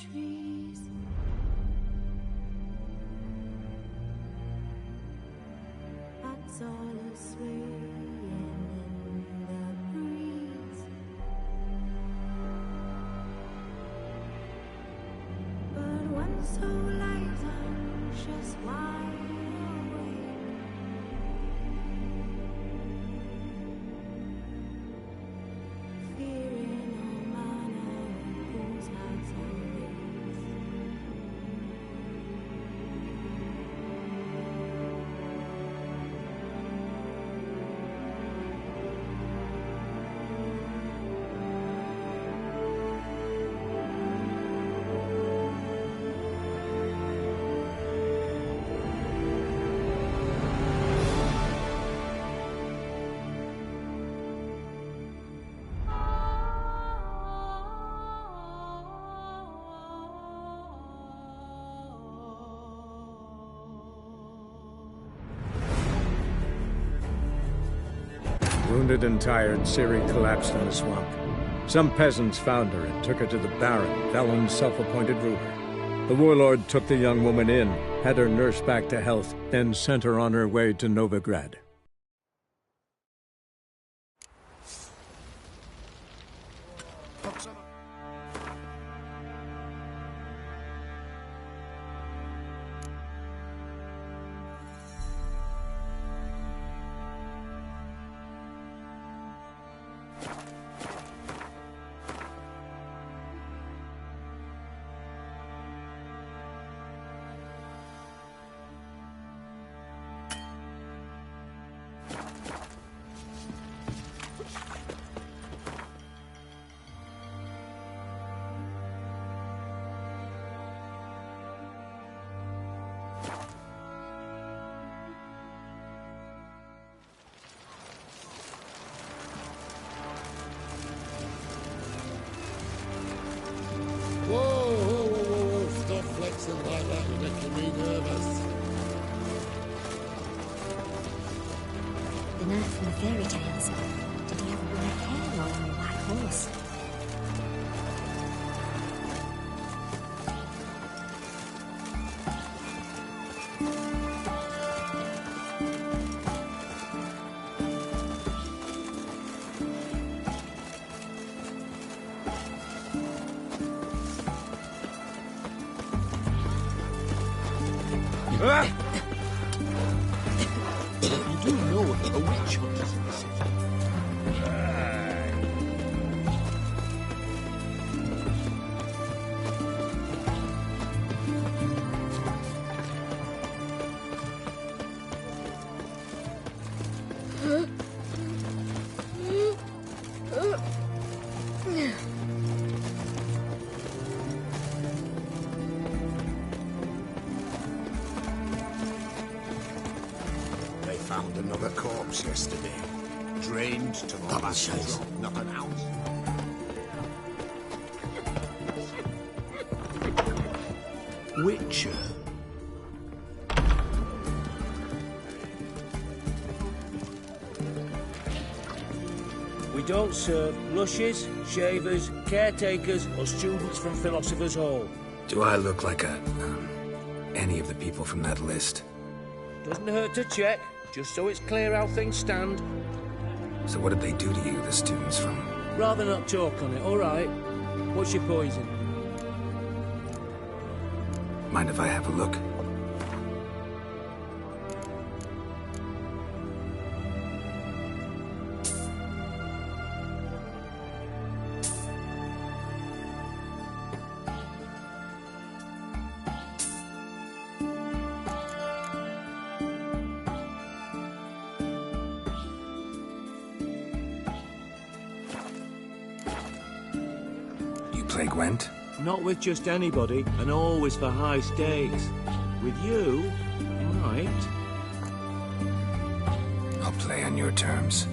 trees. Bats all swaying in the breeze. But one soul lies anxious, wide awake. Fearing no manner whose hearts are raised. Wounded and tired, Ciri collapsed in the swamp. Some peasants found her and took her to the Baron, Valen's self-appointed ruler. The warlord took the young woman in, had her nursed back to health, then sent her on her way to Novigrad. Whoa, stop flexing like that, you're making me nervous. The knight from the fairy tales. Did he have a black hair or a black horse? You do know a witch hunt is in the city. They found another corpse yesterday. Drained to the last drop, not an ounce. Witcher. We don't serve lushes, shavers, caretakers, or students from Philosopher's Hall. Do I look like any of the people from that list? Doesn't hurt to check, just so it's clear how things stand. So what did they do to you, the students from... Rather not talk on it, all right? What's your poison? Mind if I have a look? Play Gwent? Not with just anybody, and always for high stakes. With you, might. I'll play on your terms.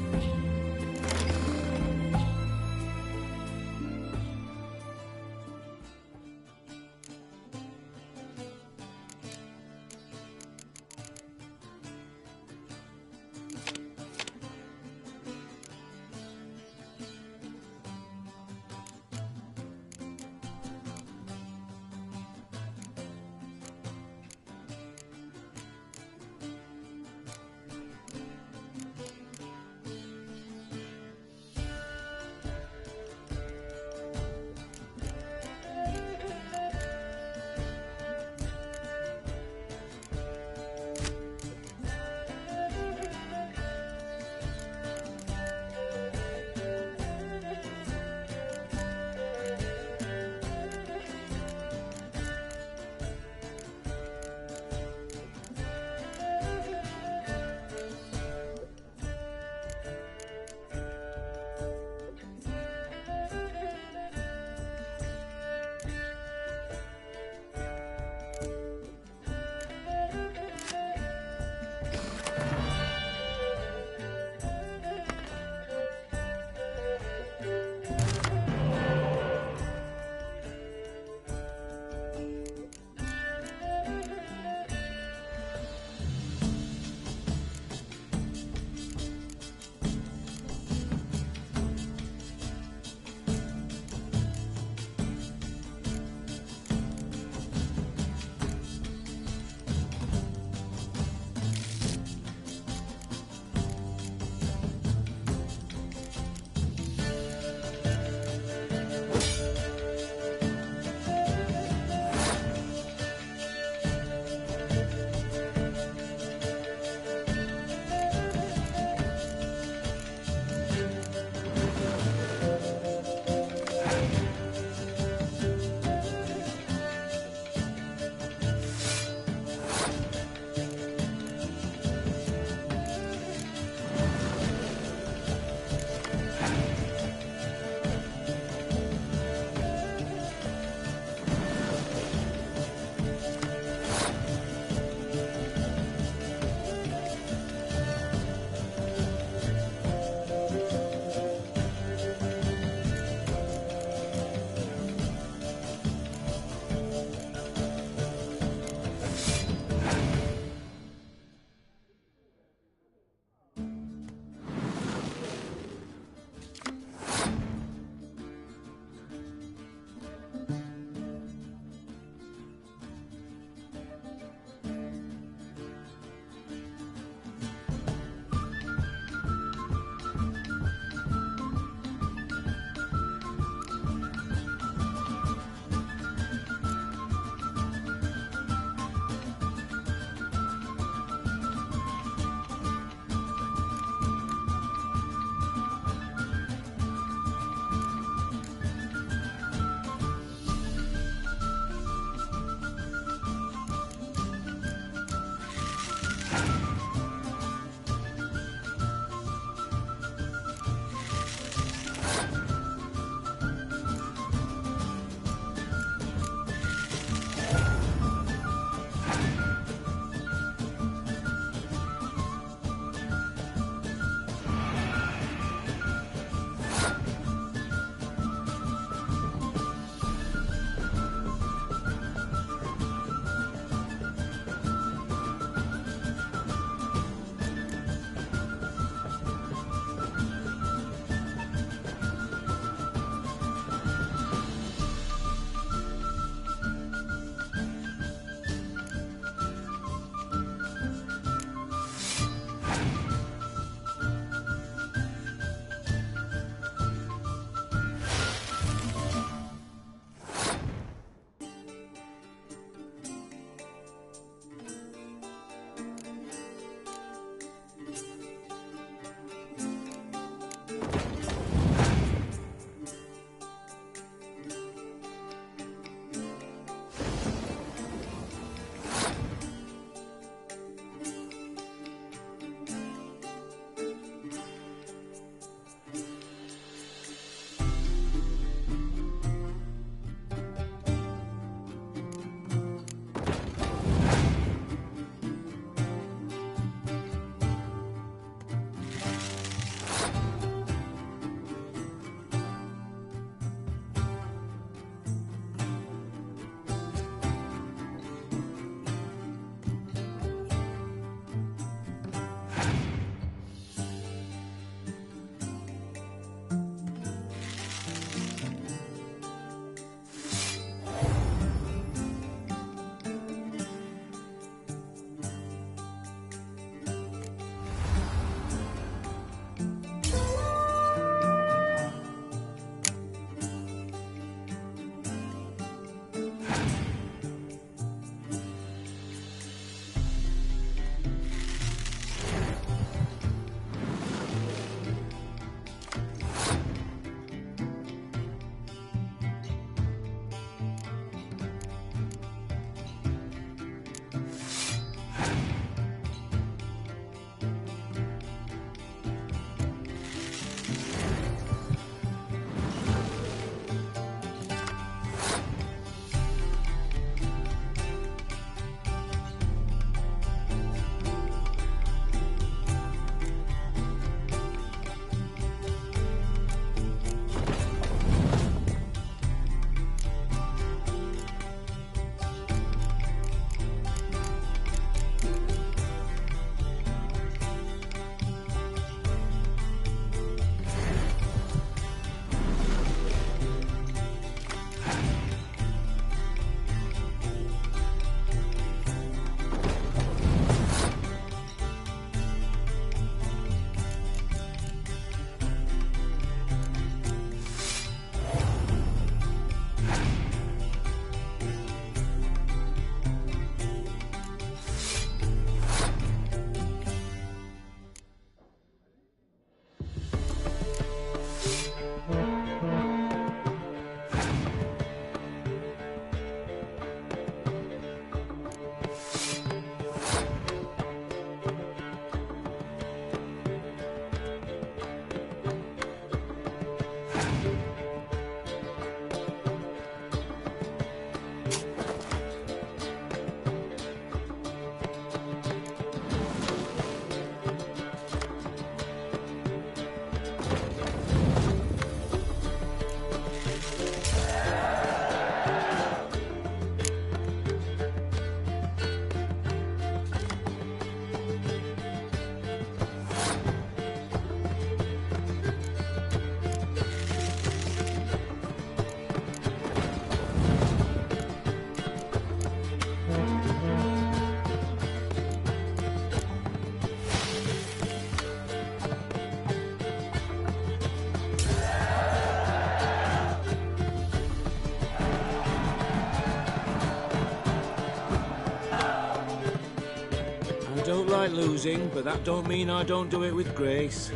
like losing, but that don't mean I don't do it with grace.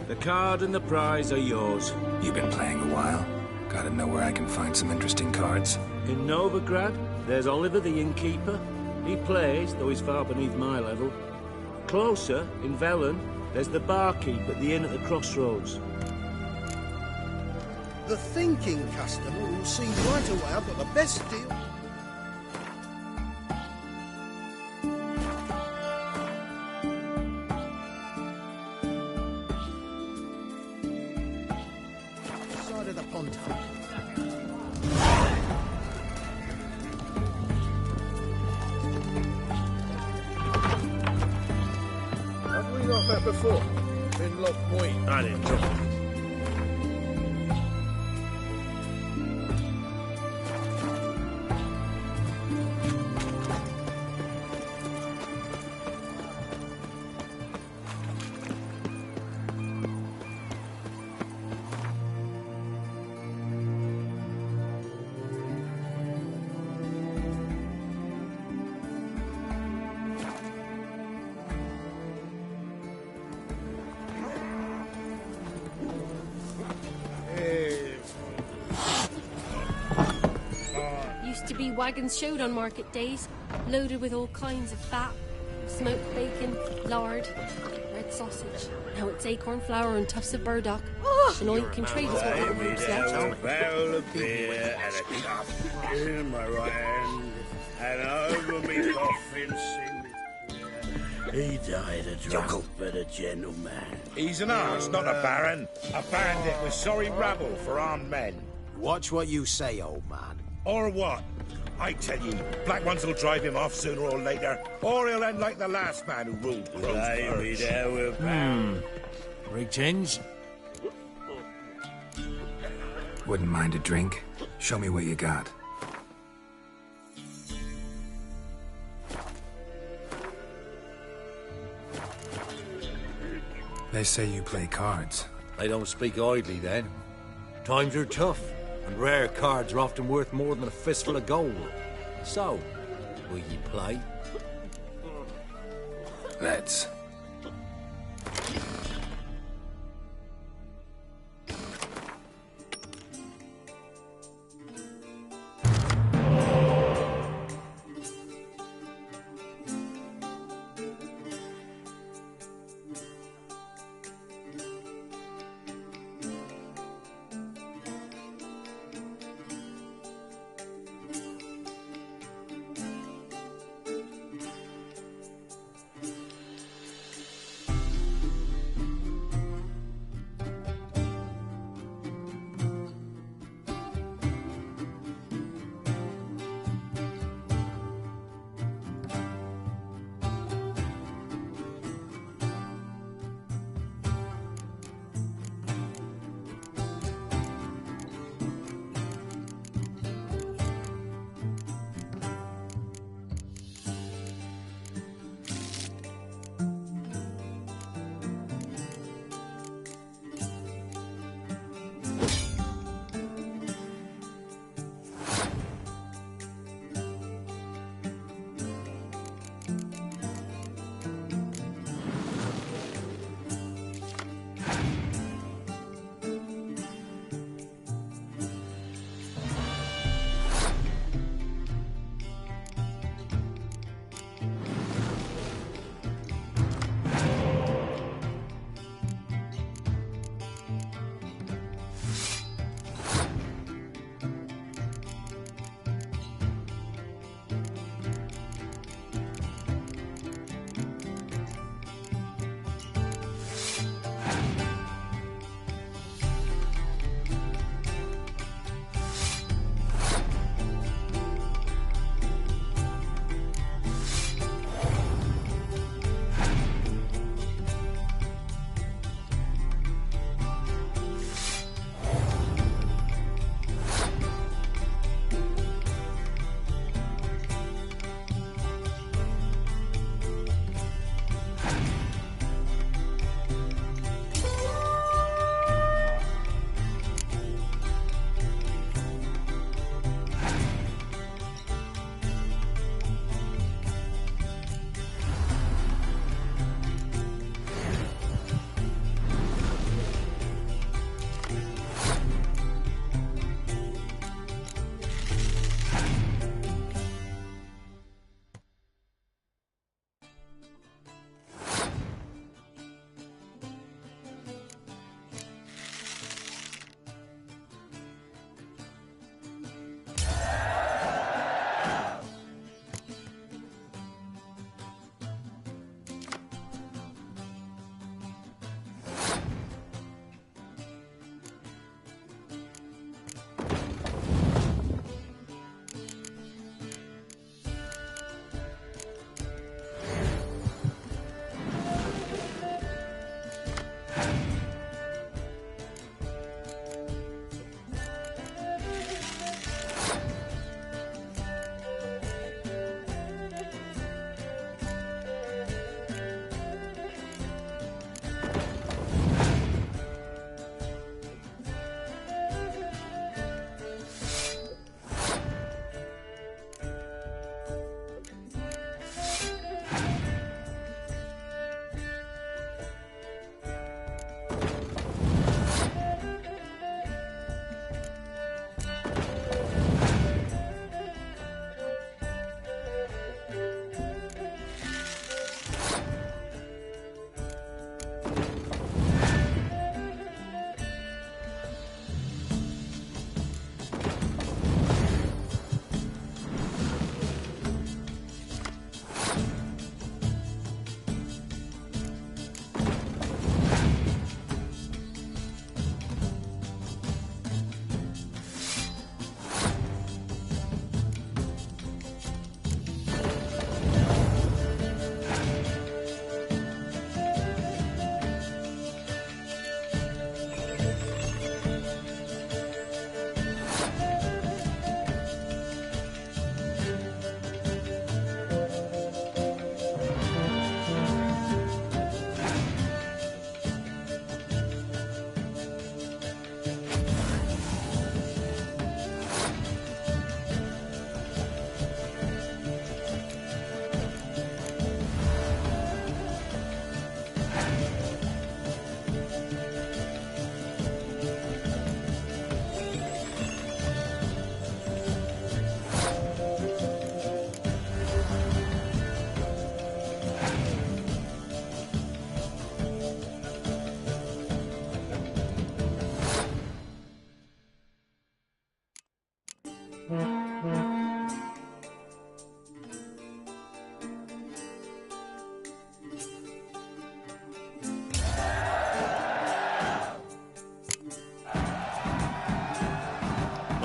The card and the prize are yours. You've been playing a while. Gotta know where I can find some interesting cards. In Novigrad, there's Oliver the innkeeper. He plays, though he's far beneath my level. Closer, in Velen, there's the barkeep at the inn at the crossroads. The thinking customer will see right away I've got the best deal. Side of the Ponto. Have we not met before? In Lock Point. I didn't know. Used to be wagons showed on market days, loaded with all kinds of fat, smoked bacon, lard, red sausage. Now it's acorn flour and tufts of burdock. And all you can trade is what little roof's left. A barrel of beer and a cup in my right hand, and over me coffin sing this prayer. He died a drunk but a gentleman. He's an arse, not a baron. A bandit with sorry rabble for armed men. Watch what you say, old man. Or what? I tell you, black ones will drive him off sooner or later, or he'll end like the last man who ruled Maybe Crow's there will be. Greetings. Wouldn't mind a drink? Show me what you got. They say you play cards. They don't speak idly then. Times are tough, and rare cards are often worth more than a fistful of gold. So, will ye play? Let's.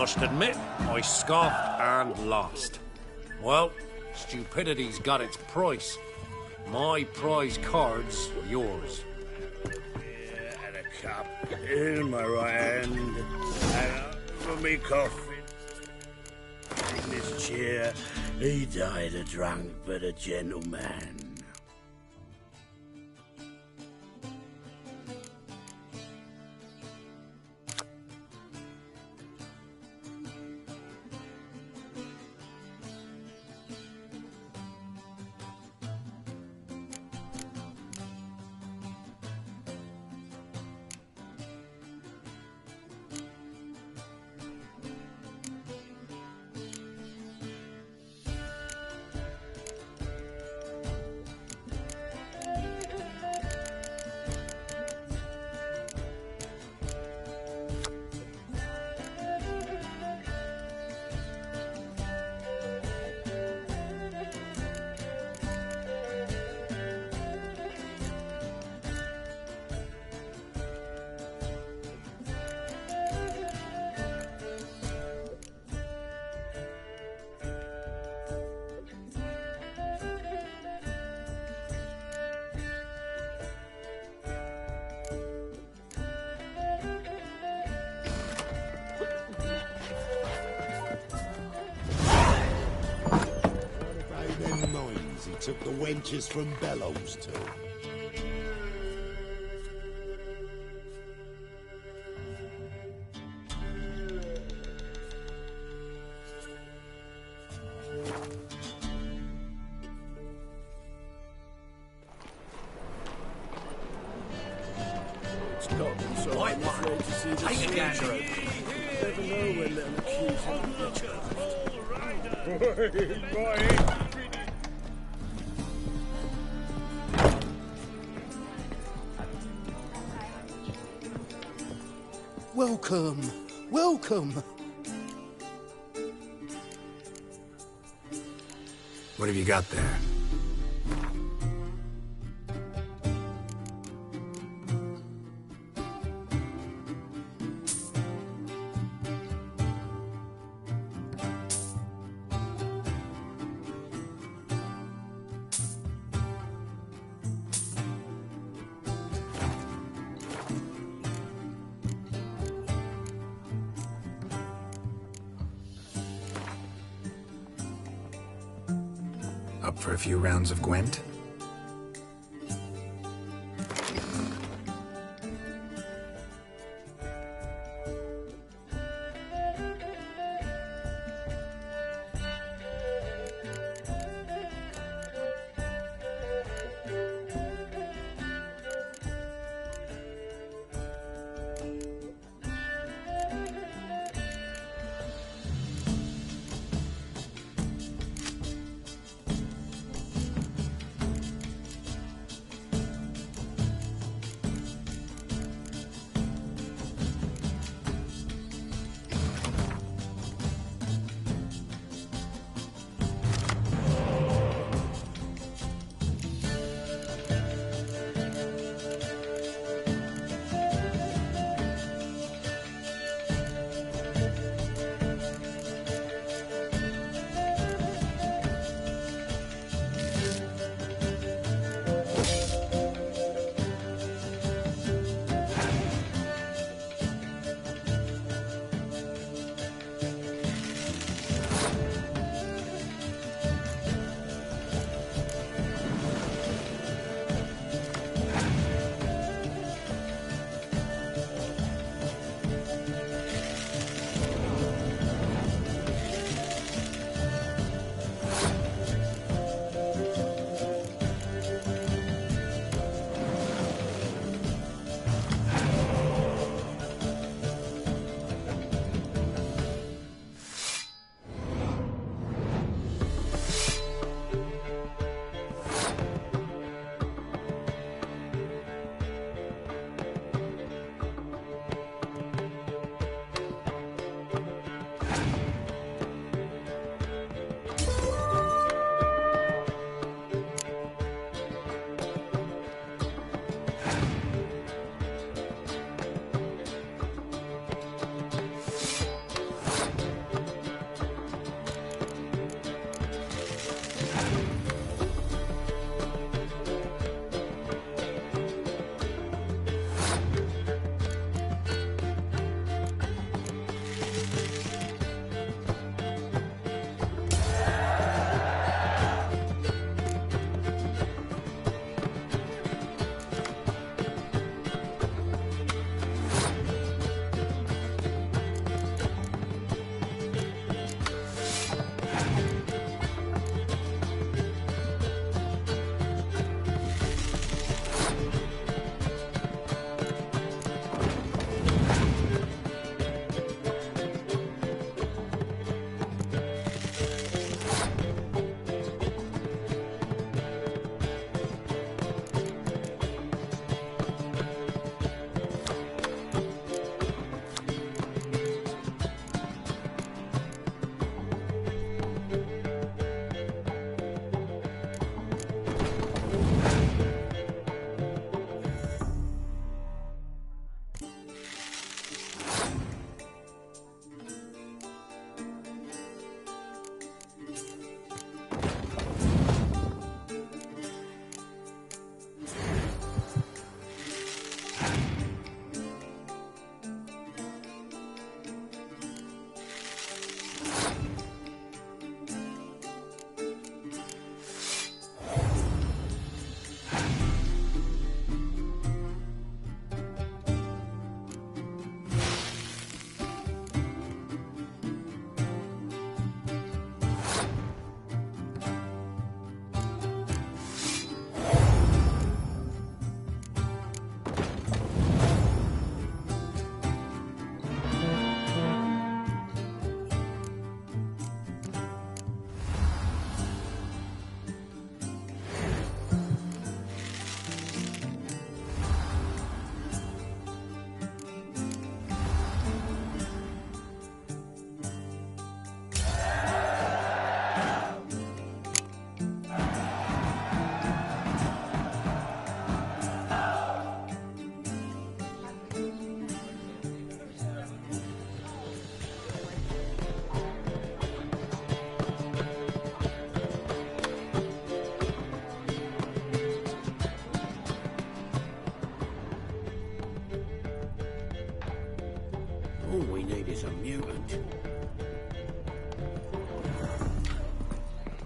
Must admit, I scoffed and lost. Well, stupidity's got its price. My prize cards are yours. And a cup in my right hand, and over me coffin. In this chair, he died a drunk but a gentleman. Took the wenches from Bellows to. It's got me so I'm afraid to see the future. Never know when they'll accuse him of witchcraft. Welcome, welcome. What have you got there? Up for a few rounds of Gwent?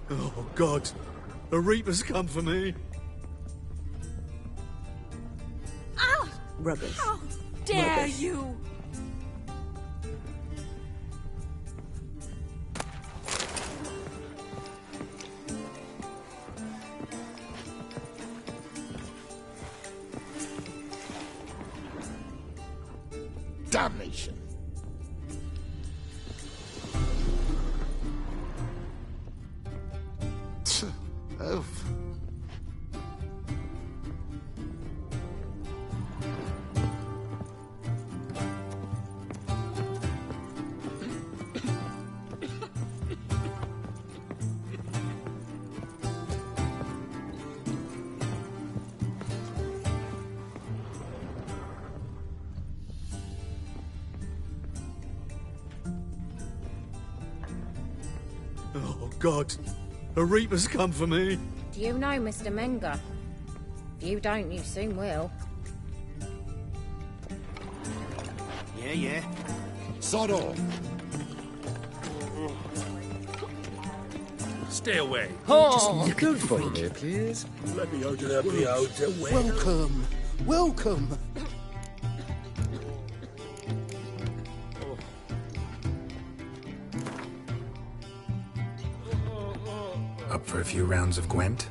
Oh, God. The Reaper's come for me. Ah! Rubbish. How dare Rubbish. you! Damnation. Oof. Oh, God. The Reaper's come for me. Do you know Mr. Menger? If you don't, you soon will. Yeah. Sod off. Stay away. Good for you there, please. Let me out of that be out of way. Welcome. Welcome. Up for a few rounds of Gwent?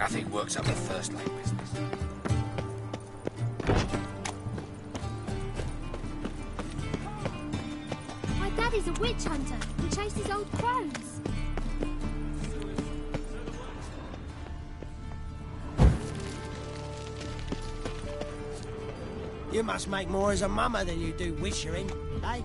Nothing works up the first-line business. My daddy's a witch hunter and chases old crows. You must make more as a mama than you do wishering, eh?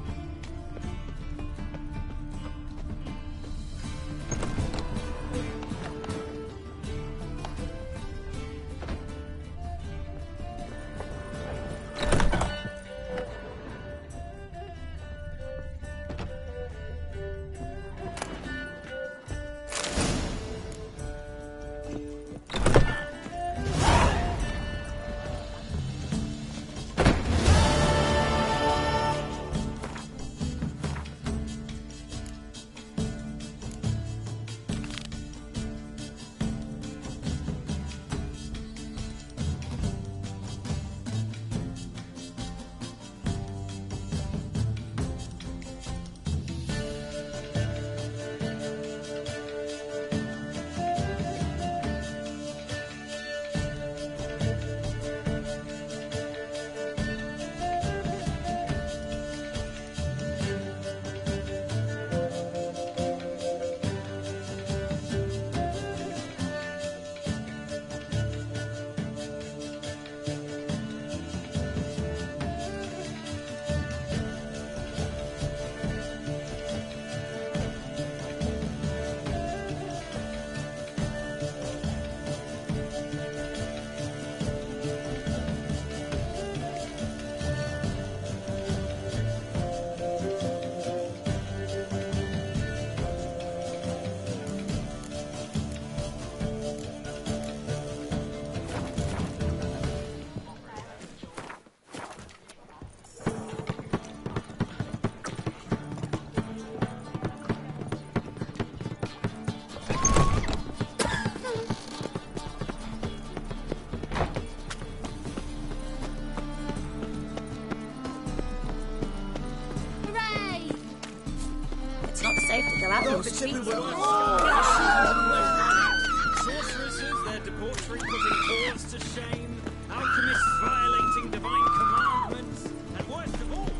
Sorceresses, their debauchery putting courts to shame, alchemists violating divine commandments, and worst of all...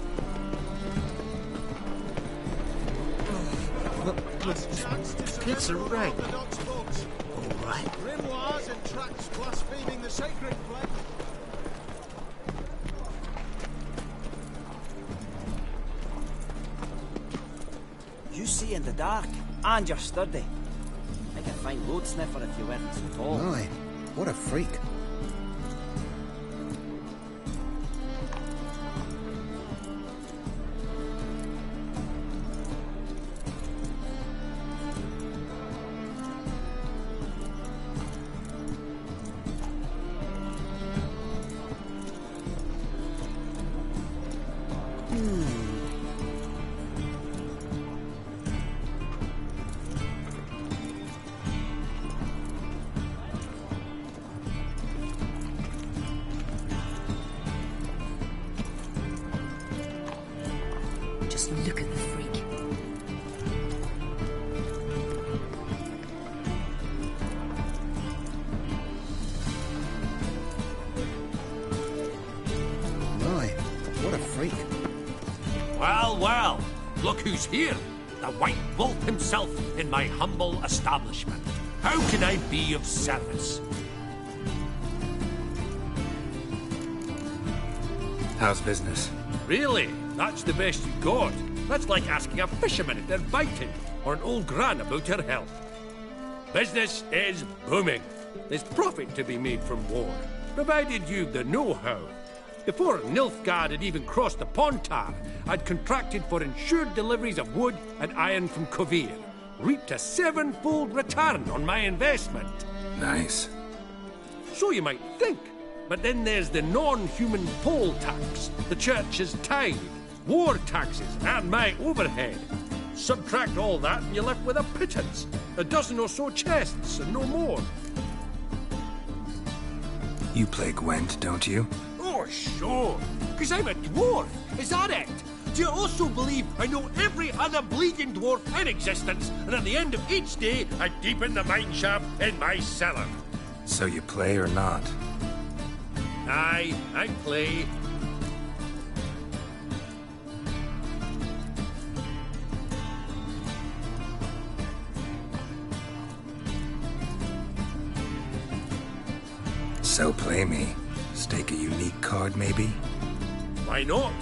It's a ring. All right. Grimoires and tracts blaspheming the sacred flame. You see in the dark, and you're sturdy. Make a fine road sniffer if you weren't so tall. My, what a freak. just look at the freak. My, what a freak. Well, well, look who's here. The White Wolf himself in my humble establishment. How can I be of service? How's business? Really? That's the best you got? That's like asking a fisherman if they're biting, or an old gran about her health. Business is booming. There's profit to be made from war, provided you've the know-how. Before Nilfgaard had even crossed the Pontar, I'd contracted for insured deliveries of wood and iron from Kovir, reaped a sevenfold return on my investment. Nice. So you might think. But then there's the non-human poll tax, the church's tithe, war taxes, and my overhead. Subtract all that and you're left with a pittance. A dozen or so chests, and no more. You play Gwent, don't you? Oh, sure. Because I'm a dwarf. Is that it? Do you also believe I know every other bleeding dwarf in existence, and at the end of each day, I deepen the mine shaft in my cellar? So you play or not? Aye, I play. So play me. Stake a unique card, maybe? Why not?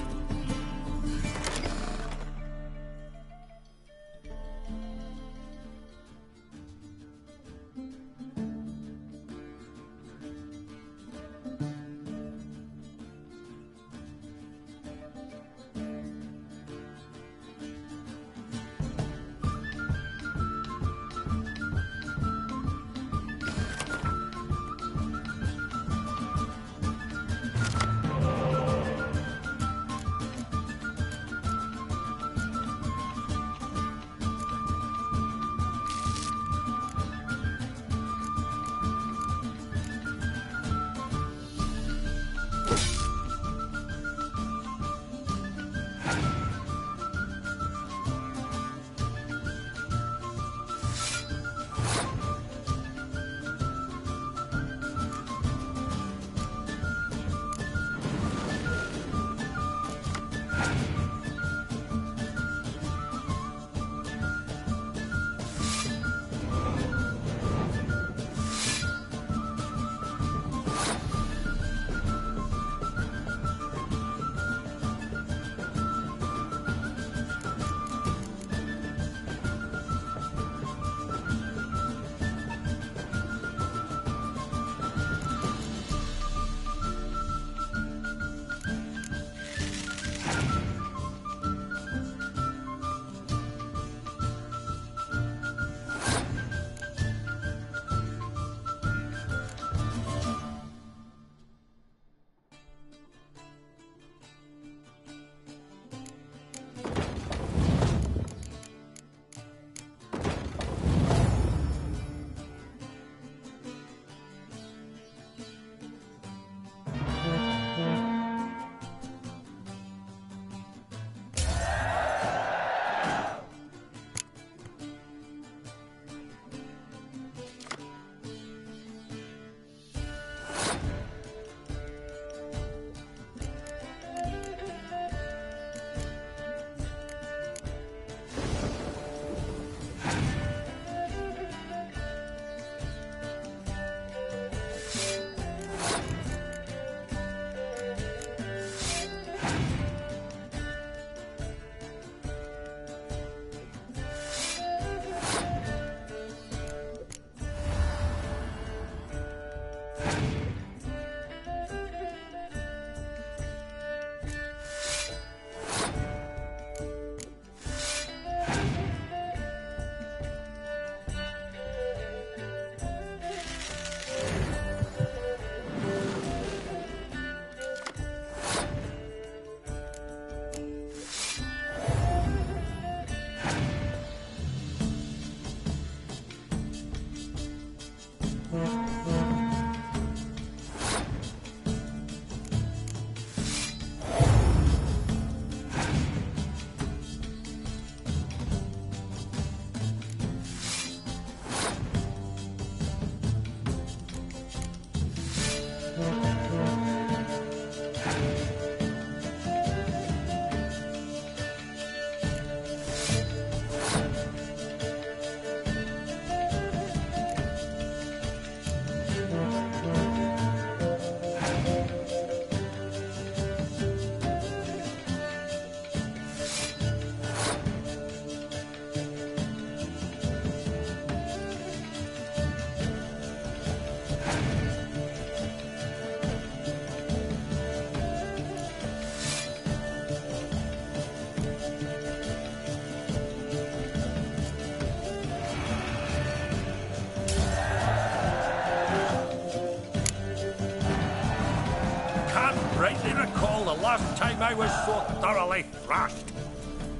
Rightly recall the last time I was so thoroughly thrashed.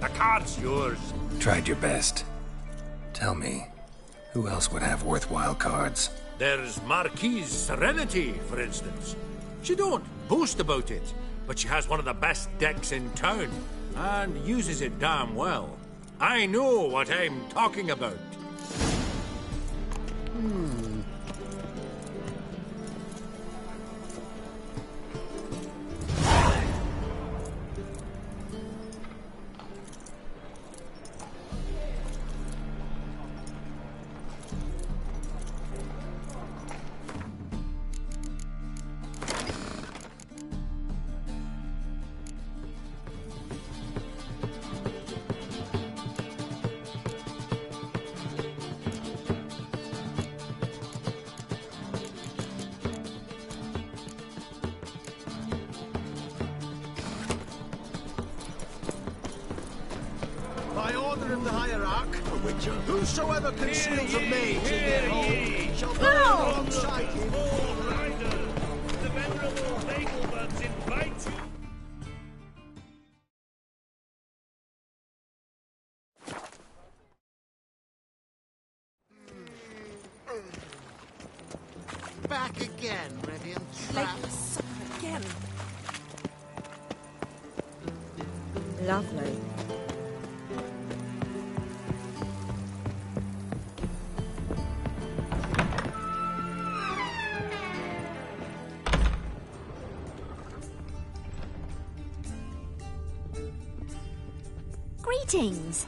The card's yours. Tried your best. Tell me, who else would have worthwhile cards? There's Marquise Serenity, for instance. She don't boast about it, but she has one of the best decks in town, and uses it damn well. I know what I'm talking about. order of the hierarch, whosoever conceals a mage in their home shall burn alongside him. The venerable Nagelbuds invite you. Back again, Revian Late trap. for supper again. Lovely. Greetings.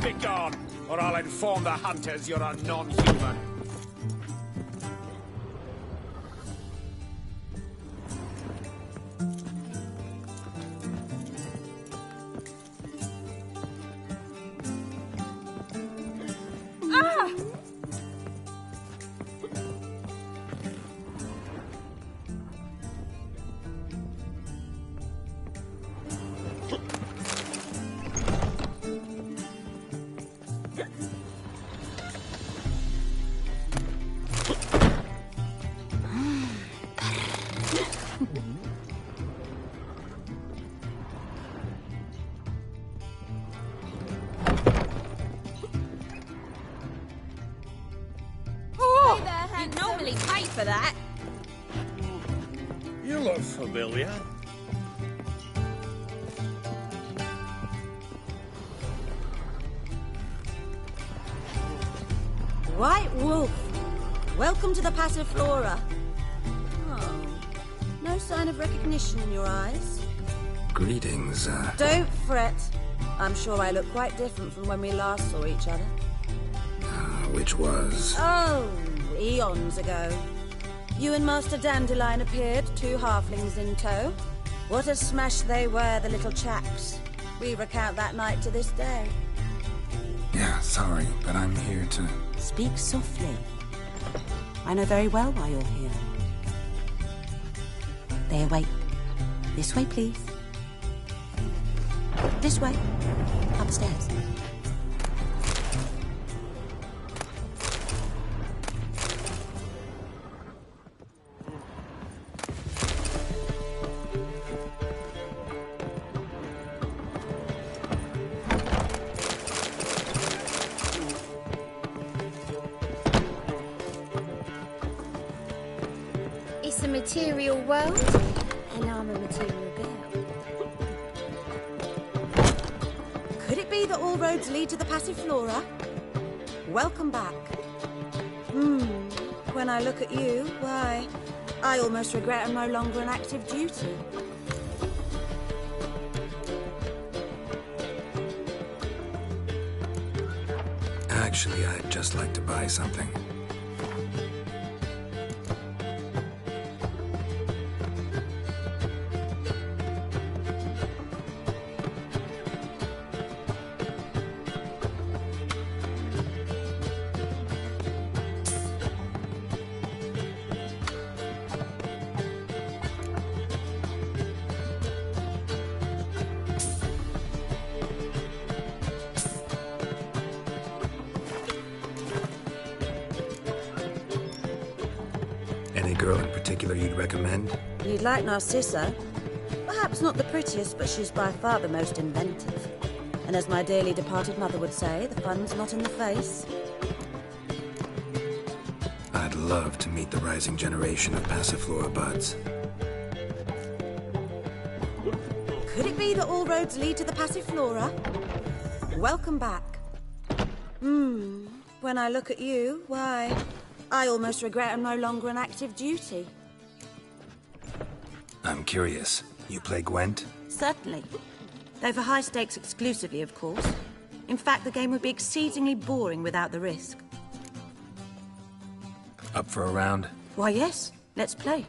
Begone, or I'll inform the hunters you're a non-human. You normally pay for that. You look familiar. White Wolf, welcome to the Passiflora. Oh, no sign of recognition in your eyes. Greetings, Don't fret. I'm sure I look quite different from when we last saw each other. which was... Oh, eons ago. You and Master Dandelion appeared, 2 halflings in tow. What a smash they were, the little chaps. We recount that night to this day. Yeah, sorry, but I'm here to... Speak softly. I know very well why you're here. They await. This way, please. This way. Upstairs. It's a material world, and I'm a material girl. Could it be that all roads lead to the Passiflora? Welcome back. When I look at you, why, I almost regret I'm no longer on active duty. Actually, I'd just like to buy something. Any girl in particular you'd recommend? You'd like Narcissa? Perhaps not the prettiest, but she's by far the most inventive. And as my dearly departed mother would say, the fun's not in the face. I'd love to meet the rising generation of Passiflora buds. Could it be that all roads lead to the Passiflora? Welcome back. When I look at you, why, I almost regret I'm no longer on active duty. I'm curious. You play Gwent? Certainly. Though for high stakes exclusively, of course. In fact, the game would be exceedingly boring without the risk. Up for a round? Why, yes. Let's play.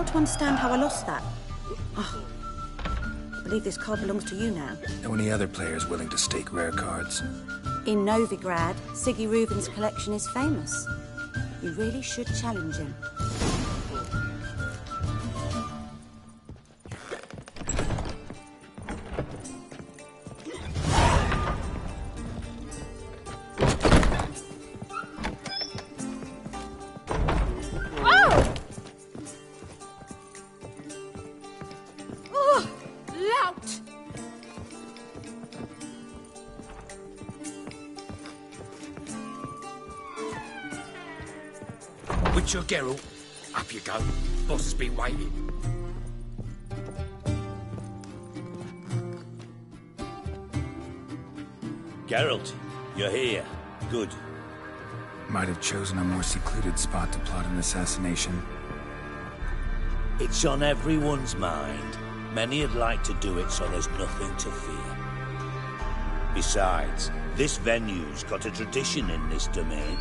to understand how I lost that. Oh, I believe this card belongs to you now. Know any other players willing to stake rare cards? In Novigrad, Siggy Reuben's collection is famous. You really should challenge him. Witcher Geralt, up you go. Boss has been waiting. Geralt, you're here. Good. Might have chosen a more secluded spot to plot an assassination. It's on everyone's mind. Many would like to do it, so there's nothing to fear. Besides, this venue's got a tradition in this domain.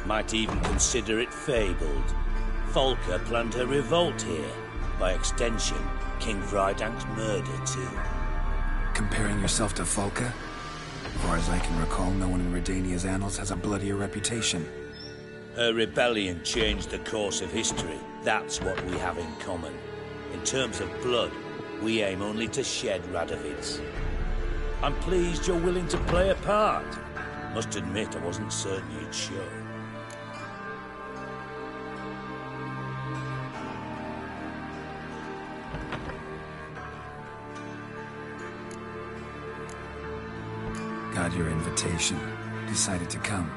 Might even consider it fabled. Folka planned her revolt here. By extension, King Vrydank's murder too. Comparing yourself to Folka? As far as I can recall, no one in Redania's annals has a bloodier reputation. Her rebellion changed the course of history. That's what we have in common. In terms of blood, we aim only to shed Radovid's. I'm pleased you're willing to play a part. Must admit, I wasn't certain you'd show. Got your invitation. Decided to come.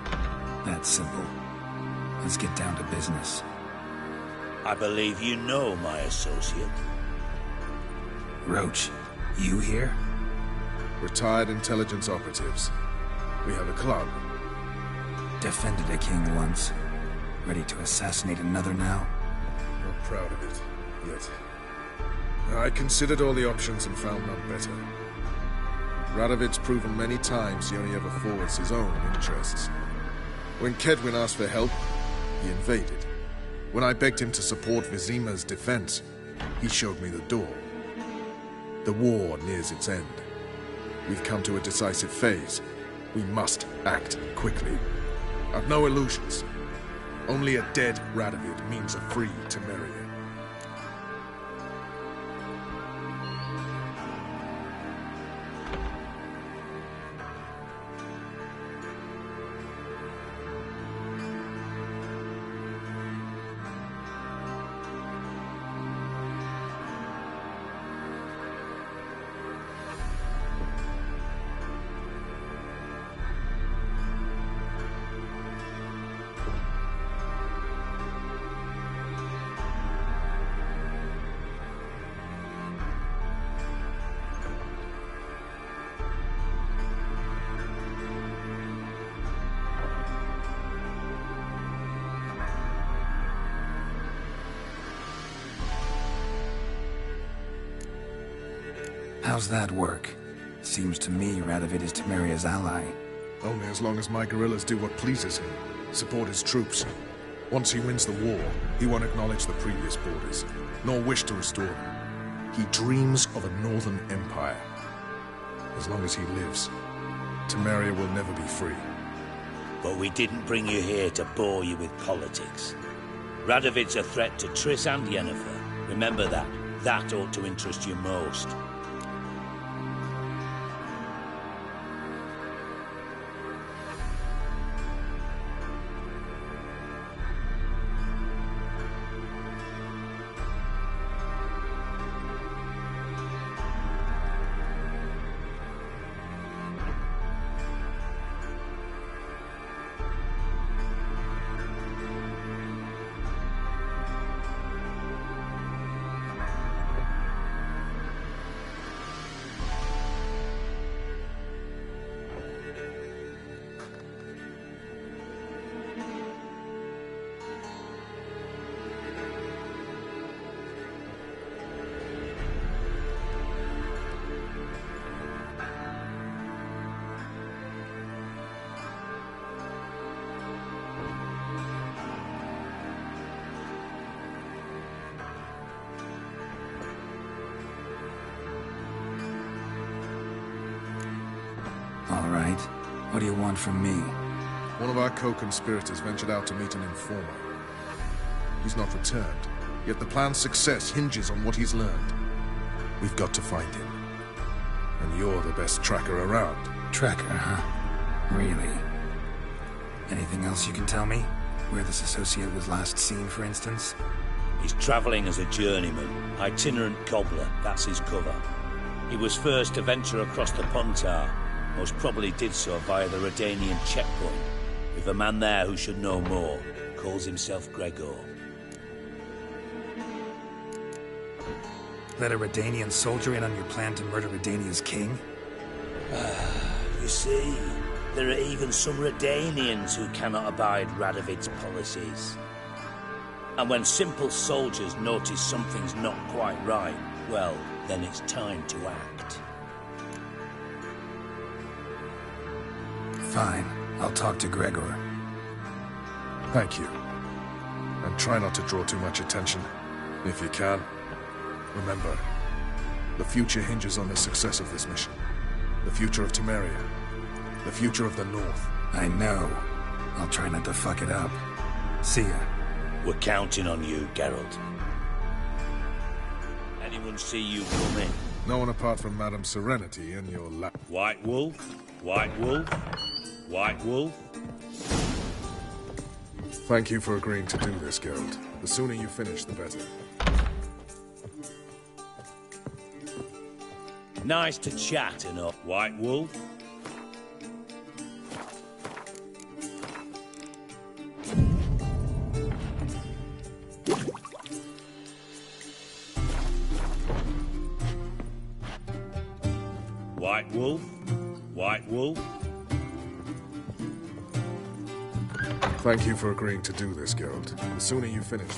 That's simple. Let's get down to business. I believe you know my associate. Roach, you here? Retired intelligence operatives. We have a club. Defended a king once. Ready to assassinate another now? Not proud of it, yet. I considered all the options and found none better. Radovid's proven many times he only ever forwards his own interests. When Kedwin asked for help, he invaded. When I begged him to support Vizima's defense, he showed me the door. The war nears its end. We've come to a decisive phase. We must act quickly. I've no illusions. Only a dead Radovid means a free Temeria. How's that work? Seems to me Radovid is Temeria's ally. Only as long as my guerrillas do what pleases him. Support his troops. Once he wins the war, he won't acknowledge the previous borders, nor wish to restore them. He dreams of a northern empire. As long as he lives, Temeria will never be free. But we didn't bring you here to bore you with politics. Radovid's a threat to Triss and Yennefer. Remember that. That ought to interest you most. All right. What do you want from me? One of our co-conspirators ventured out to meet an informer. He's not returned, yet the plan's success hinges on what he's learned. We've got to find him. And you're the best tracker around. Tracker, huh? Really? Anything else you can tell me? Where this associate was last seen, for instance? He's travelling as a journeyman, itinerant cobbler, that's his cover. He was first to venture across the Pontar, most probably did so via the Redanian checkpoint, with a man there who should know more, calls himself Gregor. Let a Redanian soldier in on your plan to murder Redania's king? You see, there are even some Redanians who cannot abide Radovid's policies. And when simple soldiers notice something's not quite right, well, then it's time to act. Fine. I'll talk to Gregor. Thank you. And try not to draw too much attention, if you can. Remember, the future hinges on the success of this mission. The future of Temeria. The future of the North. I know. I'll try not to fuck it up. See ya. We're counting on you, Geralt. Anyone see you come in? No one apart from Madame Serenity and your White Wolf? White Wolf? White Wolf? Thank you for agreeing to do this, Geralt. The sooner you finish, the better. Nice to chat, enough, White Wolf. White Wolf? White Wolf? Thank you for agreeing to do this, Geralt. The sooner you finish...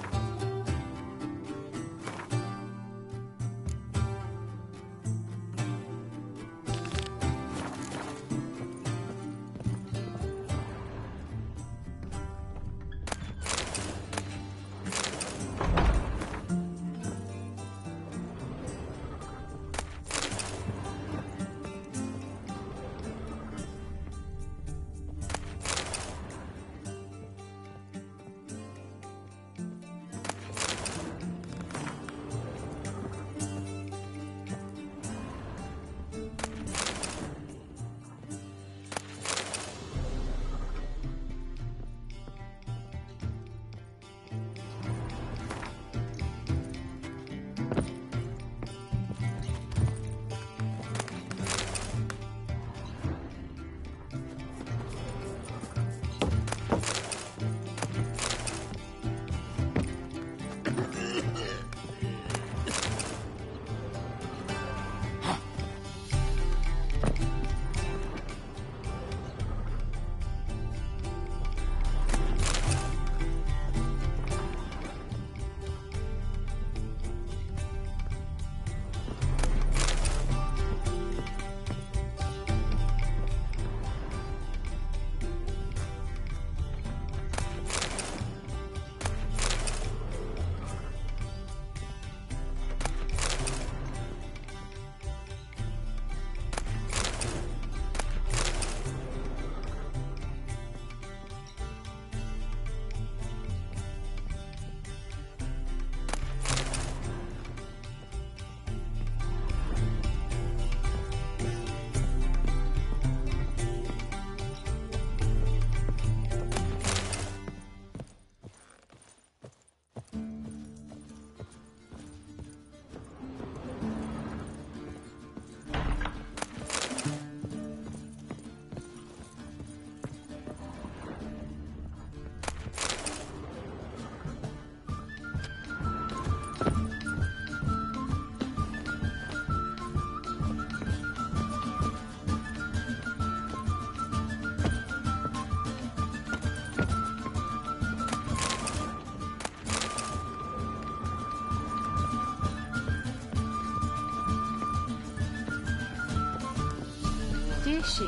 Is she?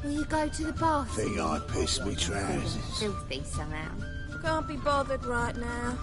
Will you go to the bathroom? Think I pissed me trousers. Filthy somehow. Can't be bothered right now.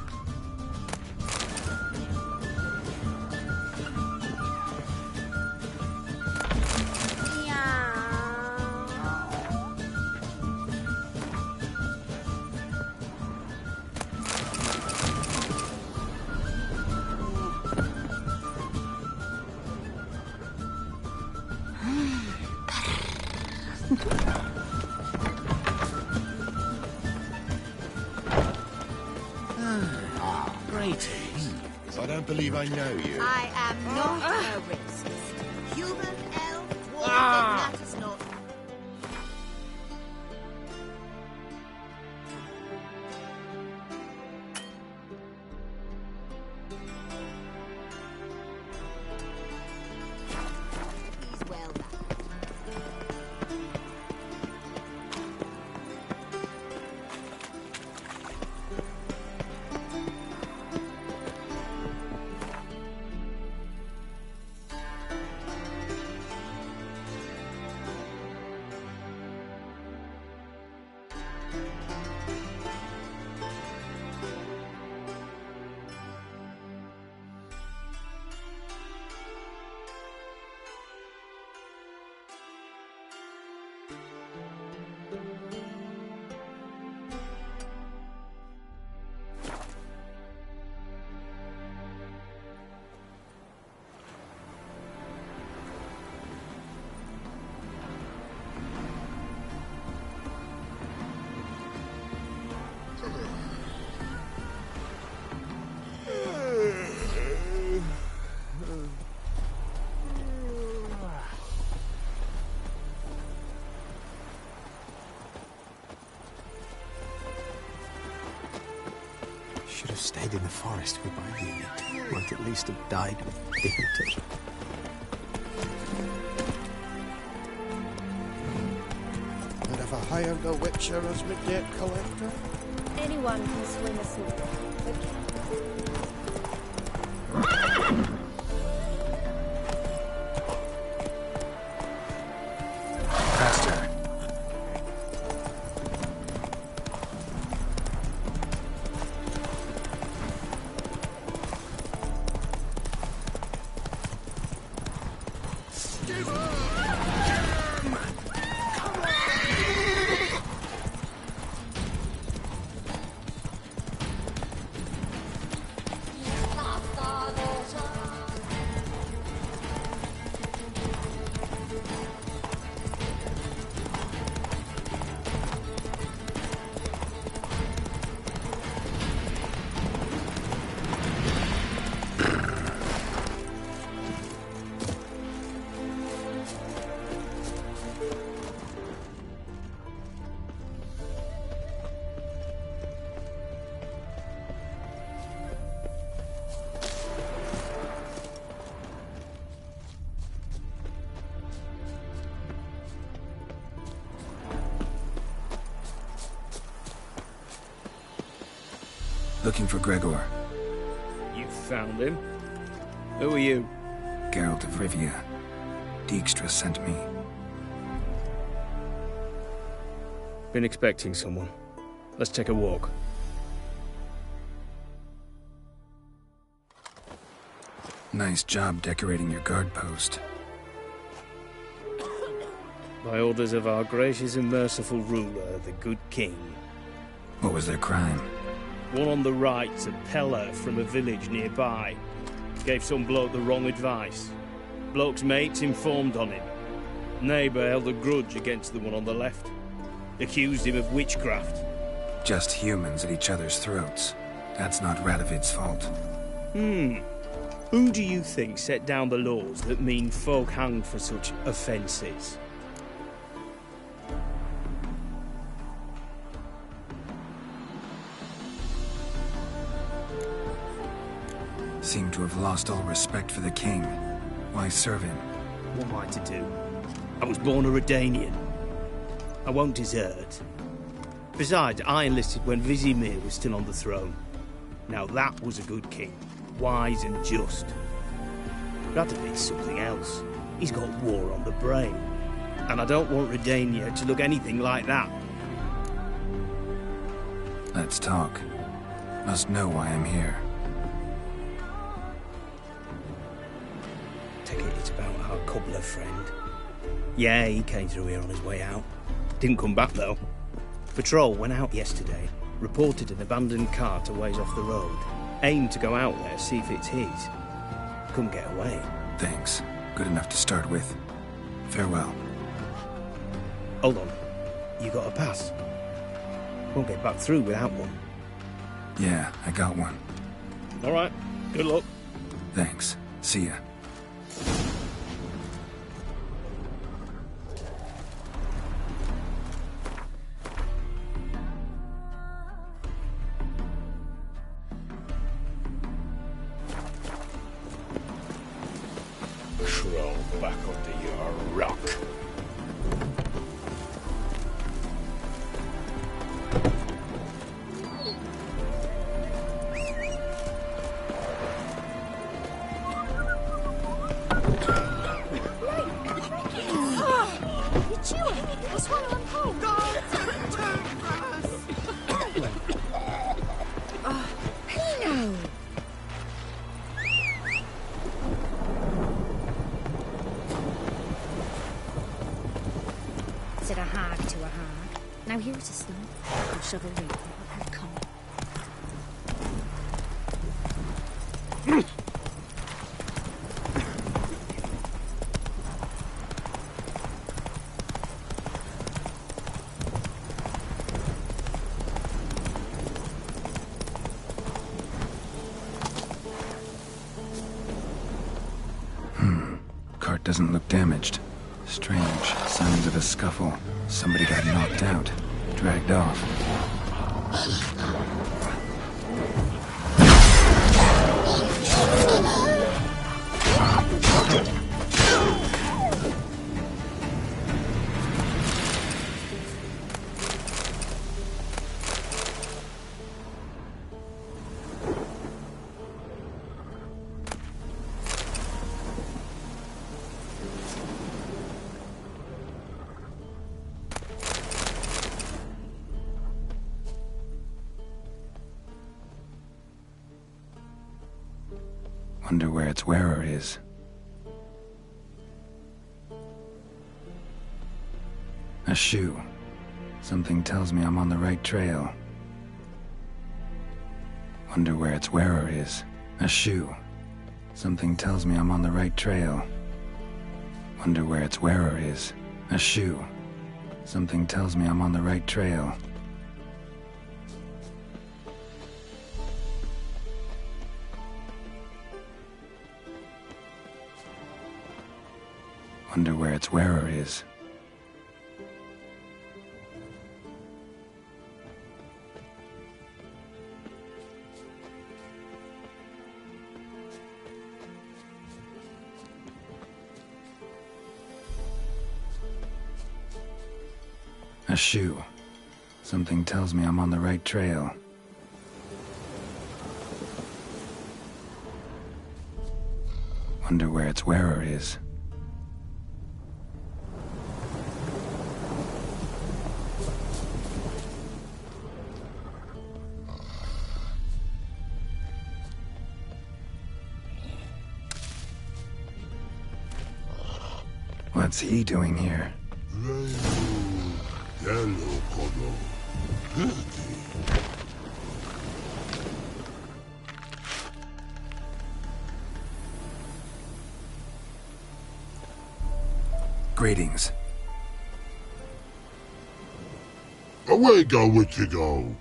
I don't believe I know you. I am not a racist. Human, elf, wolf, it matters not. He's well done. Should have stayed in the forest with my unit. Might at least have died with dignity. But have I hired a witcher as my debt collector? Anyone can swing a sword, but Faster. Looking for Gregor. You found him? Who are you? Geralt of Rivia. Dijkstra sent me. Been expecting someone. Let's take a walk. Nice job decorating your guard post. By orders of our gracious and merciful ruler, the good king. What was their crime? One on the right's a peller from a village nearby. Gave some bloke the wrong advice. Bloke's mates informed on him. Neighbour held a grudge against the one on the left. Accused him of witchcraft. Just humans at each other's throats. That's not Radovid's fault. Who do you think set down the laws that mean folk hanged for such offences? Seem to have lost all respect for the king. Why serve him? What am I to do? I was born a Redanian. I won't desert. Besides, I enlisted when Vizimir was still on the throne. Now that was a good king. Wise and just. Radovid's something else. He's got war on the brain. And I don't want Redania to look anything like that. Let's talk. Must know why I'm here. Take it it's about our cobbler friend. Yeah, he came through here on his way out. Didn't come back, though. Patrol went out yesterday, reported an abandoned cart a ways off the road. Aimed to go out there, see if it's his. Couldn't get away. Thanks. Good enough to start with. Farewell. Hold on. You got a pass? Won't get back through without one. Yeah, I got one. All right. Good luck. Thanks. See ya. Crawl back under your rock. You chewing? I swallow on hold. Pino! Said a hag to a hag. Now here's a stump. I'll shove a ring. Let her come. Cart doesn't look damaged. Strange. Signs of a scuffle. Somebody got knocked out. Dragged off. Wonder where its wearer is. A shoe. Something tells me I'm on the right trail. Wonder where its wearer is. A shoe. Something tells me I'm on the right trail. Wonder where its wearer is. A shoe. Something tells me I'm on the right trail. Wonder where its wearer is. A shoe. Something tells me I'm on the right trail. Wonder where its wearer is. What's he doing here? Greetings. Away go, witchy go.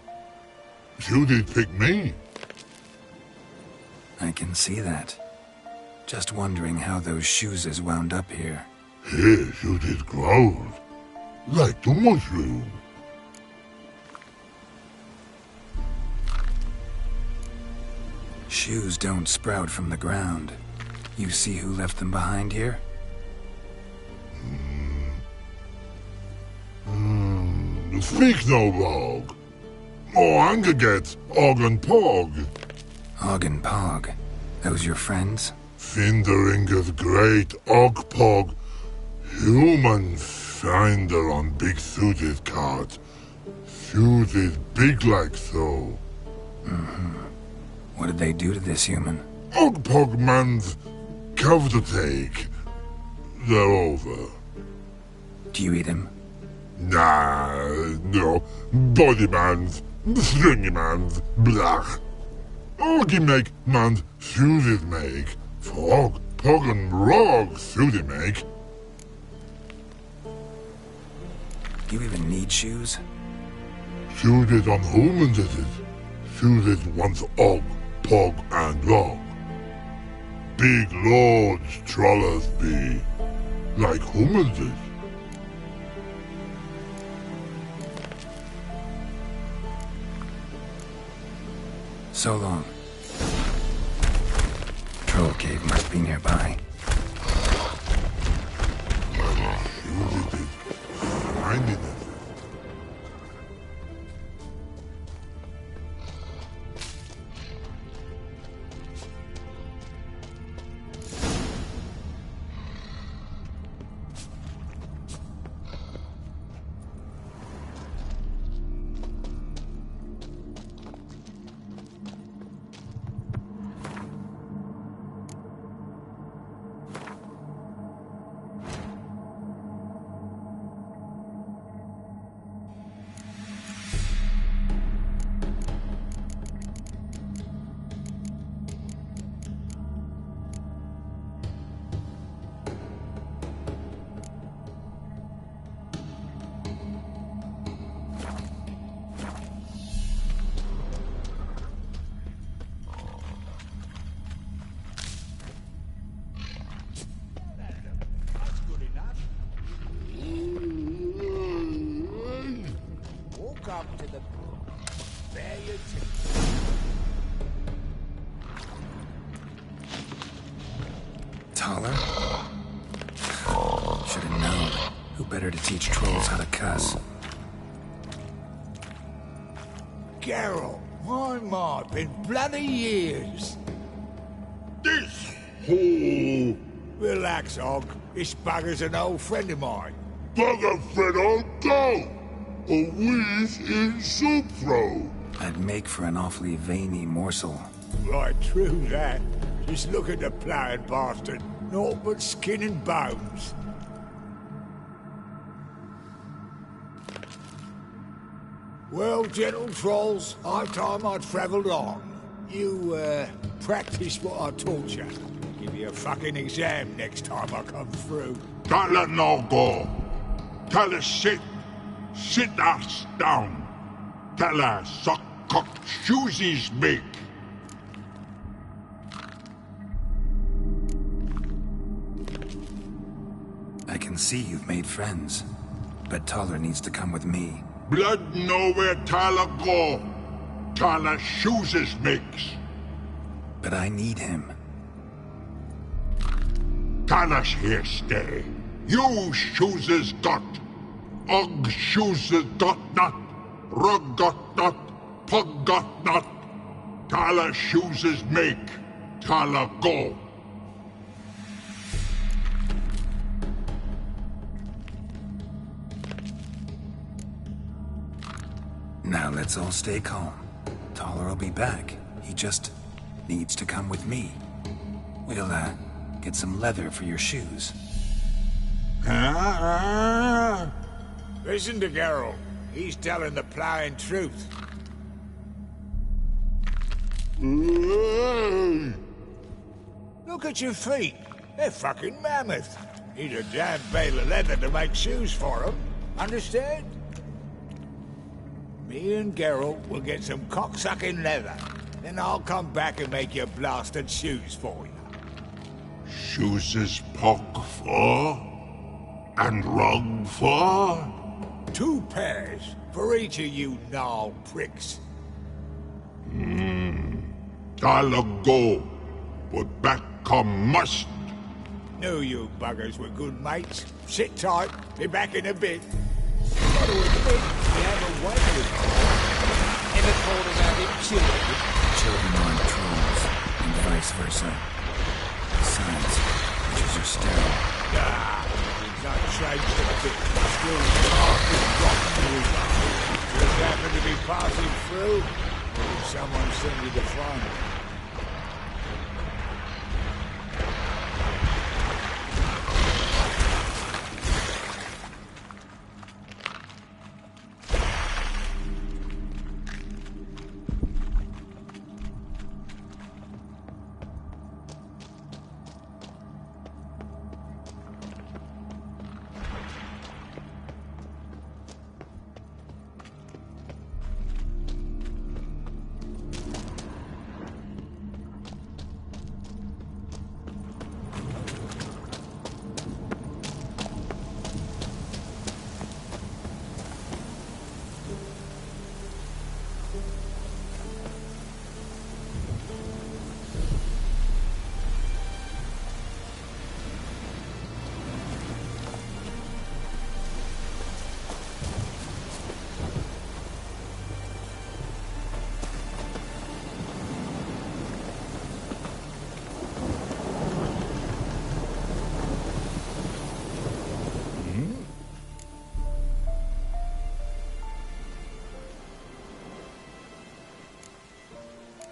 You did pick me. I can see that. Just wondering how those shoes is wound up here. Here you did grow. Like the mushroom. Shoes don't sprout from the ground. You see who left them behind here? Speak no log. Oh, anger gets Og and Pog. Og and Pog. Those your friends? Finderinger's great Og Pog. Human finder on big suited cart. Suited big like so. What did they do to this human? Og Pog man's cover to take. They're over. Do you eat him? Nah, no. Body man's, stringy man's, blach. Oggy make man's shoes make. Frog, pog and rog suity make. Do you even need shoes? Shoes on humans is it. Shoes once og, pog and rog. big lords trollers be, like hummuses. So long. Troll cave must be nearby. Find it. Up to the bear you Taller? Should have known. Who better to teach trolls how to cuss? Geralt, my, been bloody years. This hole. Relax, Og. This bugger's an old friend of mine. Bugger friend on go. A whiz in soup throw. I'd make for an awfully veiny morsel. Right, true that. Just look at the ploughing bastard. Naught but skin and bones. Well, gentle trolls, high time I travelled on. You, practice what I taught you. Give you a fucking exam next time I come through. Can't let no go. Tell her sit. Sit us down. Tell her suck cock shoesies make. I can see you've made friends, but Taller needs to come with me. Blood nowhere Taller go. Taller shoesies makes. But I need him. Taller's here stay. You shoesies got. Og shoesies got not. Rug got not. Pug got not. Taller shoesies make. Taller go. Now let's all stay calm. Taller will be back. He just needs to come with me. We'll, get some leather for your shoes. Listen to Geralt. He's telling the ploughing truth. Look at your feet. They're fucking mammoth. Need a damn bale of leather to make shoes for them. Understand? Me and Geralt will get some cocksucking leather. Then I'll come back and make your blasted shoes for you. Shoesies pock for? And rug for? 2 pairs for each of you gnarled pricks. Taller go. But back come must. Knew you buggers were good mates. Sit tight. Be back in a bit. Got to admit, you have a way with you. Ever thought about it, children? Children aren't trolls, and vice versa. Besides, witches are sterile. Things don't change a bit. Still dark and rotten. Just happen to be passing through. Or did someone send you to find it?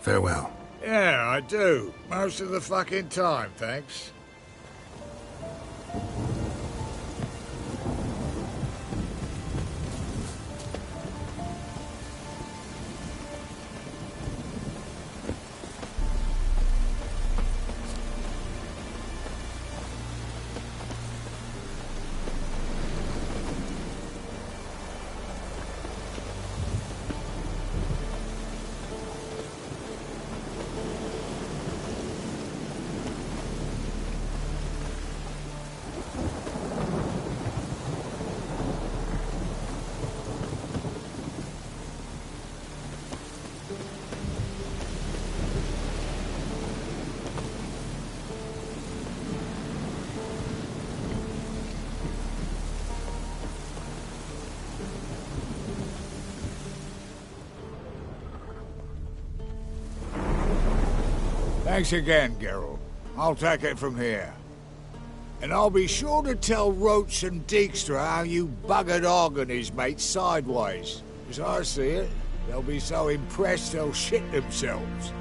Farewell. Yeah, I do. Most of the fucking time, thanks. Thanks again, Geralt. I'll take it from here. And I'll be sure to tell Roach and Dijkstra how you buggered Og and his mates sideways. As I see it, they'll be so impressed they'll shit themselves.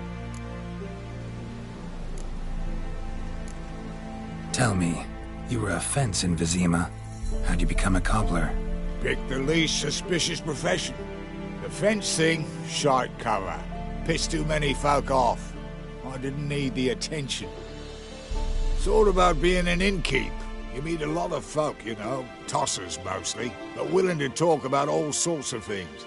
Tell me, you were a fence in Vizima. How'd you become a cobbler? Pick the least suspicious profession. The fence thing, shite cover. Pissed too many folk off. I didn't need the attention. It's all about being an innkeep. You meet a lot of folk, you know, tossers mostly, but willing to talk about all sorts of things.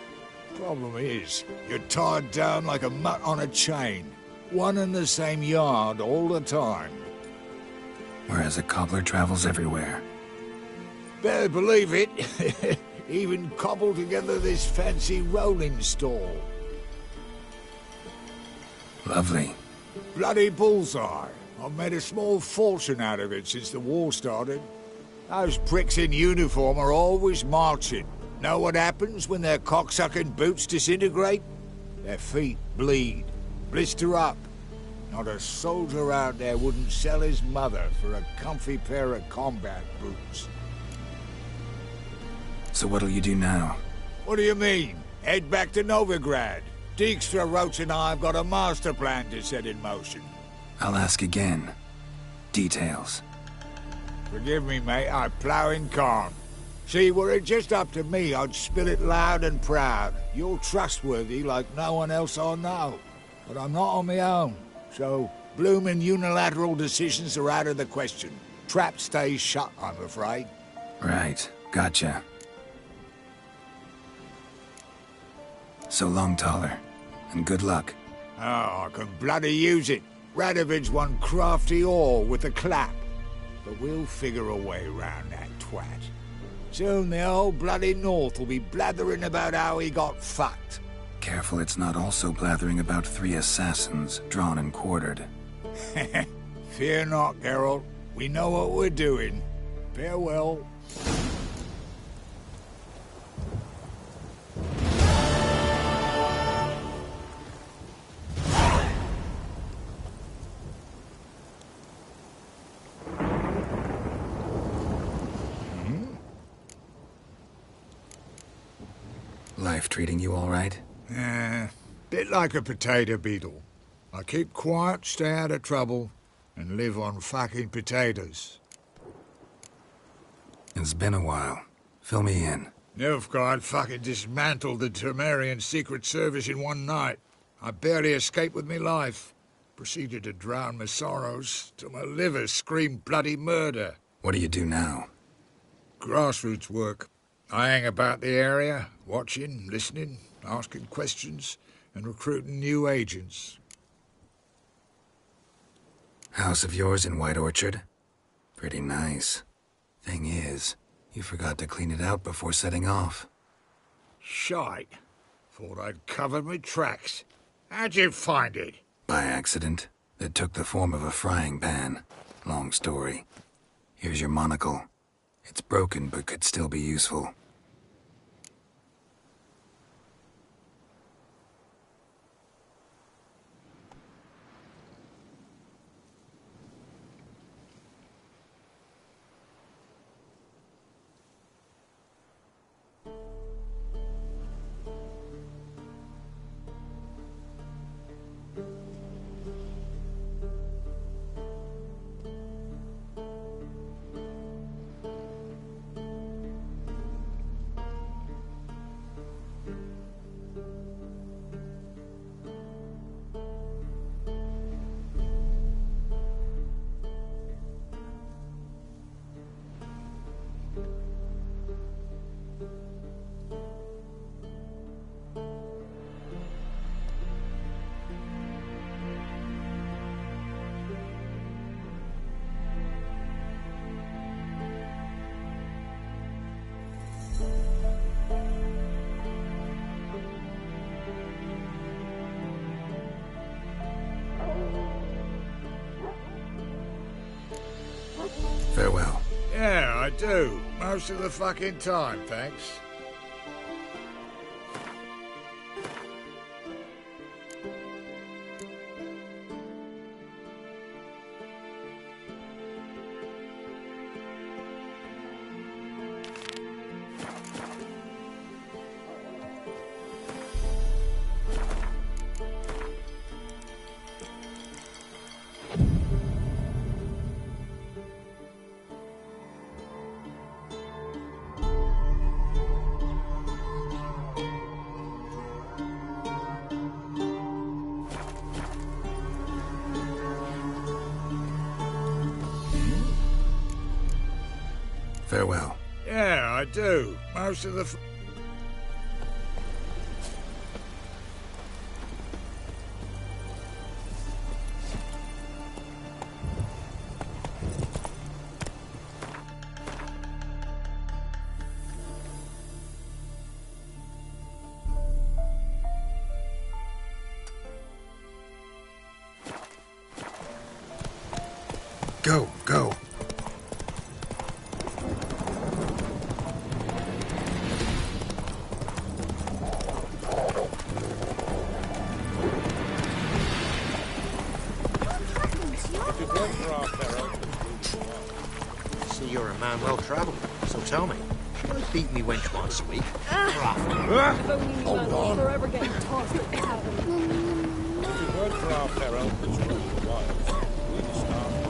Problem is, you're tied down like a mutt on a chain. One and the same yard all the time. Whereas a cobbler travels everywhere. Better believe it. Even cobbled together this fancy rolling stall. Lovely. Bloody bullseye. I've made a small fortune out of it since the war started. Those pricks in uniform are always marching. Know what happens when their cocksucking boots disintegrate? Their feet bleed, blister up. Not a soldier out there wouldn't sell his mother for a comfy pair of combat boots. So what'll you do now? What do you mean? Head back to Novigrad. Dijkstra, Roach and I have got a master plan to set in motion. I'll ask again. Details. Forgive me, mate, I plough in calm. See, were it just up to me, I'd spill it loud and proud. You're trustworthy like no one else I know. But I'm not on my own, so bloomin' unilateral decisions are out of the question. Trap stays shut, I'm afraid. Right, gotcha. So long, Taller, and good luck. Oh, I can bloody use it. Radovid's one crafty ore with a clap. But we'll figure a way round that twat. Soon the whole bloody North will be blathering about how he got fucked. Careful it's not also blathering about 3 assassins drawn and quartered. Fear not, Geralt. We know what we're doing. Farewell. Life treating you all right? Bit like a potato beetle. I keep quiet, stay out of trouble, and live on fucking potatoes. It's been a while. Fill me in. Nilfgaard fucking dismantled the Temerian Secret Service in one night. I barely escaped with my life. Proceeded to drown my sorrows till my liver screamed bloody murder. What do you do now? Grassroots work. I hang about the area, watching, listening, asking questions, and recruiting new agents. House of yours in White Orchard? Pretty nice. Thing is, you forgot to clean it out before setting off. Shite. Thought I'd covered my tracks. How'd you find it? By accident. It took the form of a frying pan. Long story. Here's your monocle. It's broken, but could still be useful. Farewell. Yeah, I do. Most of the fucking time, thanks. Farewell. Yeah, I do. Most of the... Go, go. See, you're a man well travelled, so tell me. Should I beat me wench once a week? If only you weren't forever getting tossed at the tavern. If it weren't for our fair uncles running the wilds, we'd have starved.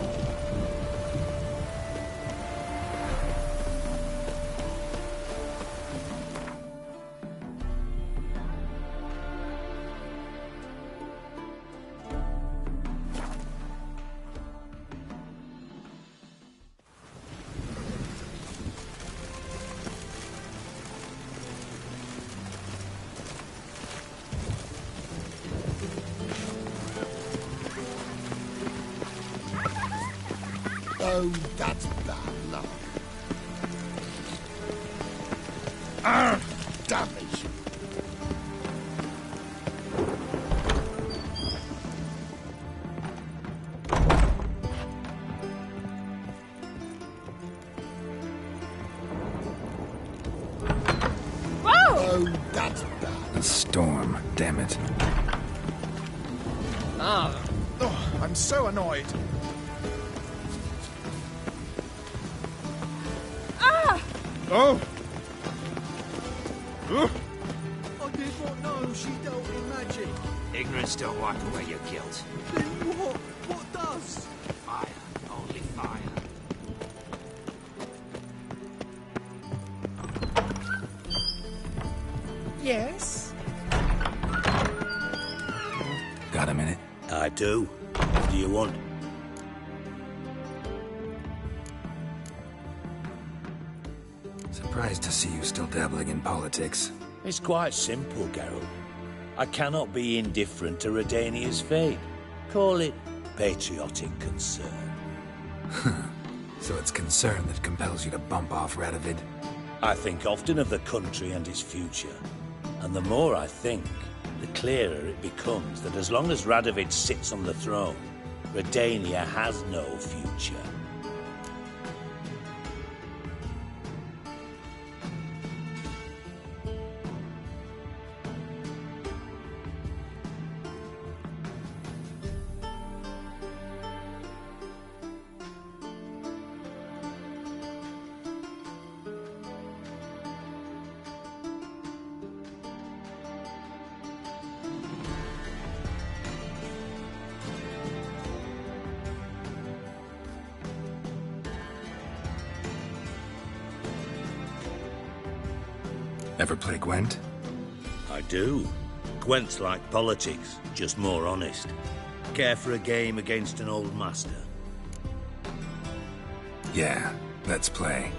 Oh, that's bad luck. Ah! Damage. Oh, that's bad. A storm, damn it. Ah. Oh, I'm so annoyed. Oh! I did not know she dealt in magic. Ignorance don't wipe away your guilt. Then what? What does? Fire. Only fire. Yes? Got a minute? I do. What do you want? Surprised to see you still dabbling in politics. It's quite simple, Geralt. I cannot be indifferent to Redania's fate. Call it patriotic concern. So it's concern that compels you to bump off Radovid? I think often of the country and its future. And the more I think, the clearer it becomes that as long as Radovid sits on the throne, Redania has no future. Ever play Gwent? I do. Gwent's like politics, just more honest. Care for a game against an old master? Yeah, let's play.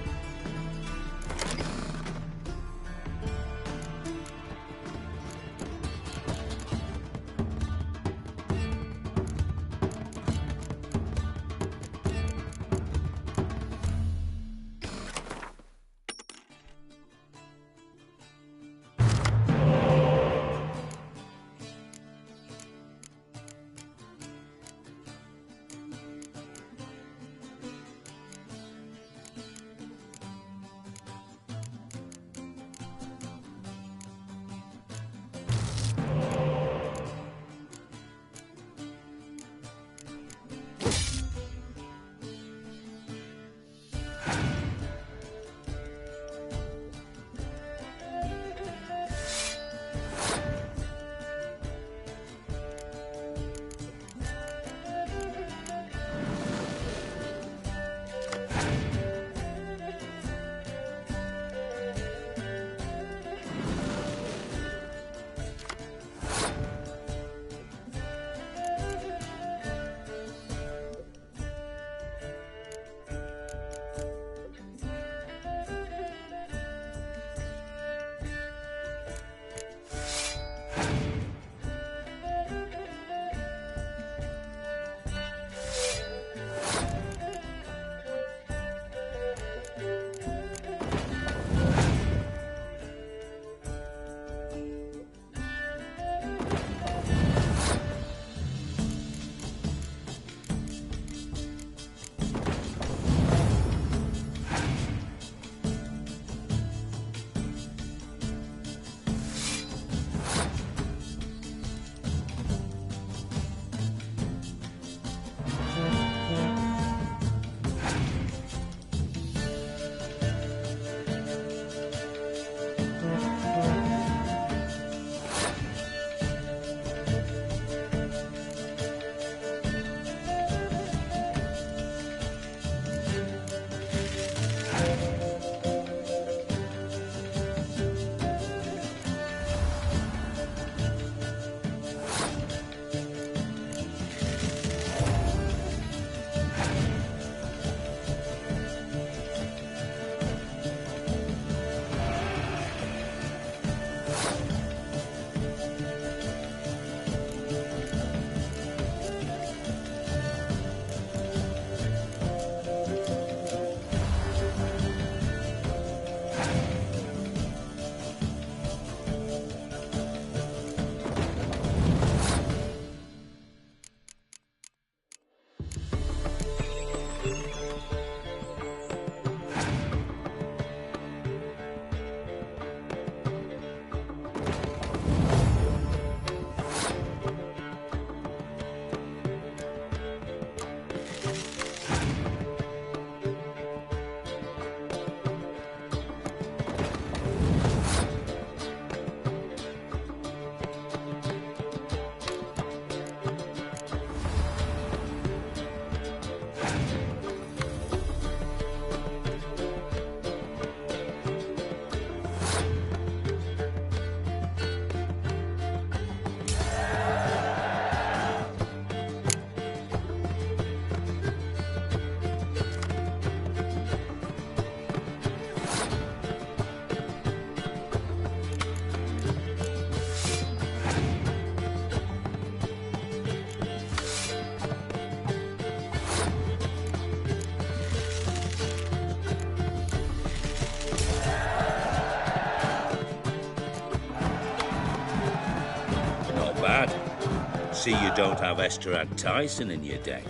see you don't have Esterad Tyson in your deck.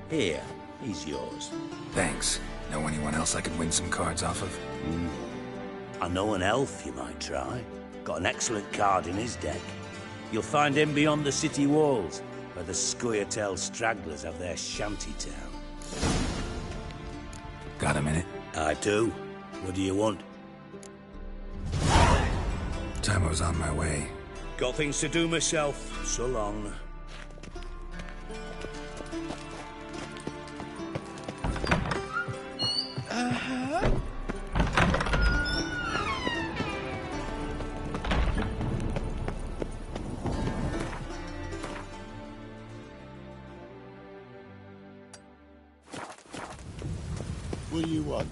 Here, he's yours. Thanks. Know anyone else I could win some cards off of? I know an elf you might try. Got an excellent card in his deck. You'll find him beyond the city walls, where the Scoia'tael stragglers have their shanty town. Got a minute? I do. What do you want? Time I was on my way. Got things to do myself. So long. What do you want?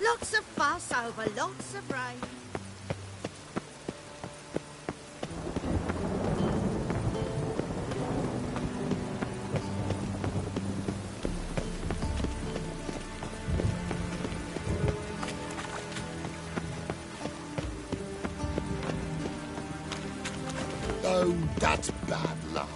Lots of fuss over lots of rain. Oh, that's bad luck.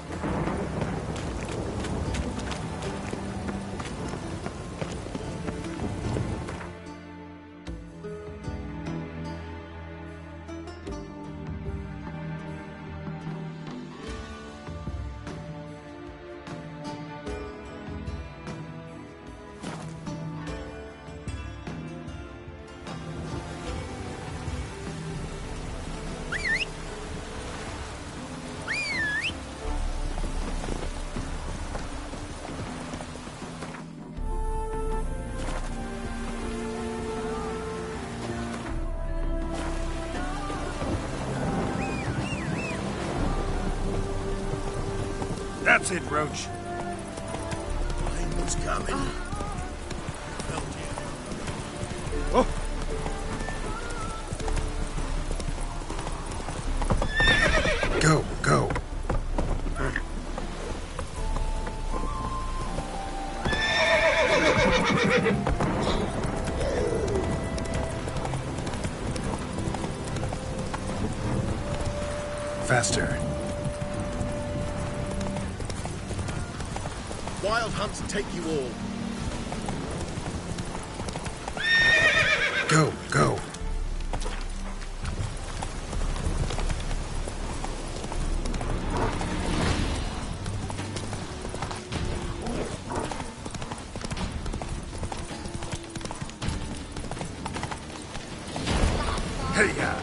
That's it, Roach. Rain was coming. Oh. Go, go. Faster. Wild hunts take you all. Go, go. Hey-ya.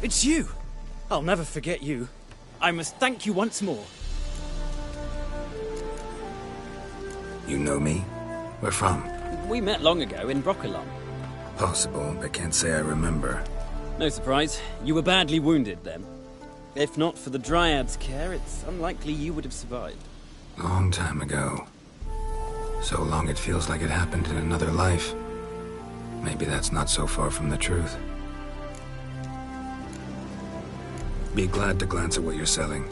It's you! I'll never forget you. I must thank you once more. You know me? Where from? We met long ago in Broccolon. Possible, but can't say I remember. No surprise, you were badly wounded then. If not for the Dryad's care, it's unlikely you would have survived. Long time ago. So long it feels like it happened in another life. Maybe that's not so far from the truth. Be glad to glance at what you're selling.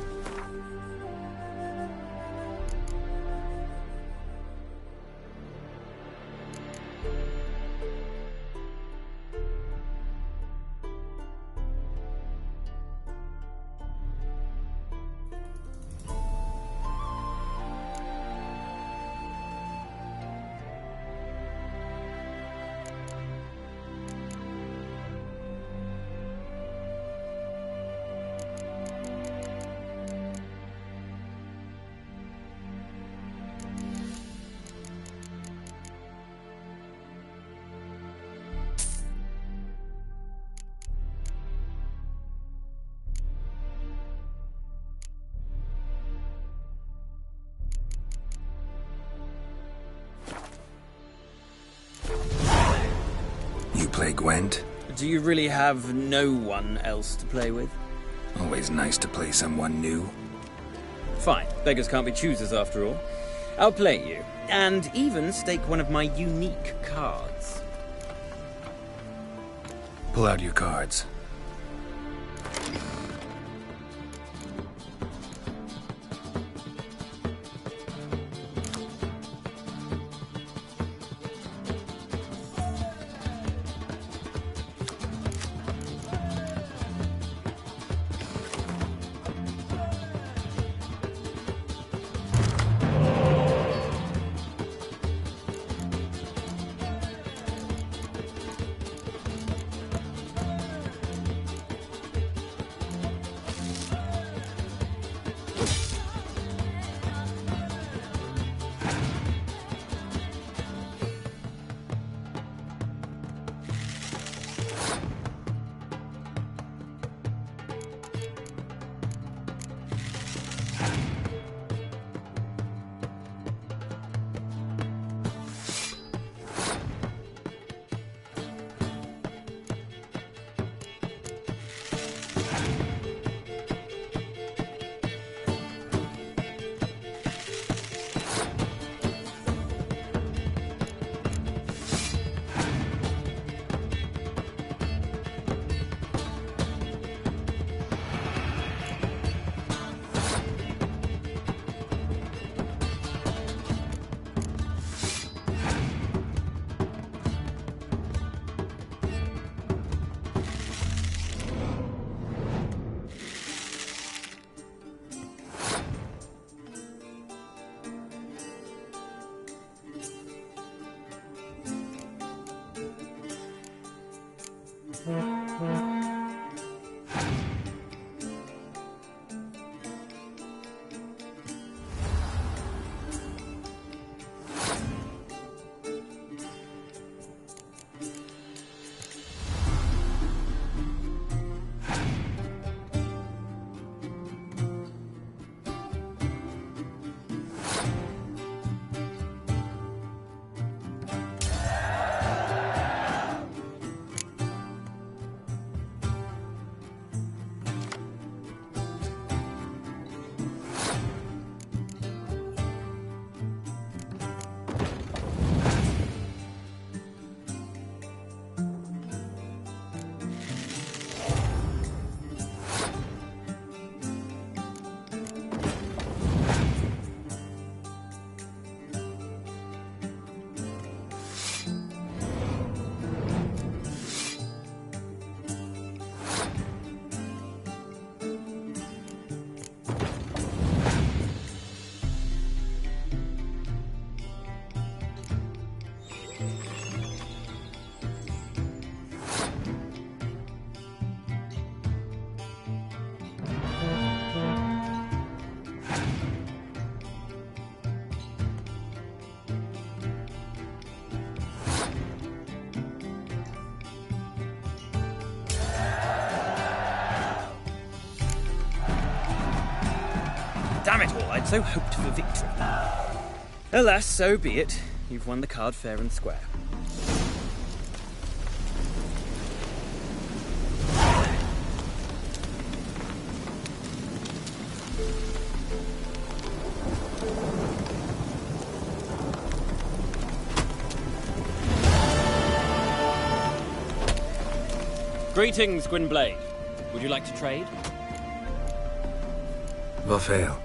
You play Gwent? Do you really have no one else to play with? Always nice to play someone new. Fine. Beggars can't be choosers after all. I'll play you, and even stake one of my unique cards. Pull out your cards. Damn it all, I'd so hoped for victory. Alas, so be it. You've won the card fair and square. Greetings, Gwynblade. Would you like to trade? Vafail.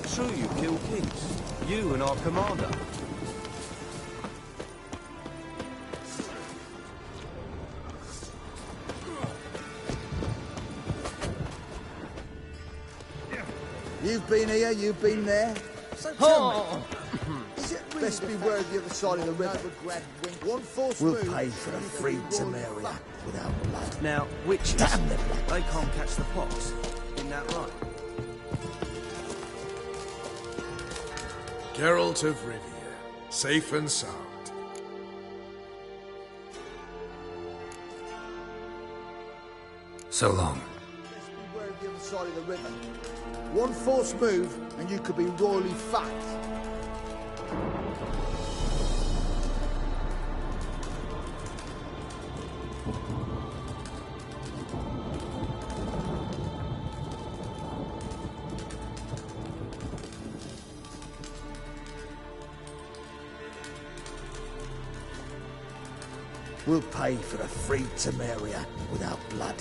It's true you killed kings. You and our commander. You've been here, you've been there. So tell me, is it really best beware of the other side of the river? One false move. We'll pay for the free Temeria without blood. Now, witches, damn the blood. They can't catch the pox. Isn't that right? Geralt of Rivia, safe and sound. So long. Best beware of the other side of the river. One false move, and you could be royally fucked. We'll pay for the free Temeria without blood.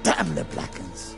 Damn the Blackens!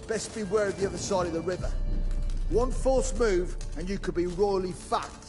Best beware of the other side of the river. One false move, and you could be royally fucked.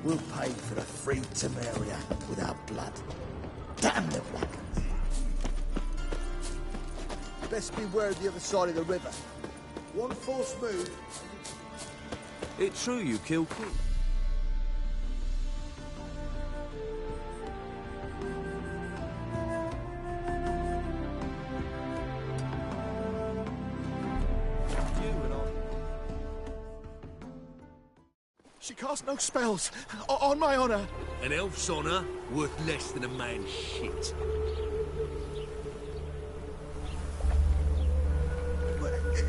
We'll pay for the free Temeria with our blood. Damn the Blackens. Best beware of the other side of the river. One false move. It's true you killed King. She cast no spells. On my honor. An elf's honor worth less than a man's shit.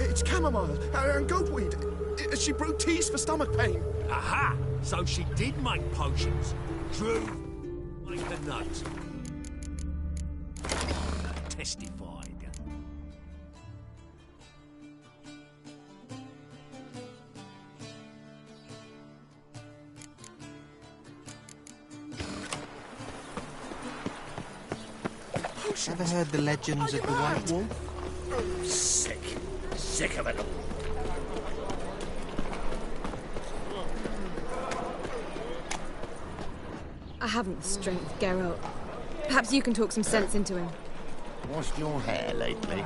It's chamomile and goatweed. She brewed teas for stomach pain. Aha! So she did make potions. True. Make a note. Testified. Ever heard the legends of the White Wolf? Sick. Sick of it all. I haven't the strength, Geralt. Perhaps you can talk some sense into him. Washed your hair lately?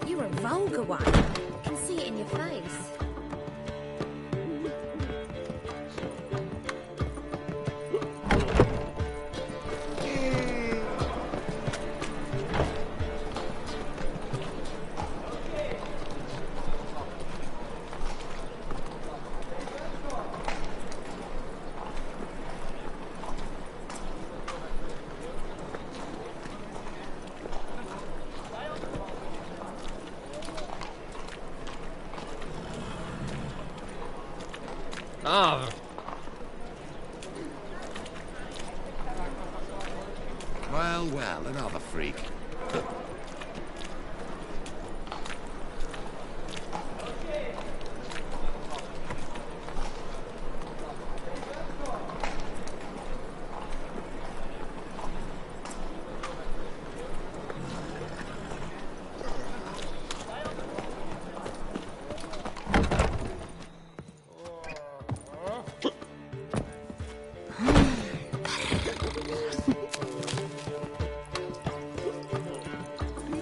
You're a vulgar one. I can see it in your face. Ah. Well, another freak.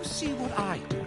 See what I do.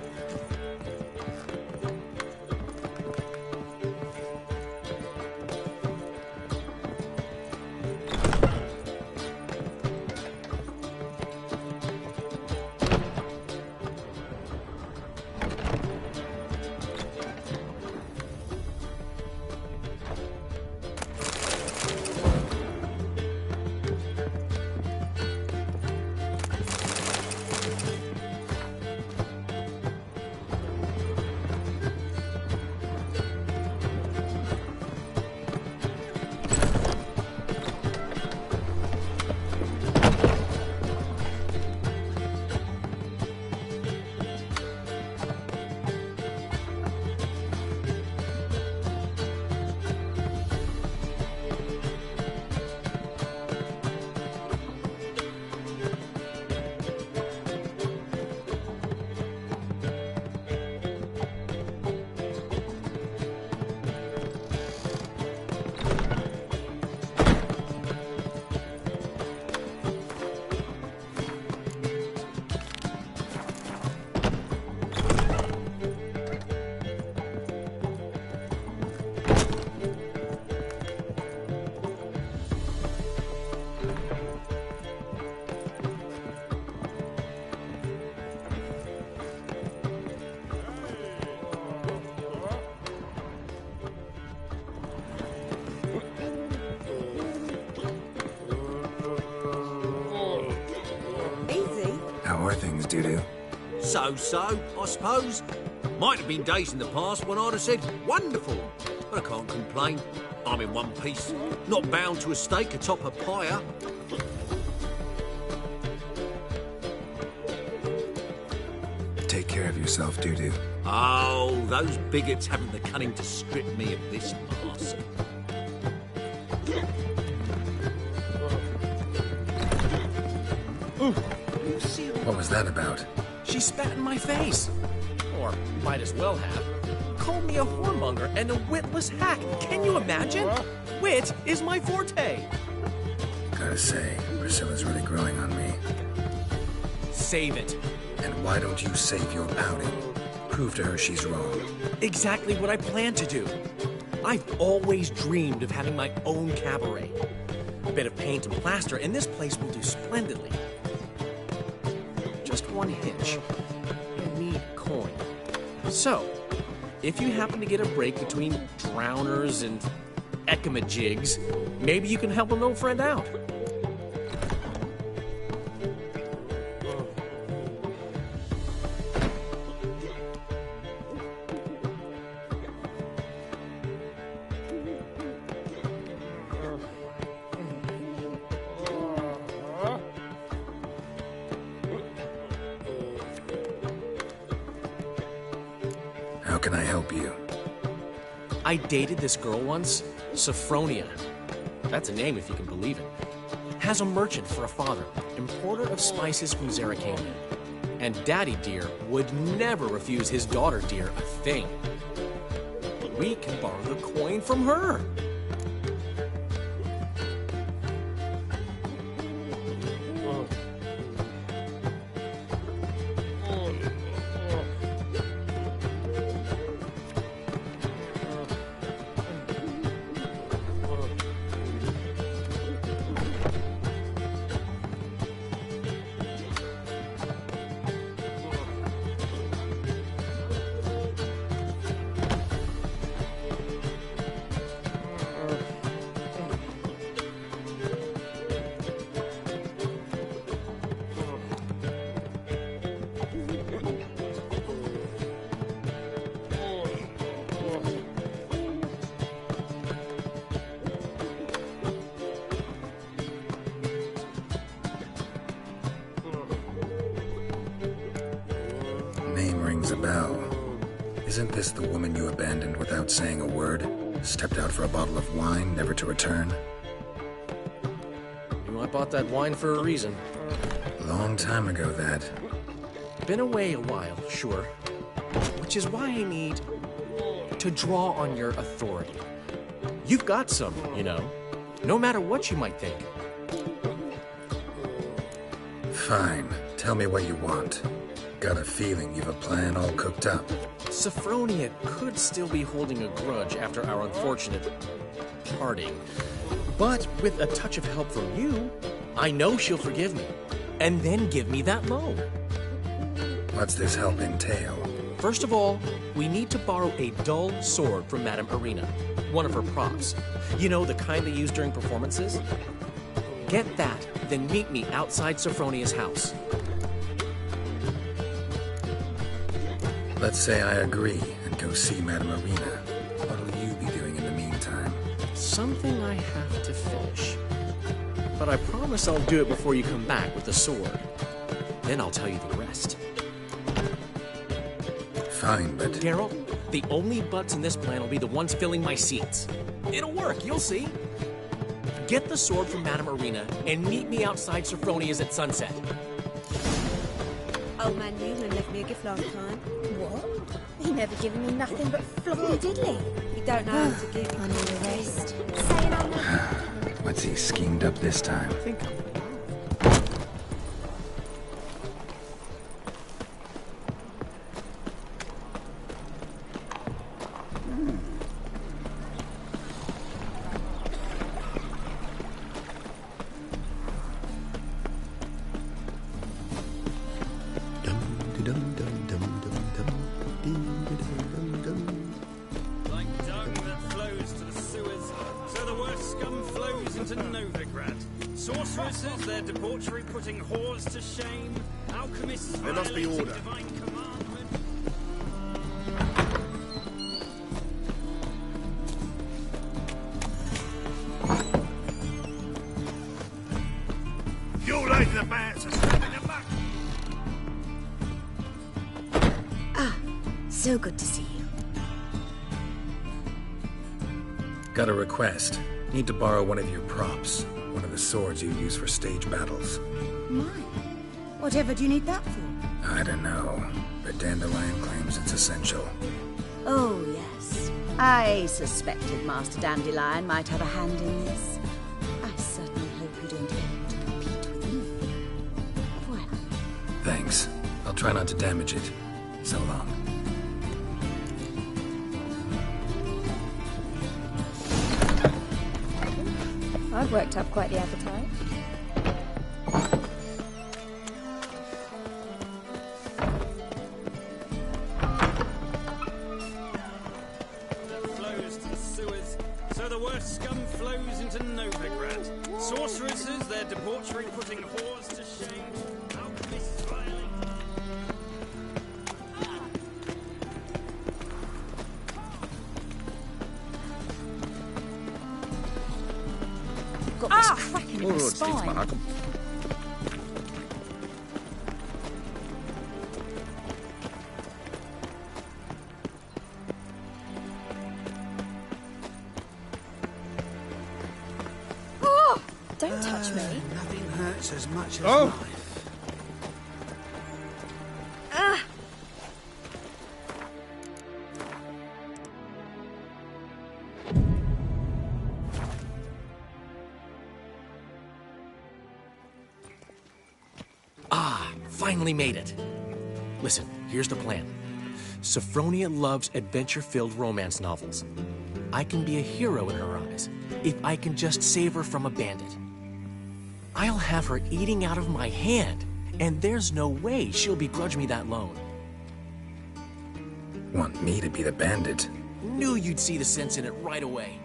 How are things, Dudu? So, I suppose. Might have been days in the past when I'd have said wonderful, but I can't complain. I'm in one piece, not bound to a stake atop a pyre. Take care of yourself, Dudu. Oh, those bigots haven't the cunning to strip me of this mask. What was that about? She spat in my face. Or might as well have. Called me a whoremonger and a witless hack. Can you imagine? Wit is my forte. Gotta say, Priscilla's really growing on me. Save it. And why don't you save your pouting? Prove to her she's wrong. Exactly what I plan to do. I've always dreamed of having my own cabaret. A bit of paint and plaster, and this place will do splendidly. Just one hitch. I need coin. So, if you happen to get a break between drowners and ecamajigs, maybe you can help an old friend out. How can I help you? I dated this girl once, Sophronia. That's a name if you can believe it. Has a merchant for a father, importer of spices from Zerrikania. And Daddy Dear would never refuse his daughter Dear a thing. We can borrow the coin from her. Name rings a bell. Isn't this the woman you abandoned without saying a word? Stepped out for a bottle of wine, never to return? You know, I bought that wine for a reason. Long time ago, that. Been away a while, sure. Which is why I need to draw on your authority. You've got some, you know. No matter what you might think. Fine. Tell me what you want. Got a feeling you've a plan all cooked up. Sophronia could still be holding a grudge after our unfortunate parting. But with a touch of help from you, I know she'll forgive me. And then give me that loan. What's this help entail? First of all, we need to borrow a dull sword from Madame Irina. One of her props. You know, the kind they use during performances? Get that, then meet me outside Sophronia's house. Let's say I agree and go see Madame Irina. What'll you be doing in the meantime? Something I have to finish. But I promise I'll do it before you come back with the sword. Then I'll tell you the rest. Fine, but... Geralt, the only butts in this plan will be the ones filling my seats. It'll work, you'll see. Get the sword from Madame Irina and meet me outside Sophronia's at sunset. Old man Newman left me a gift last time. What? He never given me nothing but floppy diddly. He don't know how to give. I know the rest. Saying I'm not... What's he schemed up this time? Think Like dung that flows to the sewers, so the worst scum flows into Novigrad. Sorceresses, their debauchery putting whores to shame. Alchemists There must be violating order. divine commandment. You like the bands are standing them back. So good to see you. Got a request. Need to borrow one of your props. One of the swords you use for stage battles. Mine? Whatever do you need that for? I don't know, but Dandelion claims it's essential. Oh, yes. I suspected Master Dandelion might have a hand in this. I certainly hope you don't aim to compete with me. Well, Thanks. I'll try not to damage it. So long. I've worked up quite the appetite. Flows to the sewers, so the worst scum flows into Novigrad. Sorceresses, their debauchery putting whores to shame. Alchemists violate. got this cracking in the spine. Oh! Don't touch me. Nothing hurts as much as Oh! life. Ah! Finally made it. Listen, here's the plan. Sophronia loves adventure-filled romance novels. I can be a hero in her eyes if I can just save her from a bandit. I'll have her eating out of my hand, and there's no way she'll begrudge me that loan. Want me to be the bandit? Knew you'd see the sense in it right away.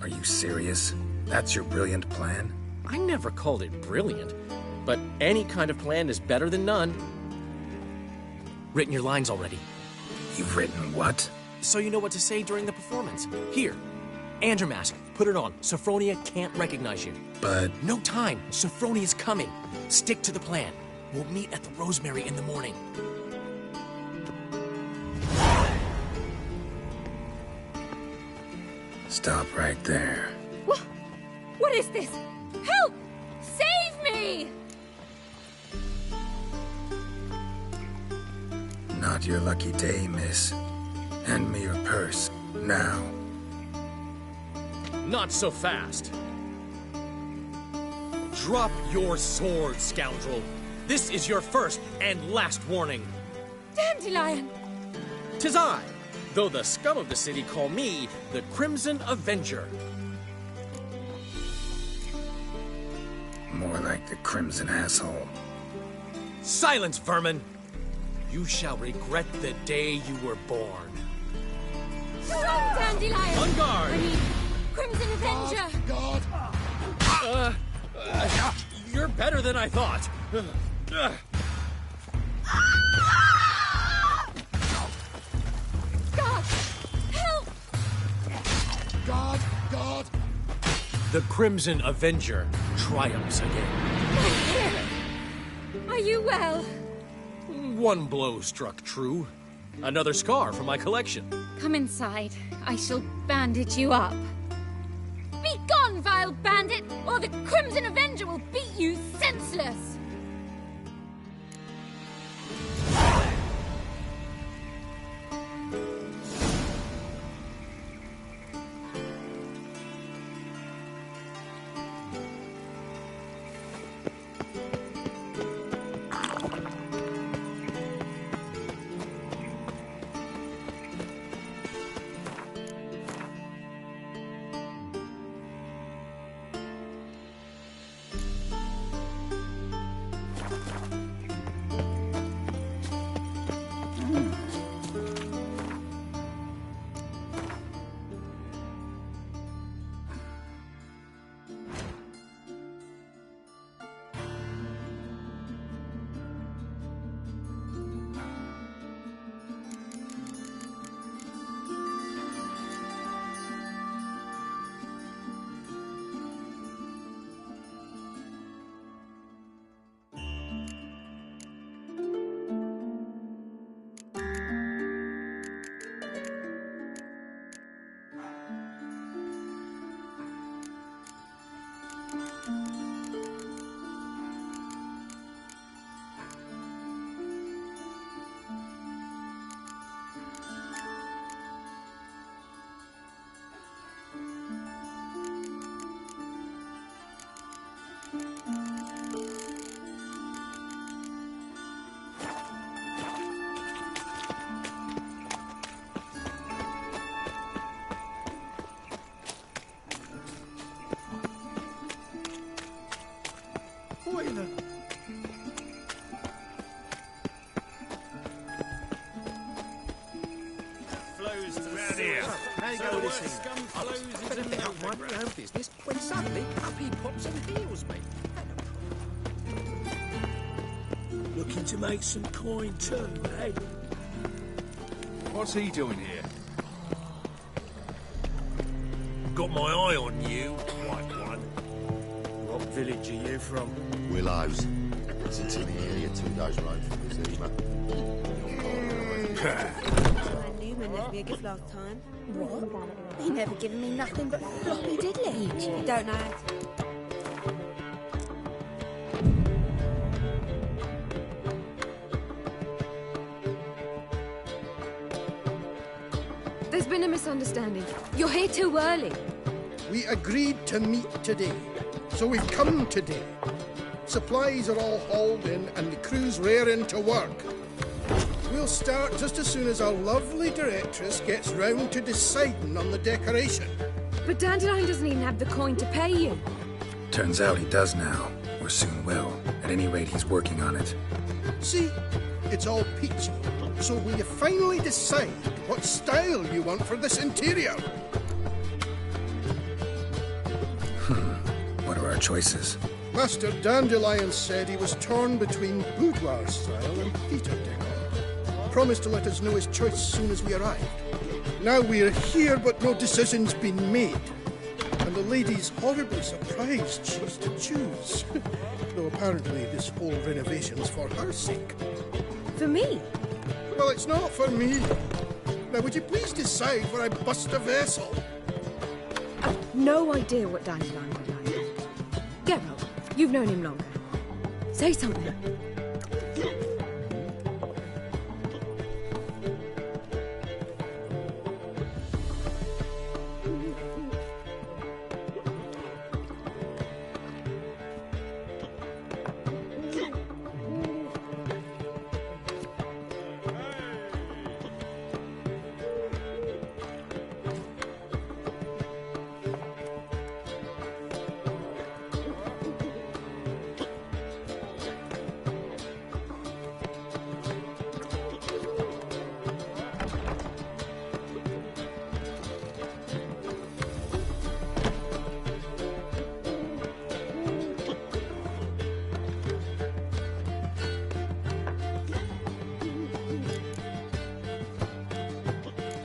Are you serious? That's your brilliant plan? I never called it brilliant, but any kind of plan is better than none. Written your lines already. You've written what? So you know what to say during the performance. Here, and your mask. Put it on. Sophronia can't recognize you. But... No time. Sophronia's coming. Stick to the plan. We'll meet at the Rosemary in the morning. Stop right there. What is this? Help! Save me! Not your lucky day, miss. Hand me your purse, now. Not so fast. Drop your sword, scoundrel. This is your first and last warning. Dandelion! 'Tis I, though the scum of the city call me the Crimson Avenger. More like the Crimson Asshole. Silence, vermin! You shall regret the day you were born. Run, Dandelion! On guard! I mean, Crimson Avenger! God! You're better than I thought. God! Help! God! The Crimson Avenger triumphs again. Are you well? One blow struck true. Another scar from my collection. Come inside. I shall bandage you up. Be gone, vile bandit, or the Crimson Avenger will beat you senseless! out here. How you So go the this worst scum evening? flows I into better pick up my Novigrad. own business when suddenly up he pops and heals me. Looking to make some coin too, eh? What's he doing here? Got my eye on you, white one. What village are you from? Willows. Sits in the area 2 days' ride from the Zima. I knew when there'd be a gift last time. What? He never given me nothing but floppy diddly. You don't know how to... There's been a misunderstanding. You're here too early. We agreed to meet today, so we've come today. Supplies are all hauled in and the crew's raring to work. We'll start just as soon as our lovely directress gets round to deciding on the decoration. But Dandelion doesn't even have the coin to pay you. Turns out he does now, or soon will. At any rate, he's working on it. See, it's all peachy. So will you finally decide what style you want for this interior? What are our choices? Master Dandelion said he was torn between boudoir style and theatre decor. Promised to let us know his choice as soon as we arrived. Now we're here, but no decision's been made. And the lady's horribly surprised she's to choose. Though apparently this whole renovation's for her sake. For me? Well, it's not for me. Now, would you please decide where I bust a vessel? I've no idea what Dandelion would like. Geralt, you've known him longer. Say something.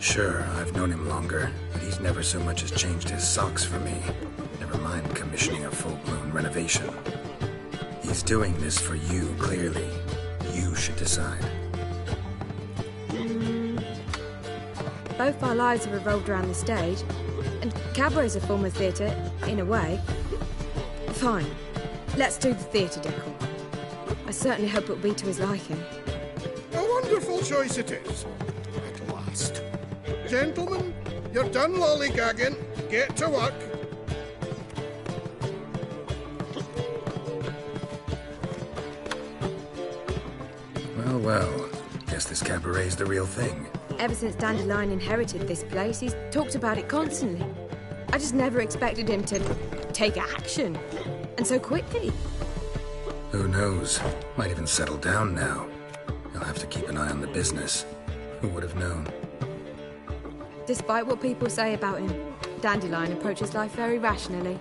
Sure, I've known him longer, but he's never so much as changed his socks for me. Never mind commissioning a full-blown renovation. He's doing this for you, clearly. You should decide. Both our lives have revolved around the stage, and cabaret's a form of theatre, in a way. Fine. Let's do the theatre decor. I certainly hope it'll be to his liking. A wonderful choice it is. At last. Gentlemen, you're done lollygagging. Get to work. Well, well. Guess this cabaret's the real thing. Ever since Dandelion inherited this place, he's talked about it constantly. I just never expected him to take action. And so quickly. Who knows? Might even settle down now. He'll have to keep an eye on the business. Who would have known? Despite what people say about him, Dandelion approaches life very rationally.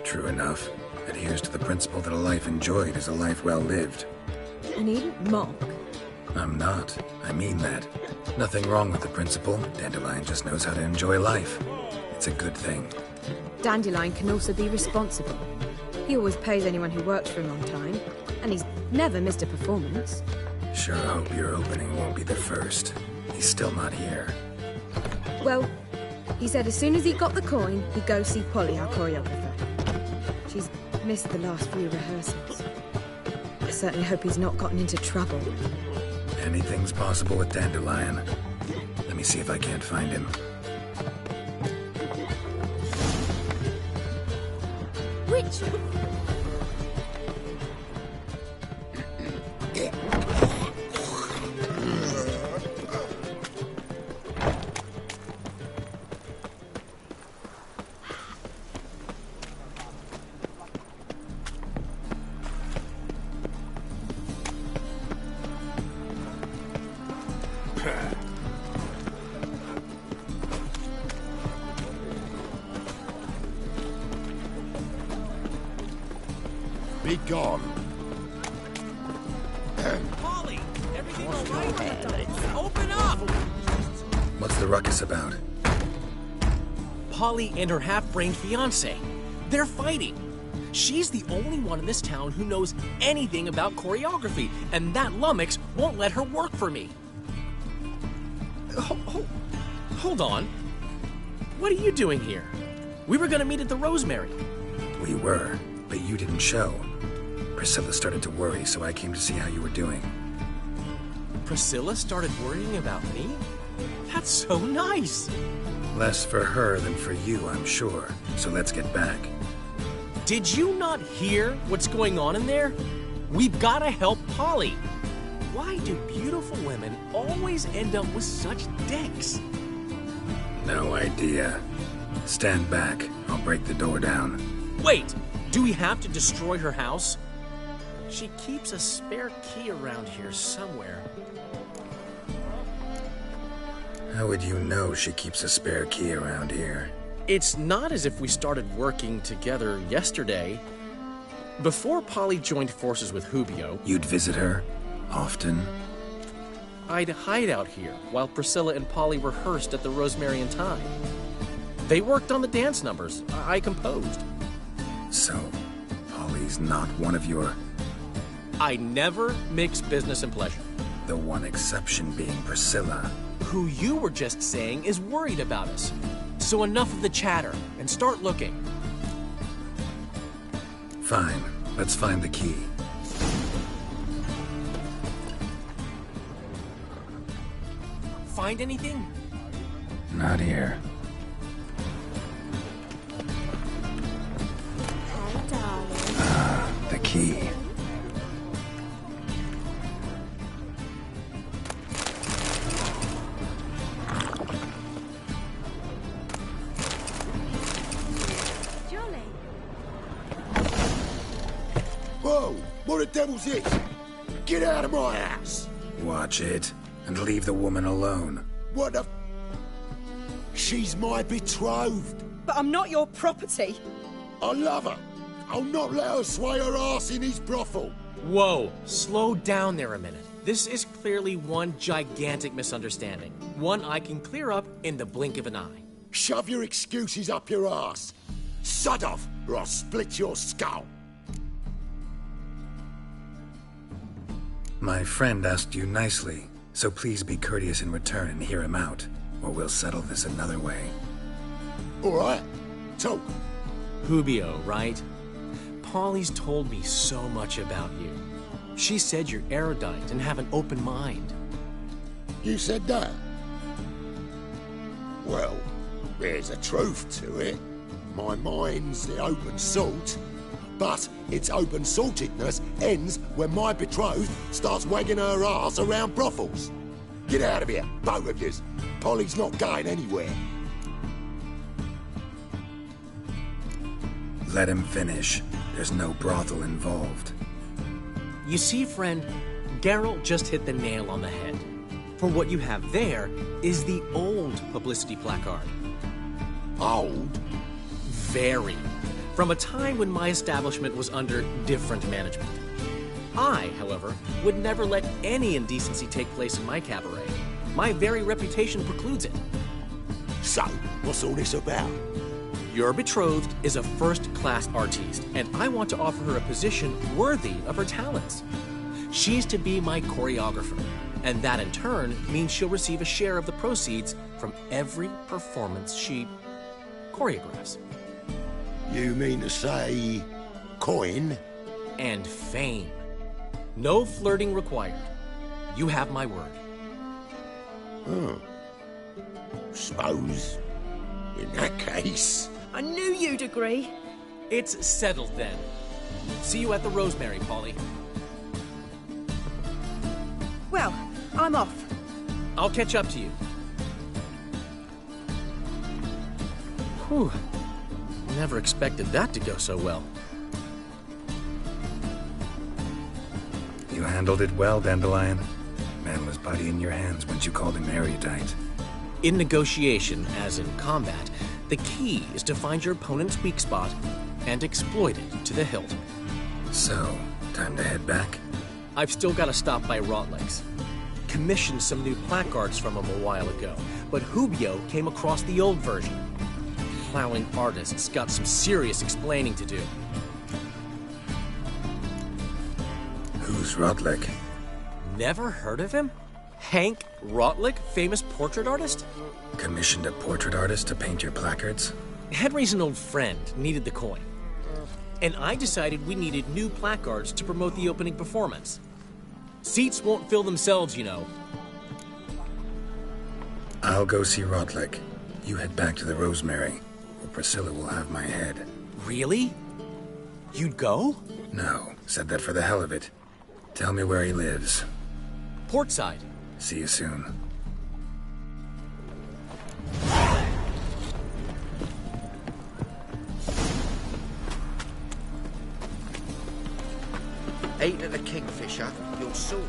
True enough. Adheres to the principle that a life enjoyed is a life well lived. You needn't mock. I'm not. I mean that. Nothing wrong with the principle. Dandelion just knows how to enjoy life. It's a good thing. Dandelion can also be responsible. He always pays anyone who works for him on time, and he's never missed a performance. Sure hope your opening won't be the first. He's still not here. Well, he said as soon as he got the coin, he'd go see Polly, our choreographer. She's missed the last few rehearsals. I certainly hope he's not gotten into trouble. Anything's possible with Dandelion. Let me see if I can't find him. Richard! Be gone. Polly, everything all right? Open up! What's the ruckus about? Polly and her half-brained fiancé. They're fighting. She's the only one in this town who knows anything about choreography, and that lummox won't let her work for me. Hold on. What are you doing here? We were gonna meet at the Rosemary. We were, but you didn't show. Priscilla started to worry, so I came to see how you were doing. Priscilla started worrying about me? That's so nice. Less for her than for you, I'm sure. So let's get back. Did you not hear what's going on in there? We've got to help Polly. Why do beautiful women always end up with such dicks? No idea. Stand back. I'll break the door down. Wait! Do we have to destroy her house? She keeps a spare key around here somewhere. How would you know she keeps a spare key around here? It's not as if we started working together yesterday. Before Polly joined forces with Hubio... You'd visit her? Often? I'd hide out here while Priscilla and Polly rehearsed at the Rosemary and Thyme. They worked on the dance numbers I composed. So, Polly's not one of your... I never mix business and pleasure. The one exception being Priscilla. Who you were just saying is worried about us. So enough of the chatter, and start looking. Fine. Let's find the key. Find anything? Not here. The key. Whoa! What the devil's this? Get out of my house! Watch it, and leave the woman alone. What the... She's my betrothed. But I'm not your property. I love her. I'll not let her sway her ass in his brothel. Whoa, slow down there a minute. This is clearly one gigantic misunderstanding. One I can clear up in the blink of an eye. Shove your excuses up your ass. Sod off, or I'll split your skull. My friend asked you nicely, so please be courteous in return and hear him out, or we'll settle this another way. All right, talk. Hubio, right? Polly's told me so much about you. She said you're erudite and have an open mind. You said that? Well, there's a truth to it. My mind's the open salt. But its open-saltedness ends when my betrothed starts wagging her ass around brothels. Get out of here, both of yous. Polly's not going anywhere. Let him finish. There's no brothel involved. You see, friend, Geralt just hit the nail on the head. For what you have there is the old publicity placard. Old? Very. From a time when my establishment was under different management. I, however, would never let any indecency take place in my cabaret. My very reputation precludes it. So, what's all this about? Your betrothed is a first-class artiste, and I want to offer her a position worthy of her talents. She's to be my choreographer, and that in turn means she'll receive a share of the proceeds from every performance she choreographs. You mean to say... coin? And fame. No flirting required. You have my word. Suppose... in that case... I knew you'd agree. It's settled then. See you at the Rosemary, Polly. Well, I'm off. I'll catch up to you. Whew. Never expected that to go so well. You handled it well, Dandelion. Man was body in your hands once you called him erudite. In negotiation, as in combat, the key is to find your opponent's weak spot and exploit it to the hilt. So, time to head back? I've still got to stop by Rotleg's. Commissioned some new placards from him a while ago, but Hubio came across the old version. Plowing artist's got some serious explaining to do. Who's Rotleg? Never heard of him? Hank Rotleg, famous portrait artist? Commissioned a portrait artist to paint your placards? Henry's an old friend, needed the coin. And I decided we needed new placards to promote the opening performance. Seats won't fill themselves, you know. I'll go see Rotleg. You head back to the Rosemary, or Priscilla will have my head. Really? You'd go? No, said that for the hell of it. Tell me where he lives. Portside. See you soon. Eating at the Kingfisher, you're sorted.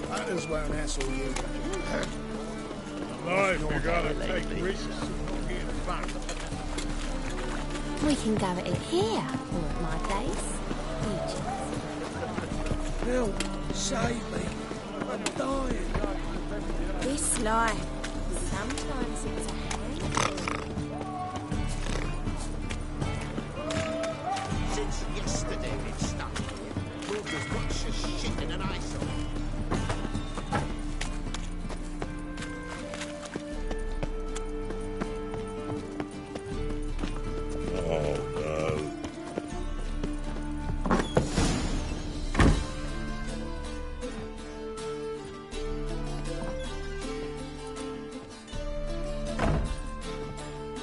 That is why an asshole you. Life, you gotta take risks to get back. We can go at it here, or at my place. Help, save me. I'm dying. This life, sometimes it's a handful. Since yesterday it's stuck here. Moved as much as shit in an ice hole.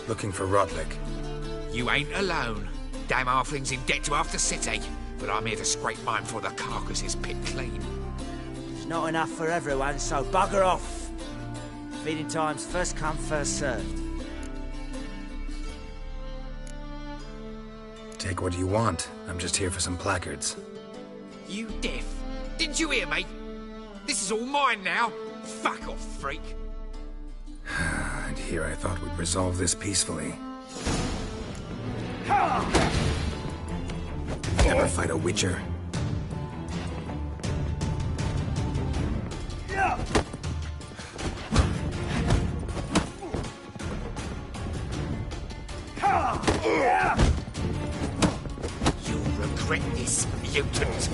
Looking for Rotleg. You ain't alone. Damn halfling's in debt to half the city, but I'm here to scrape mine before the carcass is picked clean. It's not enough for everyone, so bugger off. Feeding time's first come, first served. Take what you want. I'm just here for some placards. You deaf? Didn't you hear me? This is all mine now. Fuck off, freak. And here I thought we'd resolve this peacefully. Never fight a witcher. You'll regret this, mutant.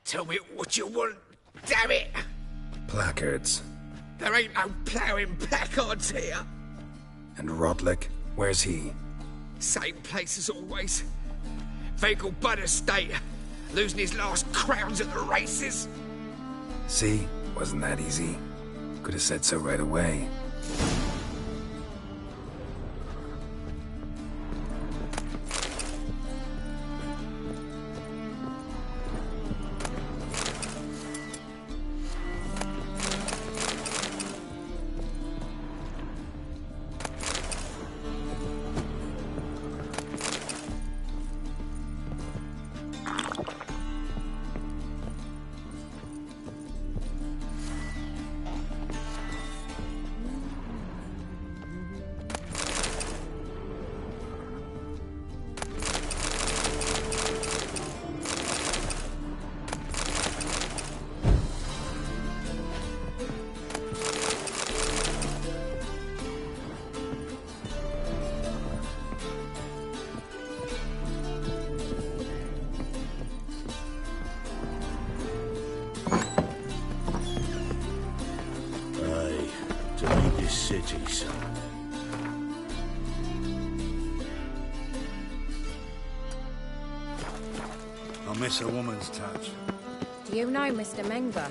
Tell me what you want, damn it! Placards. There ain't no ploughing placards here. And Rotleg? Where's he? Same place as always. Vehicle Bud Estate. Losing his last crowns at the races. See? Wasn't that easy? Could have said so right away. city, son. I miss a woman's touch. Do you know Mr. Menga?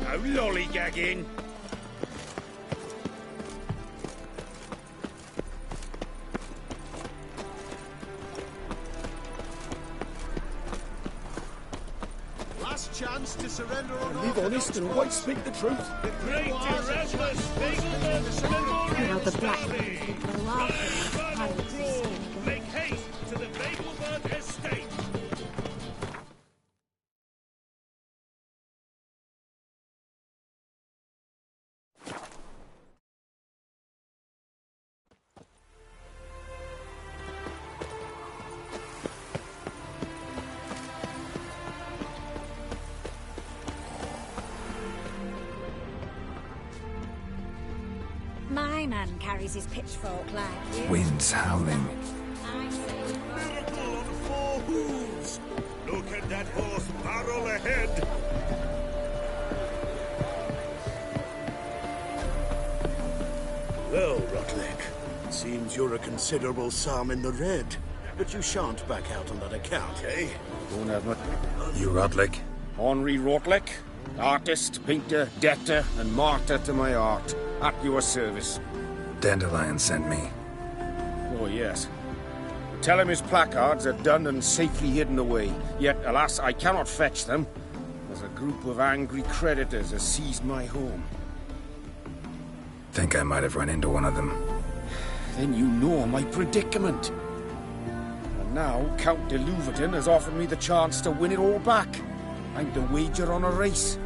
No lollygagging. Last chance to surrender or not. Live honest and always speak the truth. Great Erasmus, Now the black man people are laughing. make haste to the Vegelberg estate. My man carries his pitchfork like you. Wind's howling. Miracle on 4 hooves. Look at that horse barrel ahead. Well, Rotlick, seems you're a considerable sum in the red. But you shan't back out on that account, eh? Won't have much. You Rotlick? Henri Rotlick, artist, painter, debtor, and martyr to my art. At your service. Dandelion sent me. Oh, yes. Tell him his placards are done and safely hidden away. Yet, alas, I cannot fetch them, as a group of angry creditors has seized my home. Think I might have run into one of them. Then you know my predicament. And now, Count de Louverton has offered me the chance to win it all back. I'm to wager on a race.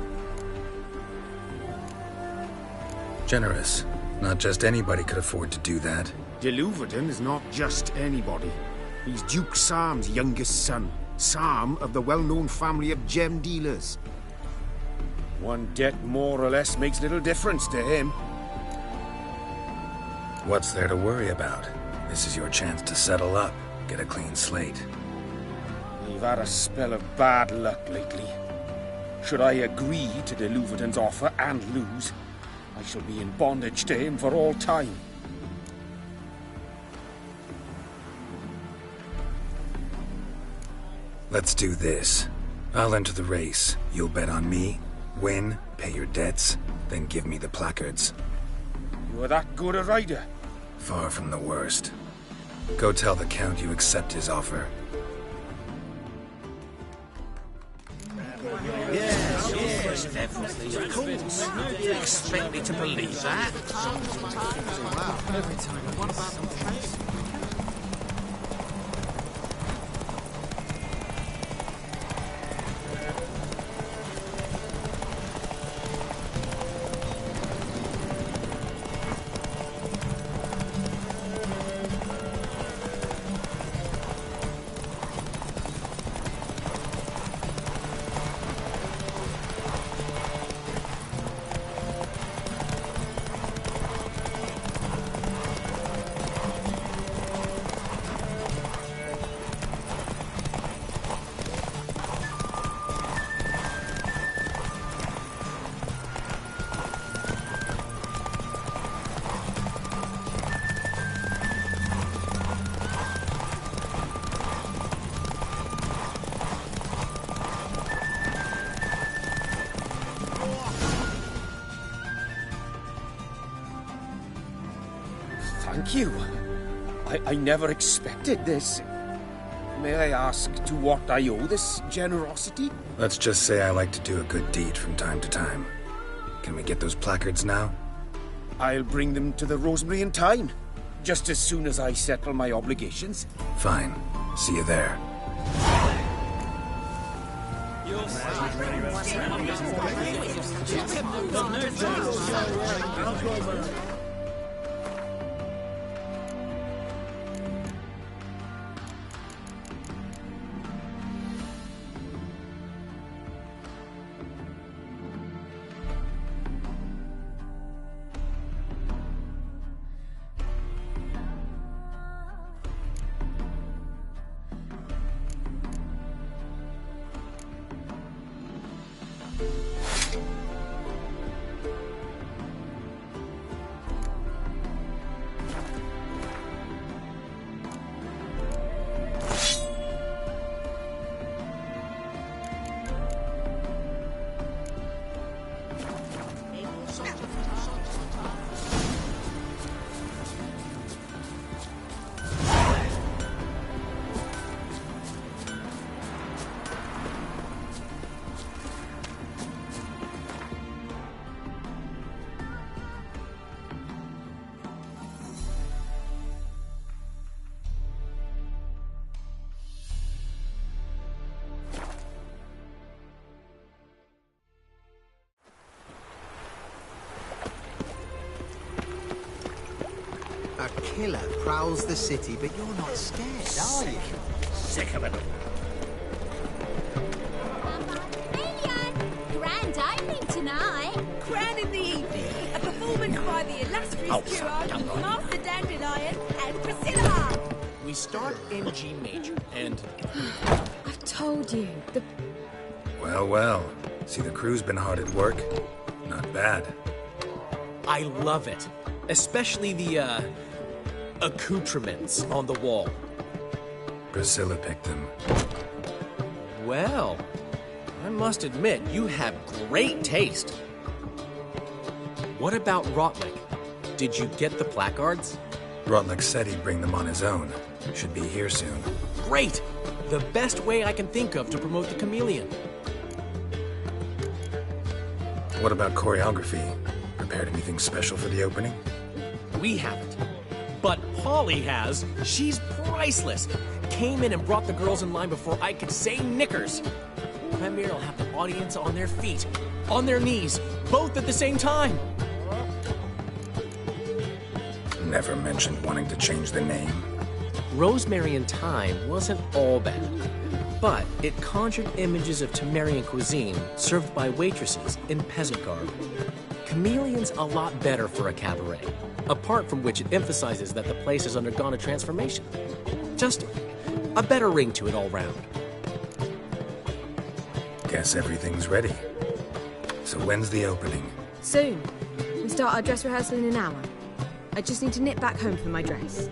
Generous. Not just anybody could afford to do that. De Louverton is not just anybody. He's Duke Sam's youngest son. Sam of the well-known family of gem dealers. One debt more or less makes little difference to him. What's there to worry about? This is your chance to settle up, get a clean slate. We've had a spell of bad luck lately. Should I agree to de Louverton's offer and lose, I shall be in bondage to him for all time. Let's do this. I'll enter the race. You'll bet on me, win, pay your debts, then give me the placards. You're that good a rider? Far from the worst. Go tell the Count you accept his offer. Yes, definitely, of course. You expect me to believe that? Every time. What about the place? Thank you. I never expected this. May I ask to what I owe this generosity? Let's just say I like to do a good deed from time to time. Can we get those placards now? I'll bring them to the Rosemary in time, just as soon as I settle my obligations. Fine. See you there. A killer prowls the city, but you're not scared, are you? Sick of it all. Grand opening tonight. Crown in the evening. A performance by the illustrious duo, Master Dandelion and Priscilla. We start in G major, and... I've told you, the... Well, well. See, the crew's been hard at work. Not bad. I love it. Especially the, accoutrements on the wall. Priscilla picked them. Well, I must admit, you have great taste. What about Rotlick? Did you get the placards? Rotlick said he'd bring them on his own. Should be here soon. Great! The best way I can think of to promote the chameleon. What about choreography? Prepared anything special for the opening? We haven't. But Polly has. She's priceless. Came in and brought the girls in line before I could say knickers. Premier will have the audience on their feet, on their knees, both at the same time. Never mentioned wanting to change the name. Rosemary and Thyme wasn't all bad, but it conjured images of Temerian cuisine served by waitresses in peasant garb. Chameleon's a lot better for a cabaret, apart from which it emphasizes that the place has undergone a transformation. Just a better ring to it all round. Guess everything's ready. So when's the opening? Soon. We start our dress rehearsal in an hour. I just need to nip back home for my dress.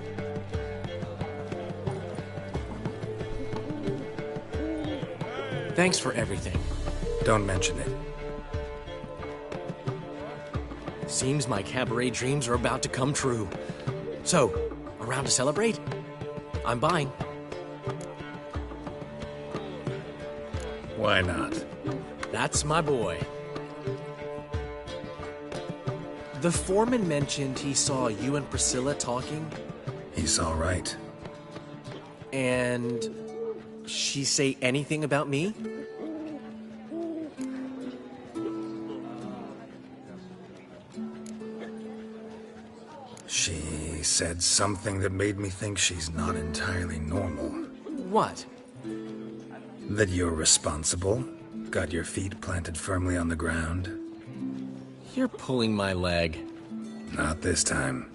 Thanks for everything. Don't mention it. Seems my cabaret dreams are about to come true. So, around to celebrate? I'm buying. Why not? That's my boy. The foreman mentioned he saw you and Priscilla talking. He saw right. And she say anything about me? She said something that made me think she's not entirely normal. What? That you're responsible, got your feet planted firmly on the ground. You're pulling my leg. Not this time.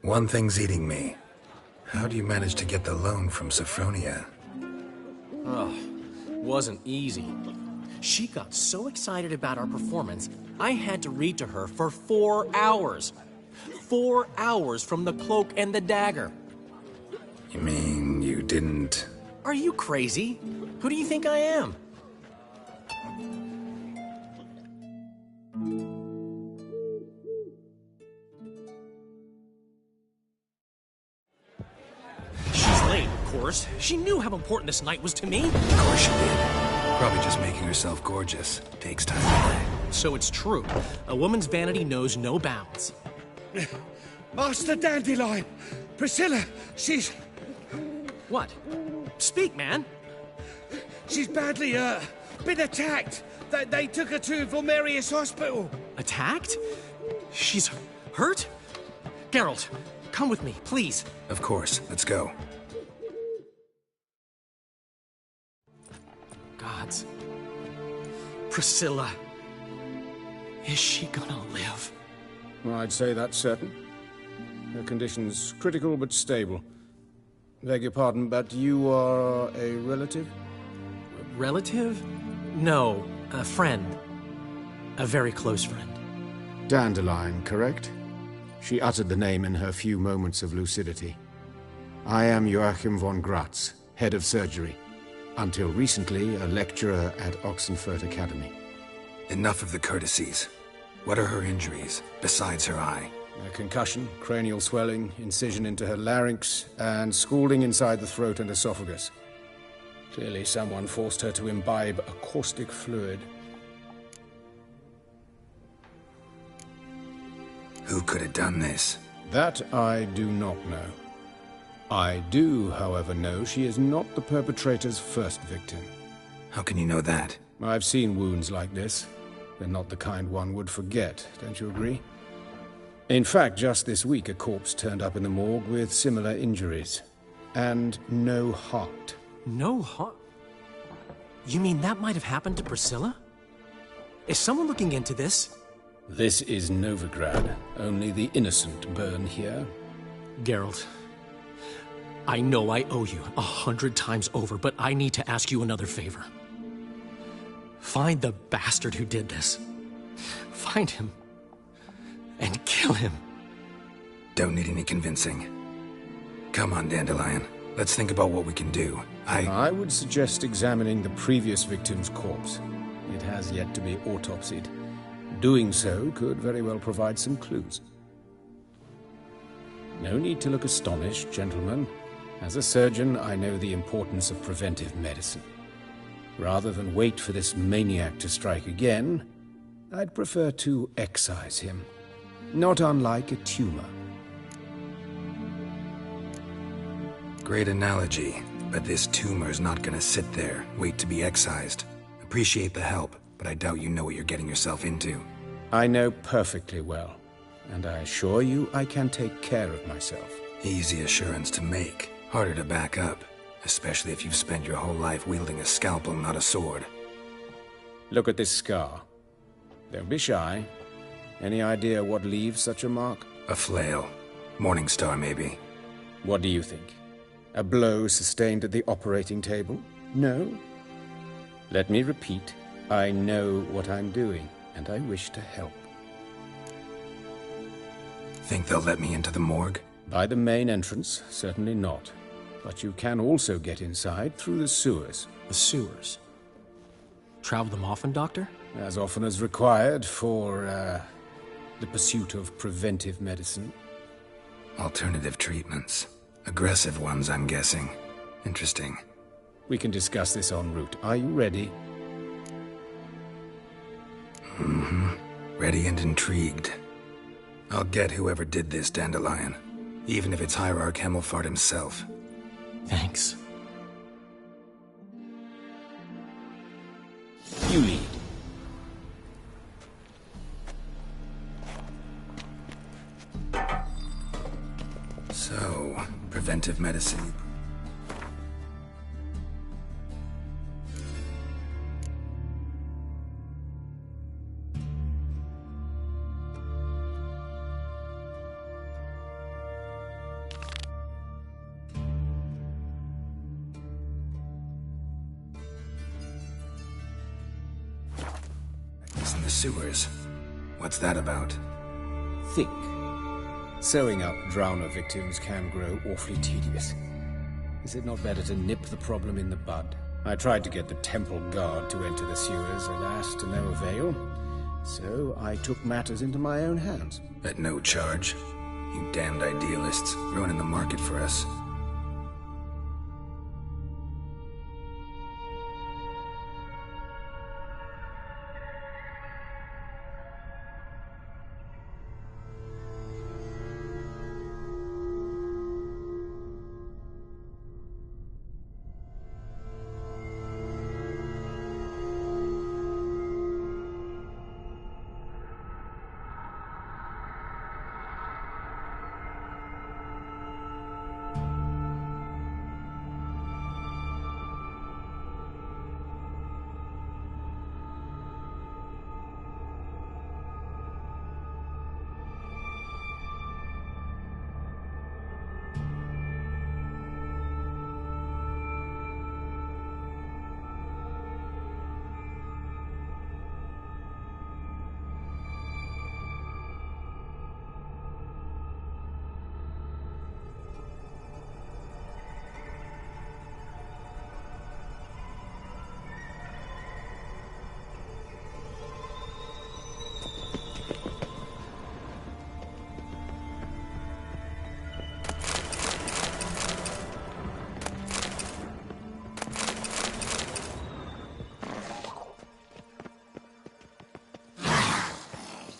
One thing's eating me. How do you manage to get the loan from Sophronia? Oh, wasn't easy. She got so excited about our performance, I had to read to her for 4 hours. 4 hours from the Cloak and the Dagger. You mean you didn't... Are you crazy? Who do you think I am? She's late, of course. She knew how important this night was to me. Of course she did. Probably just making herself gorgeous. Takes time. So it's true. A woman's vanity knows no bounds. Master Dandelion! Priscilla, she's... What? Speak, man. She's badly, been attacked. They took her to Vulmerius Hospital. Attacked? She's hurt? Geralt, come with me, please. Of course. Let's go. Gods. Priscilla. Is she gonna live? I'd say that's certain. Her condition's critical but stable. Beg your pardon, but you are a relative? Relative? No, a friend. A very close friend. Dandelion, correct? She uttered the name in her few moments of lucidity. I am Joachim von Gratz, head of surgery. Until recently, a lecturer at Oxenfurt Academy. Enough of the courtesies. What are her injuries, besides her eye? A concussion, cranial swelling, incision into her larynx, and scalding inside the throat and esophagus. Clearly someone forced her to imbibe a caustic fluid. Who could have done this? That I do not know. I do, however, know she is not the perpetrator's first victim. How can you know that? I've seen wounds like this. They're not the kind one would forget, don't you agree? In fact, just this week, a corpse turned up in the morgue with similar injuries. And no heart. No heart? You mean that might have happened to Priscilla? Is someone looking into this? This is Novigrad. Only the innocent burn here. Geralt, I know I owe you 100 times over, but I need to ask you another favor. Find the bastard who did this. Find him. And kill him. Don't need any convincing. Come on, Dandelion. Let's think about what we can do. I would suggest examining the previous victim's corpse. It has yet to be autopsied. Doing so could very well provide some clues. No need to look astonished, gentlemen. As a surgeon, I know the importance of preventive medicine. Rather than wait for this maniac to strike again, I'd prefer to excise him. Not unlike a tumor. Great analogy, but this tumor's not gonna sit there, wait to be excised. Appreciate the help, but I doubt you know what you're getting yourself into. I know perfectly well, and I assure you I can take care of myself. Easy assurance to make, harder to back up, especially if you've spent your whole life wielding a scalpel, not a sword. Look at this scar. Don't be shy. Any idea what leaves such a mark? A flail. Morningstar, maybe. What do you think? A blow sustained at the operating table? No? Let me repeat. I know what I'm doing, and I wish to help. Think they'll let me into the morgue? By the main entrance, certainly not. But you can also get inside through the sewers. The sewers? Travel them often, Doctor? As often as required for, the pursuit of preventive medicine. Alternative treatments. Aggressive ones, I'm guessing. Interesting. We can discuss this en route. Are you ready? Mm-hmm. Ready and intrigued. I'll get whoever did this, Dandelion. Even if it's Hierarch Hemmelfart himself. Thanks. You lead. So, preventive medicine. It's in the sewers. What's that about? Think. Sewing up drowner victims can grow awfully tedious. Is it not better to nip the problem in the bud? I tried to get the temple guard to enter the sewers, alas, to no avail. So I took matters into my own hands. At no charge. You damned idealists, ruining the market for us.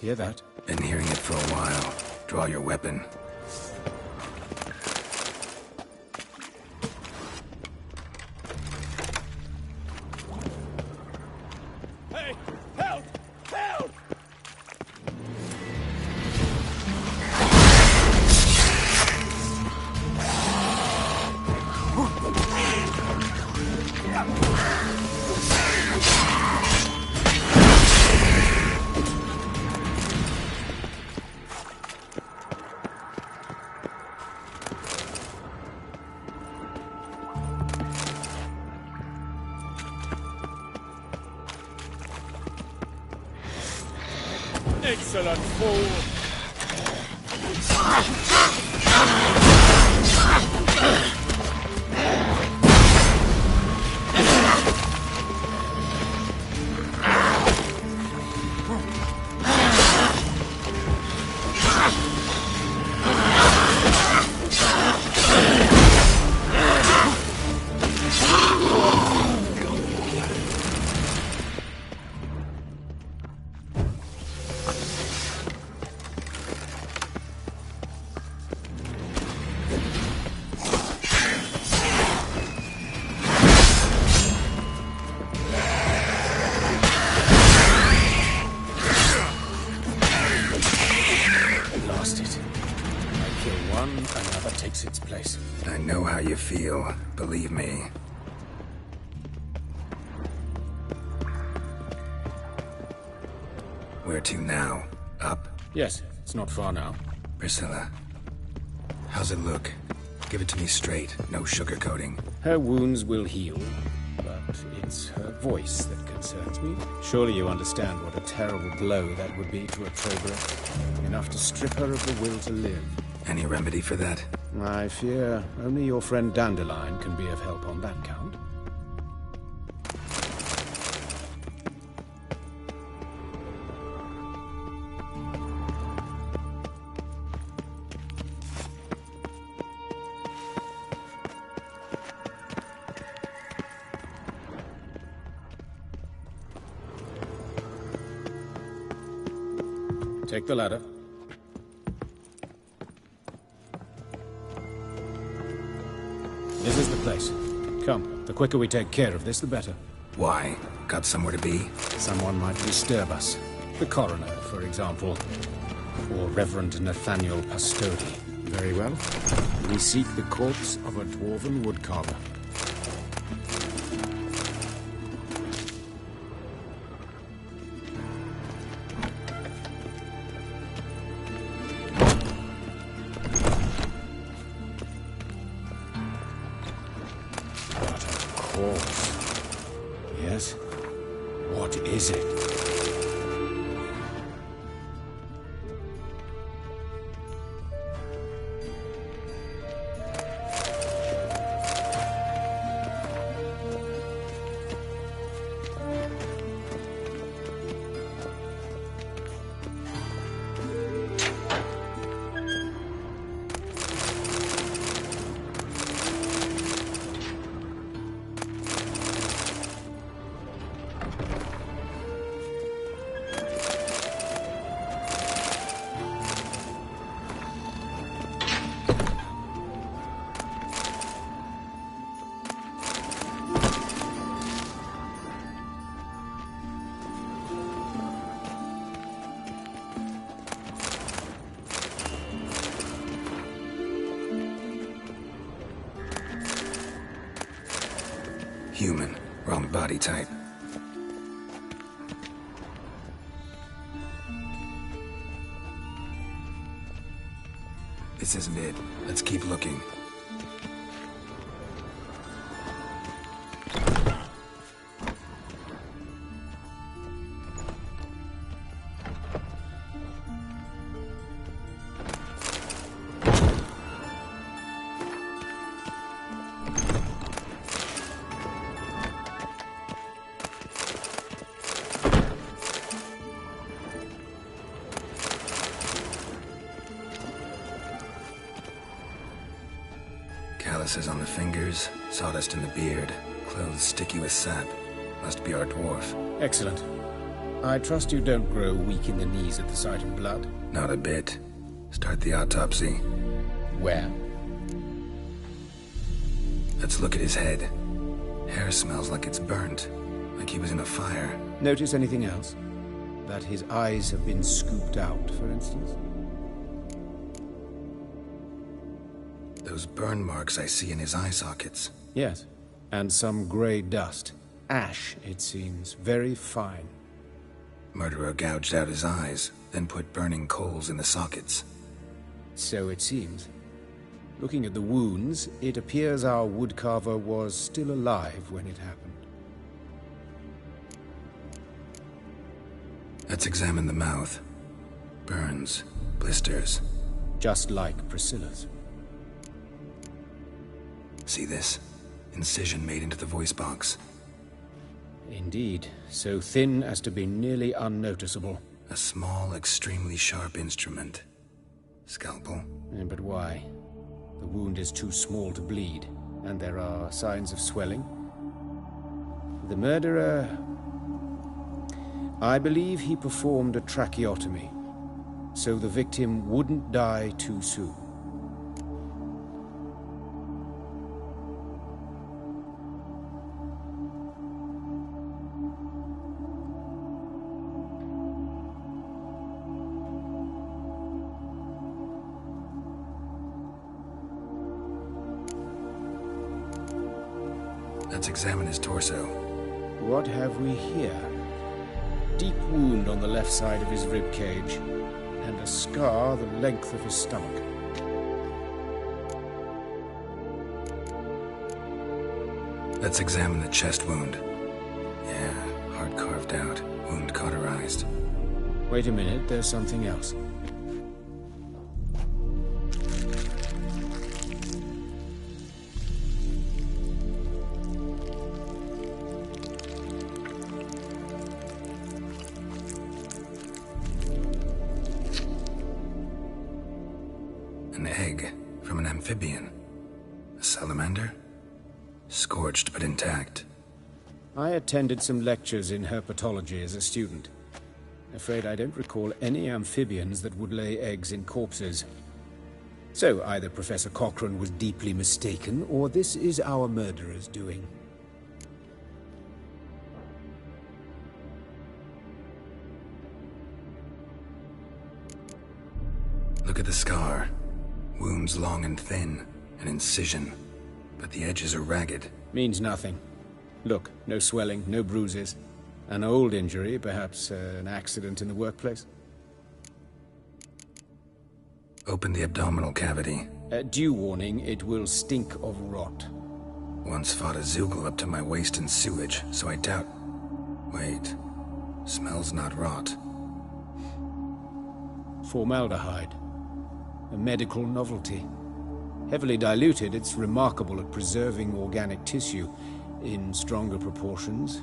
Hear that? Been hearing it for a while. Draw your weapon. Excellent fool! I know how you feel, believe me. Where to now? Up? Yes, it's not far now. Priscilla, how's it look? Give it to me straight, no sugarcoating. Her wounds will heal, but it's her voice that concerns me. Surely you understand what a terrible blow that would be to a Trogress. Enough to strip her of the will to live. Any remedy for that? I fear only your friend Dandelion can be of help on that count. Take the ladder. This is the place. Come, the quicker we take care of this, the better. Why? Got somewhere to be? Someone might disturb us. The coroner, for example. Or Reverend Nathaniel Pastodi. Very well. We seek the corpse of a dwarven woodcarver. Yes? What is it? Human. Wrong body type. This isn't it. Let's keep looking. Calluses on the fingers, sawdust in the beard, clothes sticky with sap. Must be our dwarf. Excellent. I trust you don't grow weak in the knees at the sight of blood. Not a bit. Start the autopsy. Where? Let's look at his head. Hair smells like it's burnt, like he was in a fire. Notice anything else? That his eyes have been scooped out, for instance? Those burn marks I see in his eye sockets. Yes. And some grey dust. Ash, it seems. Very fine. Murderer gouged out his eyes, then put burning coals in the sockets. So it seems. Looking at the wounds, it appears our woodcarver was still alive when it happened. Let's examine the mouth. Burns, blisters. Just like Priscilla's. See this? Incision made into the voice box. Indeed, so thin as to be nearly unnoticeable. A small, extremely sharp instrument. Scalpel? But why? The wound is too small to bleed, and there are signs of swelling. The murderer... I believe he performed a tracheotomy, so the victim wouldn't die too soon. Let's examine his torso. What have we here? Deep wound on the left side of his rib cage, and a scar the length of his stomach. Let's examine the chest wound. Yeah, heart carved out, wound cauterized. Wait a minute, there's something else. An egg from an amphibian. A salamander? Scorched but intact. I attended some lectures in herpetology as a student. Afraid I don't recall any amphibians that would lay eggs in corpses. So either Professor Cochrane was deeply mistaken, or this is our murderer's doing. Look at the scar. Wounds long and thin, an incision, but the edges are ragged. Means nothing. Look, no swelling, no bruises. An old injury, perhaps an accident in the workplace. Open the abdominal cavity. Due warning, it will stink of rot. Once fought a Zoogle up to my waist in sewage, so I doubt... Wait. Smells not rot. Formaldehyde. A medical novelty. Heavily diluted, it's remarkable at preserving organic tissue. In stronger proportions,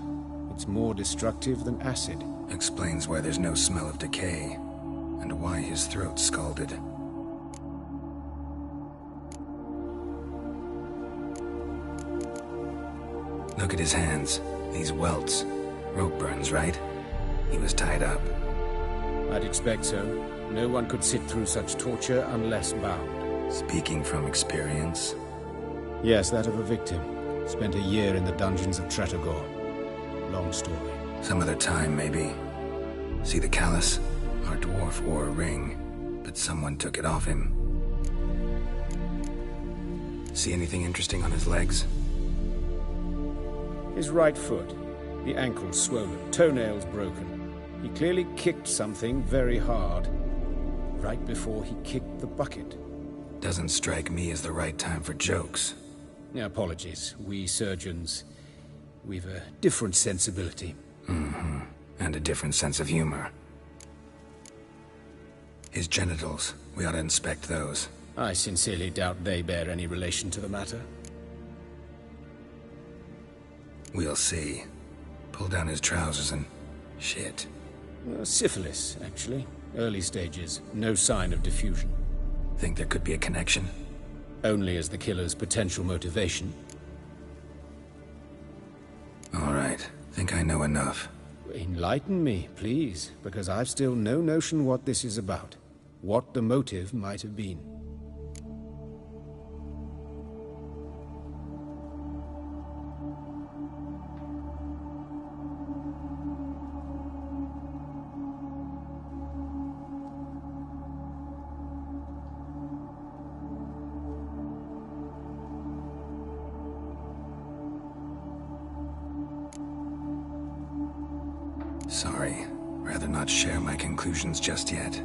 it's more destructive than acid. Explains why there's no smell of decay, and why his throat's scalded. Look at his hands. These welts. Rope burns, right? He was tied up. I'd expect so. No one could sit through such torture unless bound. Speaking from experience? Yes, that of a victim. Spent a year in the dungeons of Tretogor. Long story. Some other time, maybe. See the callus? Our dwarf wore a ring, but someone took it off him. See anything interesting on his legs? His right foot. The ankle swollen, toenails broken. He clearly kicked something very hard. Right before he kicked the bucket. Doesn't strike me as the right time for jokes. Apologies. We surgeons, we've a different sensibility. Mm-hmm. And a different sense of humor. His genitals, we ought to inspect those. I sincerely doubt they bear any relation to the matter. We'll see. Pull down his trousers and... shit. Syphilis, actually. Early stages. No sign of diffusion. Think there could be a connection? Only as the killer's potential motivation. All right. Think I know enough. Enlighten me, please, because I've still no notion what this is about. What the motive might have been. Sorry. Rather not share my conclusions just yet.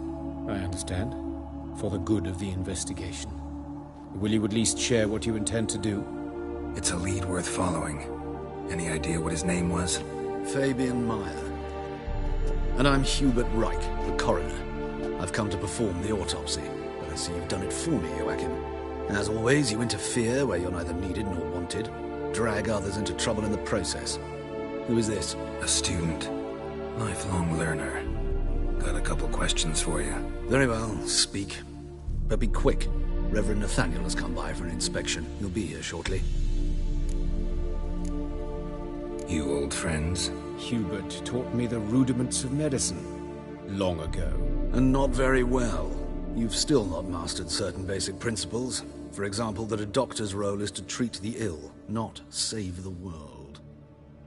I understand. For the good of the investigation. Will you at least share what you intend to do? It's a lead worth following. Any idea what his name was? Fabian Meyer. And I'm Hubert Reich, the coroner. I've come to perform the autopsy, but I see you've done it for me, Joachim. As always, you interfere where you're neither needed nor wanted, drag others into trouble in the process. Who is this? A student. Lifelong learner. Got a couple questions for you. Very well, speak. But be quick. Reverend Nathaniel has come by for an inspection. He'll be here shortly. You old friends? Hubert taught me the rudiments of medicine. Long ago. And not very well. You've still not mastered certain basic principles. For example, that a doctor's role is to treat the ill, not save the world.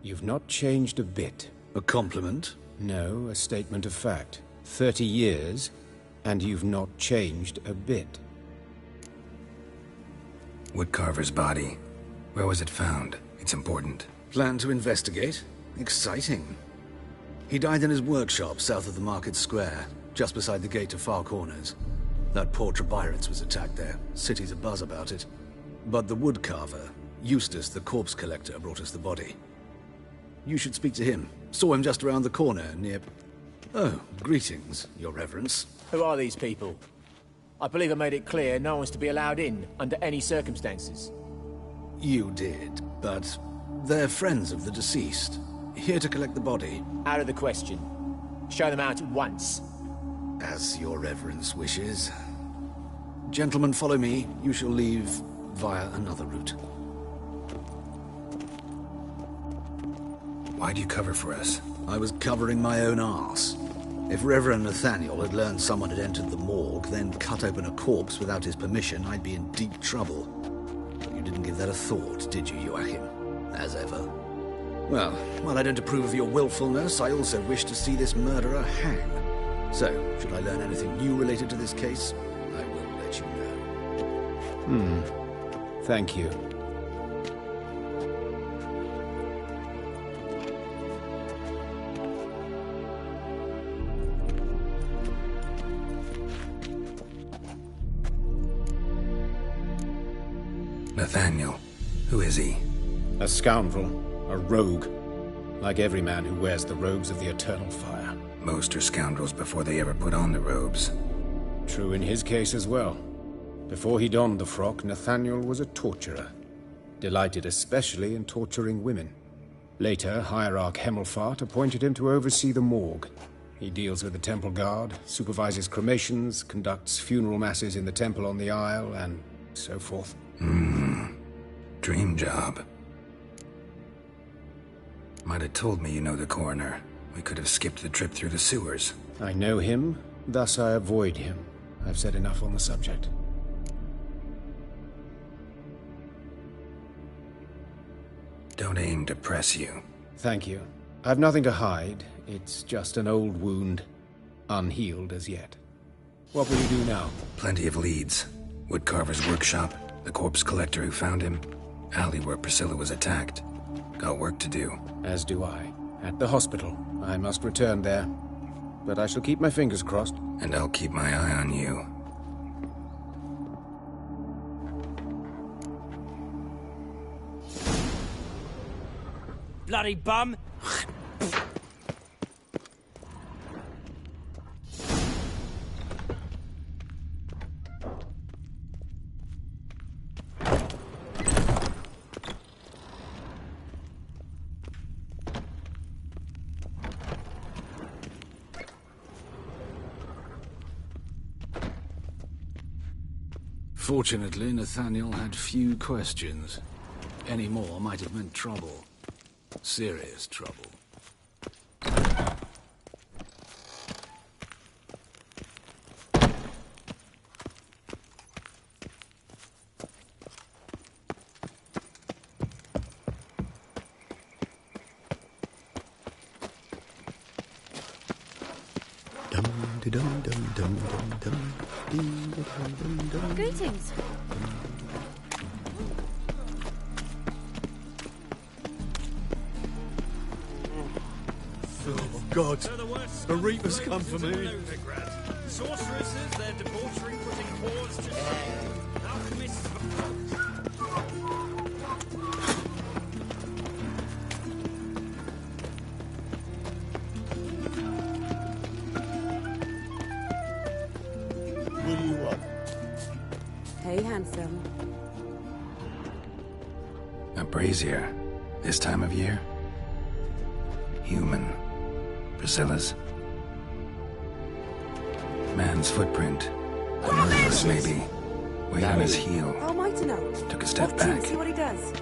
You've not changed a bit. A compliment? No, a statement of fact. 30 years, and you've not changed a bit. Woodcarver's body. Where was it found? It's important. Plan to investigate? Exciting. He died in his workshop south of the market square, just beside the gate to Far Corners. That poor Trebirates was attacked there. City's abuzz about it. But the woodcarver, Eustace the corpse collector, brought us the body. You should speak to him. Saw him just around the corner near... Oh, greetings, Your Reverence. Who are these people? I believe I made it clear no one's to be allowed in under any circumstances. You did, but they're friends of the deceased. Here to collect the body. Out of the question. Show them out at once. As Your Reverence wishes. Gentlemen, follow me. You shall leave via another route. Why'd you cover for us? I was covering my own arse. If Reverend Nathaniel had learned someone had entered the morgue, then cut open a corpse without his permission, I'd be in deep trouble. But you didn't give that a thought, did you, Joachim? As ever. Well, while I don't approve of your willfulness, I also wish to see this murderer hang. So, should I learn anything new related to this case, I will let you know. Thank you. Nathaniel. Who is he? A scoundrel. A rogue. Like every man who wears the robes of the Eternal Fire. Most are scoundrels before they ever put on the robes. True in his case as well. Before he donned the frock, Nathaniel was a torturer. Delighted especially in torturing women. Later, Hierarch Hemmelfart appointed him to oversee the morgue. He deals with the temple guard, supervises cremations, conducts funeral masses in the temple on the Isle, and so forth. Dream job. Might have told me you know the coroner. We could have skipped the trip through the sewers. I know him, thus I avoid him. I've said enough on the subject. Don't aim to press you. Thank you. I've nothing to hide. It's just an old wound, unhealed as yet. What will you do now? Plenty of leads. Woodcarver's workshop, the corpse collector who found him, alley where Priscilla was attacked. Got work to do. As do I. At the hospital. I must return there. But I shall keep my fingers crossed. And I'll keep my eye on you. Bloody bum! Fortunately, Nathaniel had few questions. Any more might have meant trouble. Serious trouble. Greetings. God, the Reapers come for me. Novigrad. Sorceresses, their debauchery putting whores to shame. Alchemists. What do you want? Hey, handsome. A brazier. This time of year? Human. Priscilla's. Man's footprint. A murderous, maybe. Weight on his heel. How am I to know? Took a step Watch him, back. see what he does.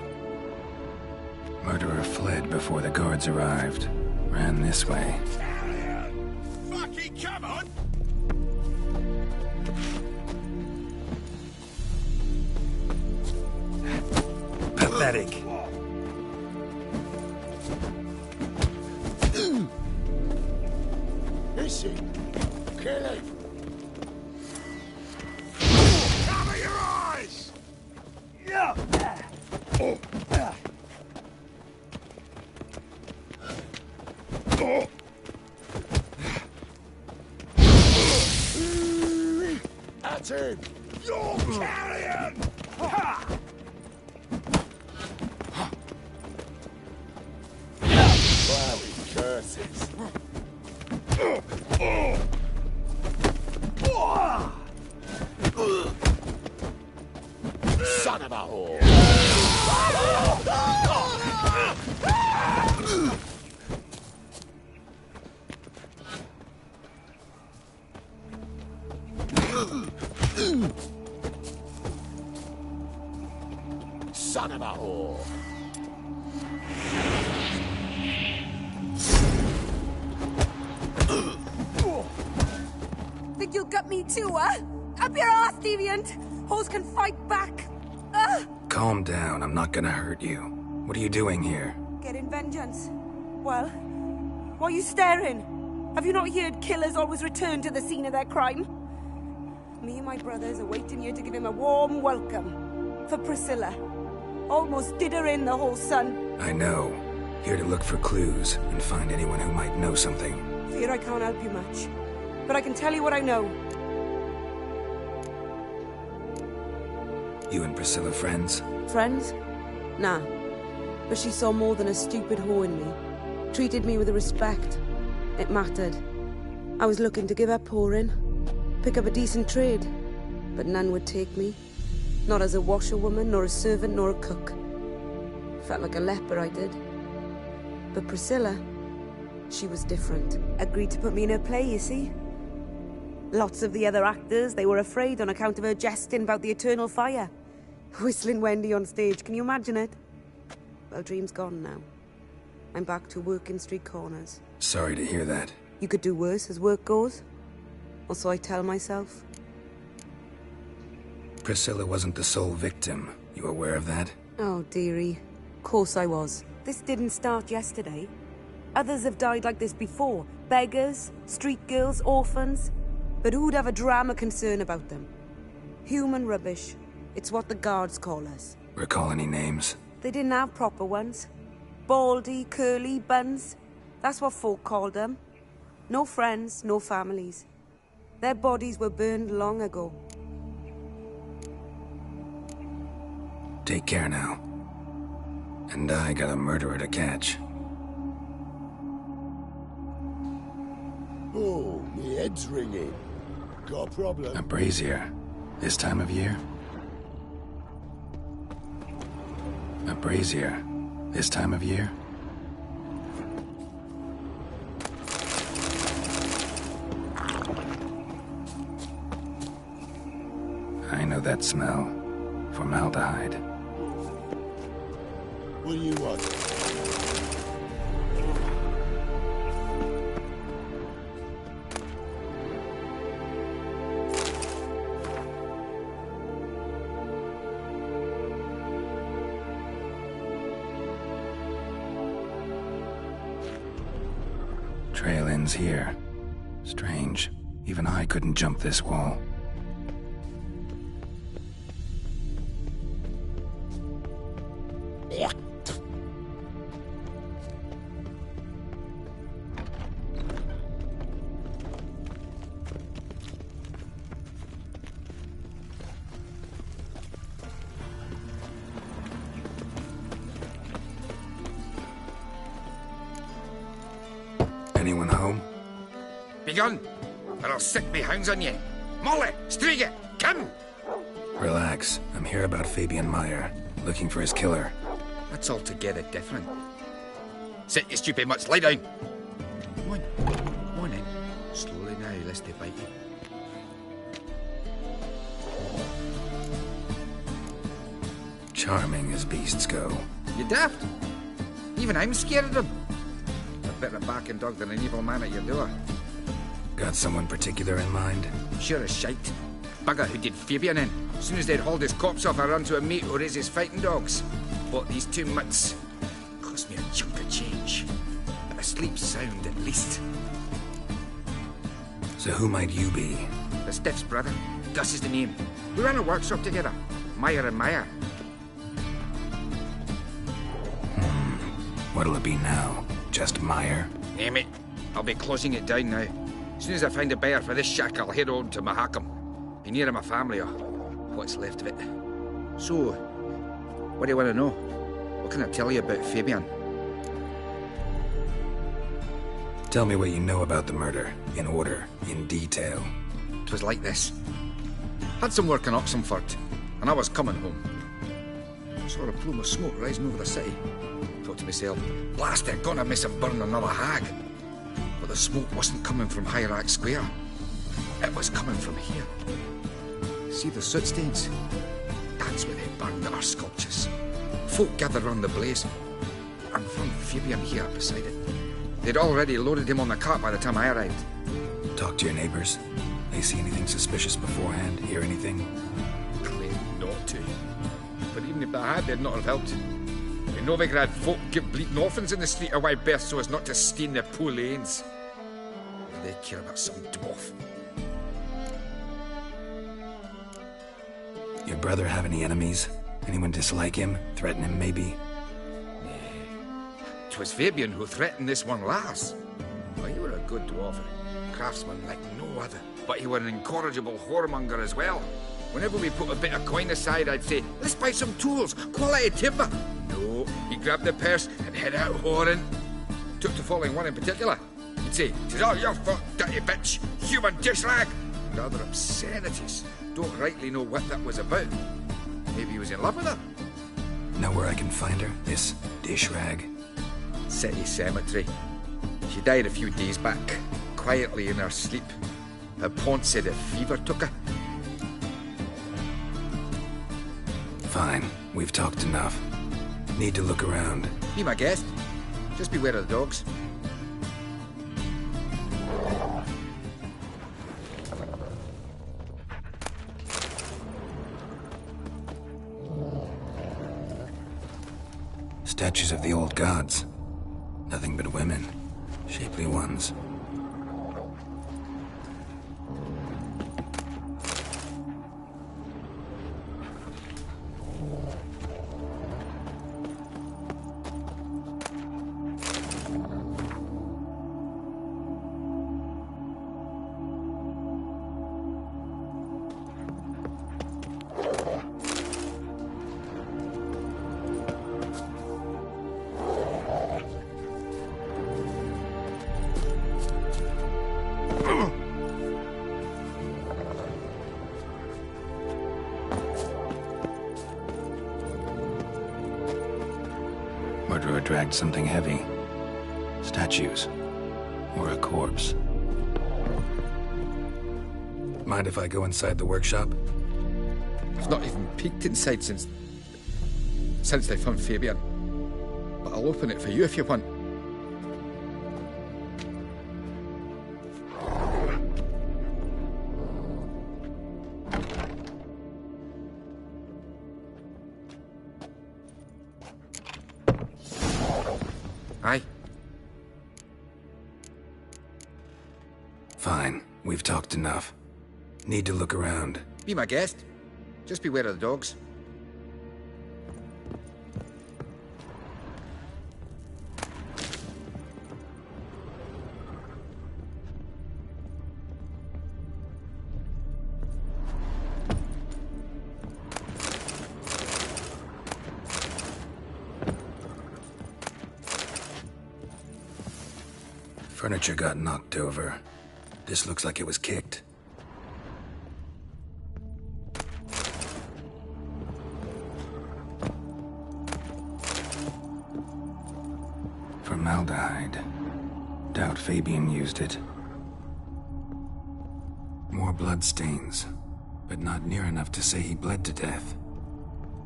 Murderer fled before the guards arrived. Ran this way. Fucking come on! Pathetic. Is he? Kill him! Cover your eyes! Yeah. Oh. At him! You're carrion! Flowery curses. Son of a whore! Son of a whore! Think you'll gut me too, huh? Up your ass, deviant! Hoes can fight back! Calm down, I'm not gonna hurt you. What are you doing here? Getting vengeance. Well, why are you staring? Have you not heard killers always return to the scene of their crime? Me and my brothers are waiting here to give him a warm welcome. For Priscilla. Almost did her in, the whole son. I know. Here to look for clues and find anyone who might know something. Fear I can't help you much. But I can tell you what I know. You and Priscilla friends? Friends? Nah. But she saw more than a stupid whore in me. Treated me with respect. It mattered. I was looking to give up whoring. Pick up a decent trade. But none would take me. Not as a washerwoman, nor a servant, nor a cook. Felt like a leper, I did. But Priscilla, she was different. Agreed to put me in her play, you see? Lots of the other actors, they were afraid on account of her jesting about the eternal fire. Whistling Wendy on stage, can you imagine it? Well, dream's gone now. I'm back to working street corners. Sorry to hear that. You could do worse as work goes. Or so I tell myself. Priscilla wasn't the sole victim. You aware of that? Oh, dearie. Course I was. This didn't start yesterday. Others have died like this before. Beggars, street girls, orphans. But who'd have a drama concern about them? Human rubbish. It's what the guards call us. Recall any names? They didn't have proper ones. Baldy, curly, buns. That's what folk called them. No friends, no families. Their bodies were burned long ago. Take care now. And I got a murderer to catch. Oh, my head's ringing. Got a problem? A brazier. This time of year? A brazier. This time of year? I know that smell. Formaldehyde. What do you want? Trail ends here. Strange. Even I couldn't jump this wall. Anyone home? Begone, or I'll sick me hounds on you. Molly, Striga, come! Relax. I'm here about Fabian Meyer, looking for his killer. That's altogether different. Sit, you stupid mutts, lie down. Come on, come on in. Slowly now, lest they bite you. Charming as beasts go. You daft? Even I'm scared of them. A better barking dog than an evil man at your door. Got someone particular in mind? Sure as shite. Bugger who did Fabian in. As soon as they'd hauled his corpse off, I run to a mate who raised his fighting dogs. Bought these 2 mutts. Cost me a chunk of change. But I sleep sound at least. So who might you be? The Stiff's brother. Gus is the name. We ran a workshop together. Meyer and Meyer. What'll it be now? Just Meyer? Name it. I'll be closing it down now. As soon as I find a buyer for this shack, I'll head on to Mahakam. Be near my family, or what's left of it. So, what do you want to know? What can I tell you about Fabian? Tell me what you know about the murder, in order, in detail. 'Twas like this. Had some work in Oxenford, and I was coming home. Saw a plume of smoke rising over the city. Thought to myself, blast it, gonna miss him burn another hag. But the smoke wasn't coming from Hierarch Square. It was coming from here. See the soot stains? That's where they burned our sculptures. Folk gathered round the blaze, and found Fabian here beside it. They'd already loaded him on the cart by the time I arrived. Talk to your neighbors. They see anything suspicious beforehand? Hear anything? Claim not to. But even if they had, they'd not have helped. In Novigrad, folk give bleating orphans in the street a wide berth so as not to stain their poor lanes. They care about some dwarf. Your brother have any enemies? Anyone dislike him? Threaten him, maybe? 'Twas Fabian who threatened this one last. Well, he were a good dwarf, craftsman like no other. But he were an incorrigible whoremonger as well. Whenever we put a bit of coin aside, I'd say, let's buy some tools, quality timber. No, he grabbed the purse and head out whoring. Took to following one in particular. He'd say, 'tis all your fault, dirty bitch, human dish rag. And other obscenities. Don't rightly know what that was about. Maybe he was in love with her. Know where I can find her? This dish rag? City cemetery. She died a few days back, quietly in her sleep. Her pawn said a fever took her. Fine, we've talked enough. Need to look around. Be my guest. Just beware of the dogs. Statues of the old gods. Nothing but women. Shapely ones. Murderer dragged something heavy. Statues. Or a corpse. Mind if I go inside the workshop? I've not even peeked inside since they found Fabian. But I'll open it for you if you want. Aye. Fine. We've talked enough. Need to look around. Be my guest. Just beware of the dogs. Furniture got knocked over. This looks like it was kicked. Formaldehyde. Doubt Fabian used it. More blood stains, but not near enough to say he bled to death.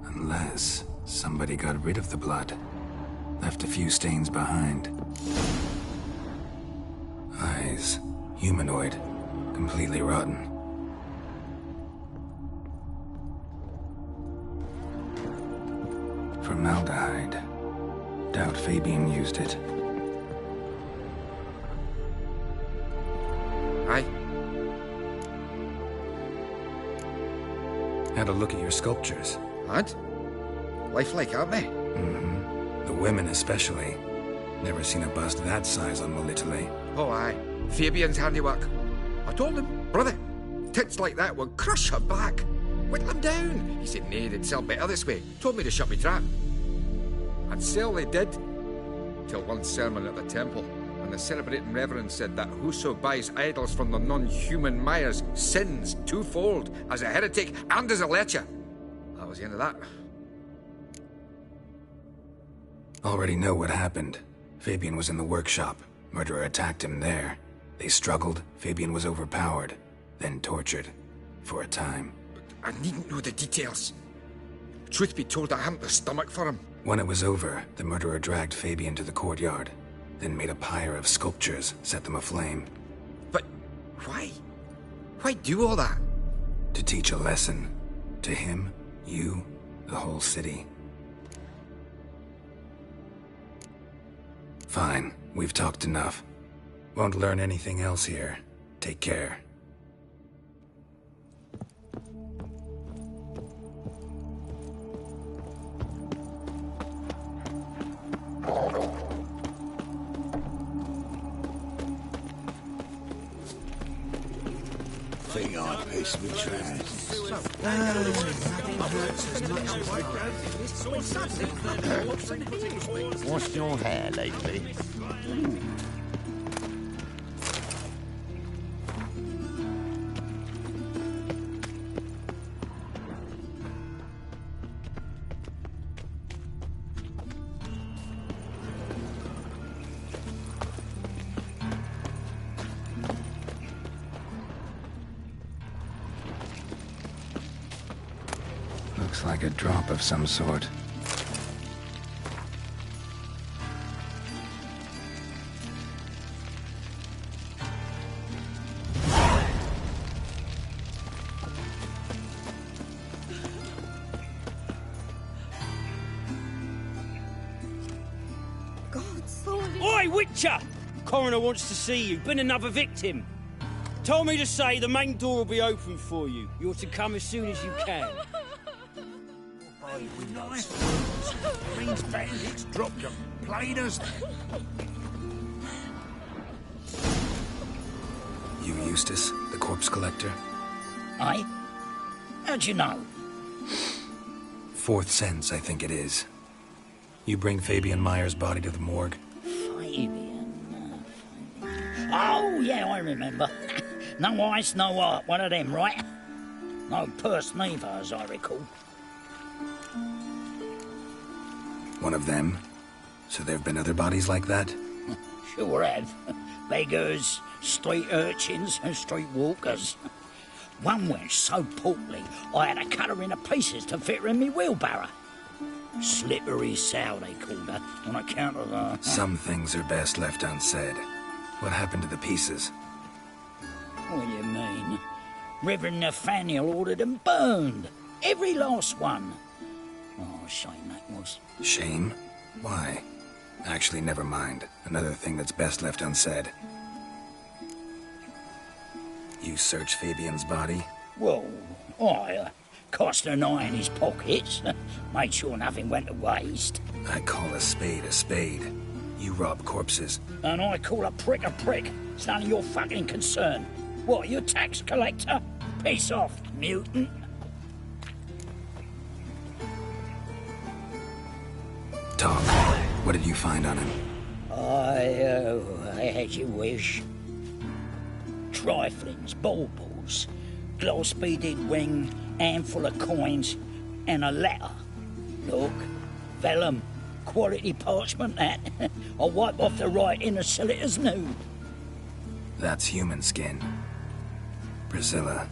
Unless somebody got rid of the blood. Left a few stains behind. Eyes. Humanoid. Completely rotten. Formaldehyde. Doubt Fabian used it. Aye? Had a look at your sculptures. Had? Lifelike, aren't they? Mm-hmm. The women especially. Never seen a bust that size on Molitale. Oh, aye. Fabian's handiwork. I told him, brother, tits like that would crush her back. Whittle them down. He said, nay, they'd sell better this way. Told me to shut me trap. And sell they did. Till one sermon at the temple, when the celebrating reverend said that whoso buys idols from the non-human Myers sins twofold, as a heretic and as a lecher. That was the end of that. Already know what happened. Fabian was in the workshop. Murderer attacked him there. They struggled. Fabian was overpowered, then tortured. For a time. I needn't know the details. Truth be told, I haven't the stomach for him. When it was over, the murderer dragged Fabian to the courtyard, then made a pyre of sculptures, set them aflame. But why? Why do all that? To teach a lesson. To him, you, the whole city. Fine, we've talked enough. Won't learn anything else here. Take care. Think I pissed me tracks. What's your hair lately? Looks like a drop of some sort. Oi, Witcher! Coroner wants to see you. Been another victim. Told me to say the main door will be open for you. You're to come as soon as you can. Means bandits dropped them, plain as that. You Eustace, the corpse collector? Aye? How'd you know? Fourth sense, I think it is. You bring Fabian Myers' body to the morgue. Fabian. Oh, yeah, I remember. No eyes, no heart. One of them, right? No purse neither, as I recall. One of them? So there have been other bodies like that? Sure have. Beggars, street urchins, and street walkers. One went so portly, I had to cut her into pieces to fit her in me wheelbarrow. Slippery sow, they called her, on account of her. Some things are best left unsaid. What happened to the pieces? What do you mean? Reverend Nathaniel ordered them burned. Every last one. Oh, shame that was. Shame? Why? Actually, never mind. Another thing that's best left unsaid. You searched Fabian's body? Well, I cast an eye in his pockets. Made sure nothing went to waste. I call a spade a spade. You rob corpses. And I call a prick a prick. It's none of your fucking concern. What, you a tax collector? Piss off, mutant. Talk. What did you find on him? I as you wish. Triflings, baubles, glass-beaded ring, handful of coins, and a letter. Look, vellum, quality parchment that. I'll wipe off the writing and sell it as new. That's human skin. Priscilla.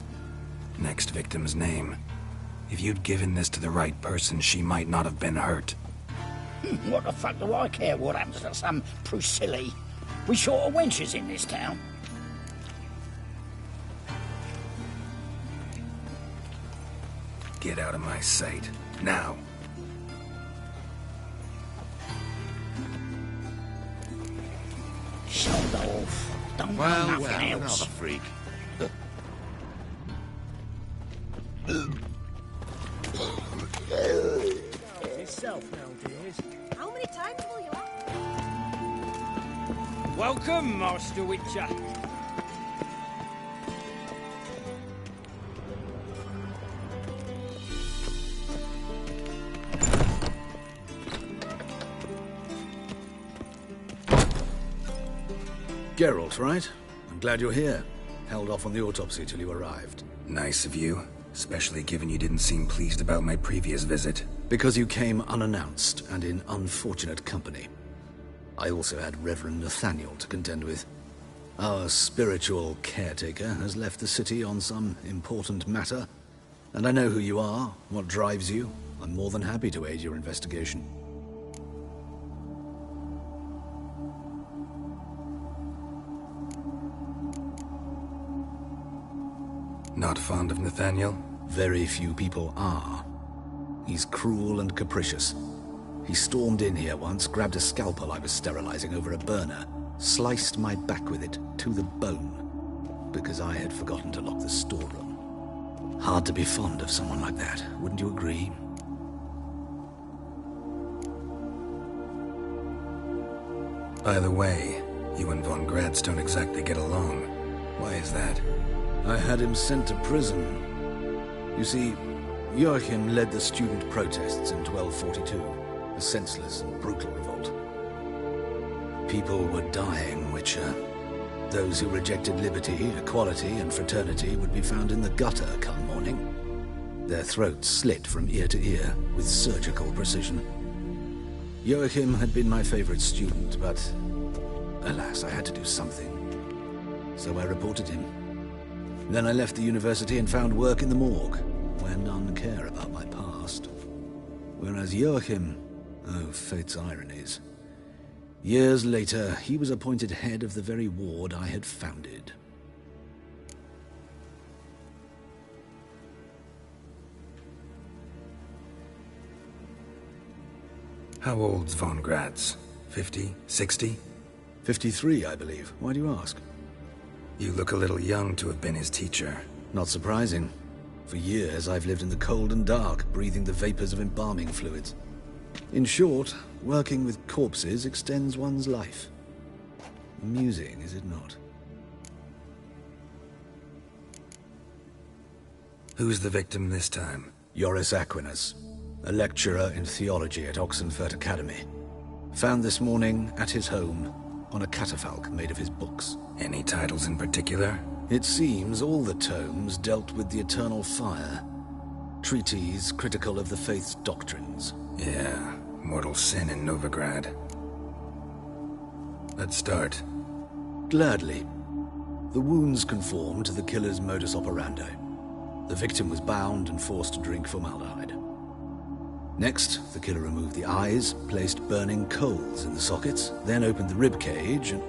Next victim's name. If you'd given this to the right person, she might not have been hurt. What the fuck do I care what happens to some Priscilla? We short of wenches in this town. Get out of my sight. Now. Sold off. Don't Well, want nothing another else. freak. Itself nowadays. How many times will you ask? Welcome, Master Witcher. Geralt, right? I'm glad you're here. Held off on the autopsy till you arrived. Nice of you, especially given you didn't seem pleased about my previous visit. Because you came unannounced and in unfortunate company. I also had Reverend Nathaniel to contend with. Our spiritual caretaker has left the city on some important matter, and I know who you are, what drives you. I'm more than happy to aid your investigation. Not fond of Nathaniel? Very few people are. He's cruel and capricious. He stormed in here once, grabbed a scalpel I was sterilizing over a burner, sliced my back with it to the bone, because I had forgotten to lock the storeroom. Hard to be fond of someone like that, wouldn't you agree? By the way, you and Von Gratz don't exactly get along. Why is that? I had him sent to prison. You see, Joachim led the student protests in 1242, a senseless and brutal revolt. People were dying, Witcher. Those who rejected liberty, equality, and fraternity would be found in the gutter come morning. Their throats slit from ear to ear with surgical precision. Joachim had been my favorite student, but alas, I had to do something. So I reported him. Then I left the university and found work in the morgue, where none care about my past. Whereas Joachim, oh, fate's ironies. Years later, he was appointed head of the very ward I had founded. How old's Von Gratz? 50? 60? 53, I believe. Why do you ask? You look a little young to have been his teacher. Not surprising. For years, I've lived in the cold and dark, breathing the vapors of embalming fluids. In short, working with corpses extends one's life. Amusing, is it not? Who's the victim this time? Joris Aquinas, a lecturer in theology at Oxenfurt Academy. Found this morning at his home on a catafalque made of his books. Any titles in particular? It seems all the tomes dealt with the eternal fire. Treatises critical of the faith's doctrines. Yeah, mortal sin in Novigrad. Let's start. Gladly. The wounds conform to the killer's modus operandi. The victim was bound and forced to drink formaldehyde. Next, the killer removed the eyes, placed burning coals in the sockets, then opened the rib cage and...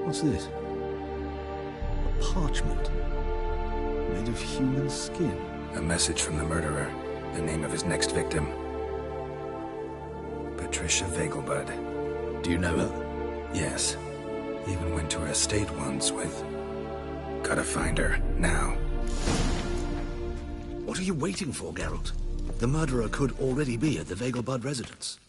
What's this? A parchment. Made of human skin. A message from the murderer. The name of his next victim. Patricia Vegelbud. Do you know her? Yes. Even went to her estate once with... Gotta find her, now. What are you waiting for, Geralt? The murderer could already be at the Vegelbud residence.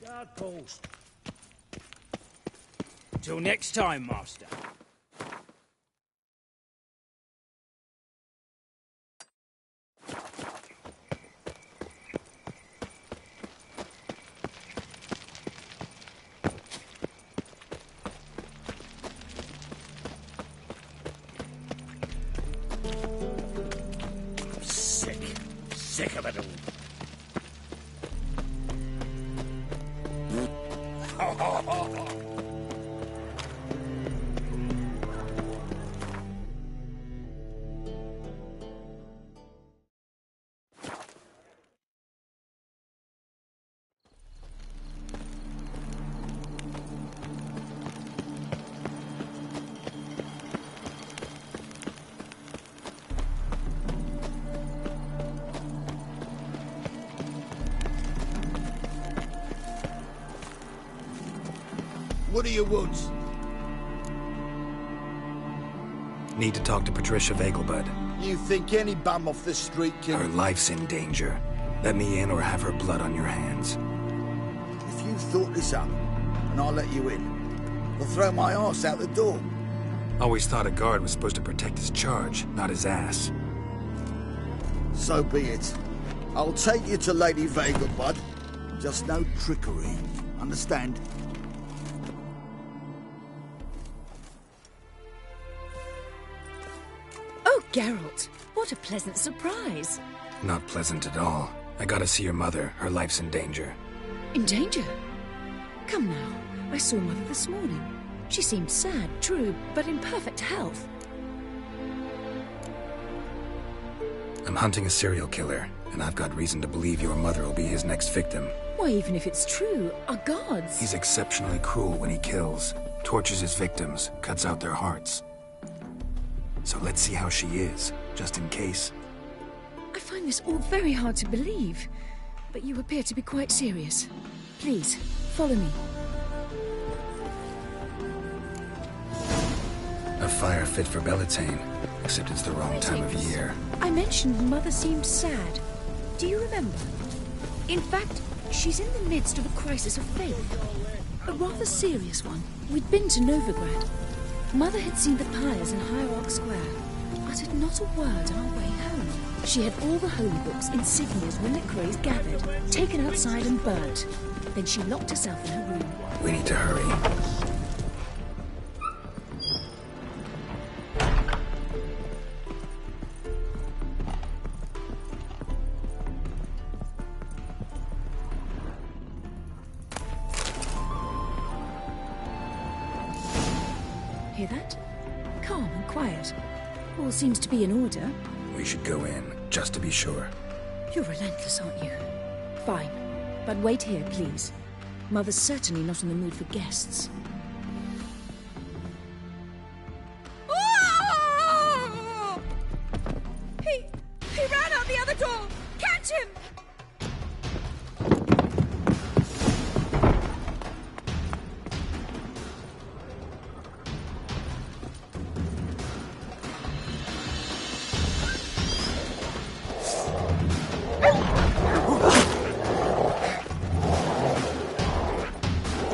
Guard post. Till next time, Master. sick of it all. What do you want? Need to talk to Patricia Vegelbud. You think any bum off the street can... Her life's in danger. Let me in or have her blood on your hands. If you thought this up, and I'll let you in, I'll throw my arse out the door. Always thought a guard was supposed to protect his charge, not his ass. So be it. I'll take you to Lady Vegelbud. Just no trickery. Understand? Oh, Geralt, what a pleasant surprise. Not pleasant at all. I gotta see your mother. Her life's in danger. In danger? Come now, I saw Mother this morning. She seemed sad, true, but in perfect health. I'm hunting a serial killer, and I've got reason to believe your mother will be his next victim. Why, even if it's true, our gods... He's exceptionally cruel when he kills, tortures his victims, cuts out their hearts. So let's see how she is, just in case. I find this all very hard to believe, but you appear to be quite serious. Please, follow me. A fire fit for Bellatane, except it's the wrong time of year. I mentioned Mother seemed sad. Do you remember? In fact, she's in the midst of a crisis of faith. A rather serious one. We'd been to Novigrad. Mother had seen the pyres in Hierarch Square, uttered not a word on our way home. She had all the holy books, insignias, reliquaries gathered, taken outside and burnt. Then she locked herself in her room. We need to hurry. Hear that? Calm and quiet. All seems to be in order. We should go in, just to be sure. You're relentless, aren't you? Fine. But wait here, please. Mother's certainly not in the mood for guests. He ran out the other door! Catch him!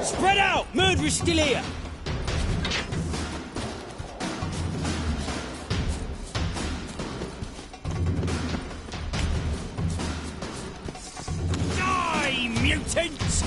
Spread out! Murderer's still here! Die, mutants!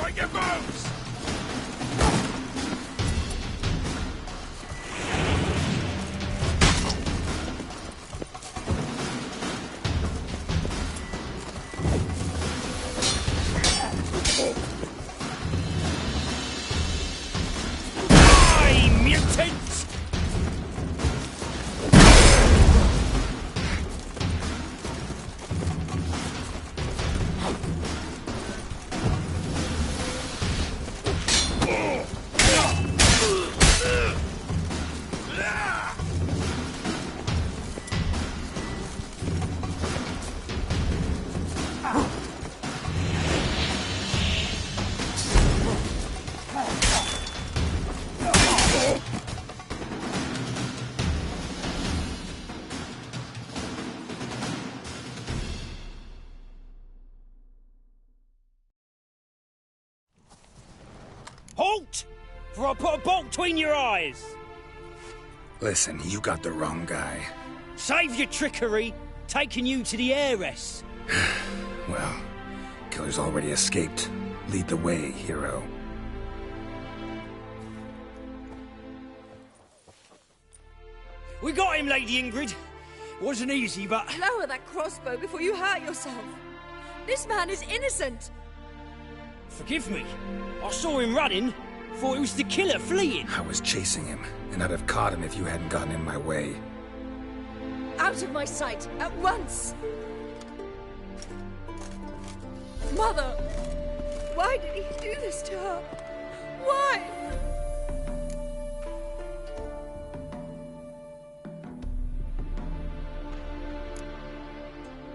On your moves! Die, mutants! Halt! For I put a bolt between your eyes! Listen, you got the wrong guy. Save your trickery, taking you to the heiress. Well, killer's already escaped. Lead the way, hero. We got him, Lady Ingrid. Wasn't easy, but... Lower that crossbow before you hurt yourself. This man is innocent. Forgive me. I saw him running. Thought it was the killer fleeing. I was chasing him, and I'd have caught him if you hadn't gotten in my way. Out of my sight, at once! Mother! Why did he do this to her? Why?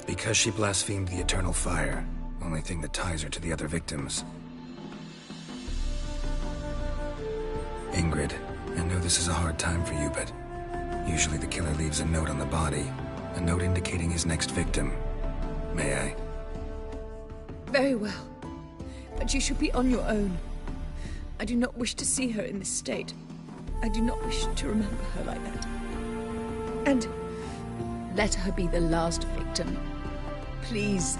Because she blasphemed the eternal fire. Only thing that ties her to the other victims. Ingrid, I know this is a hard time for you, but usually the killer leaves a note on the body. A note indicating his next victim. May I? Very well. But you should be on your own. I do not wish to see her in this state. I do not wish to remember her like that. And let her be the last victim. Please.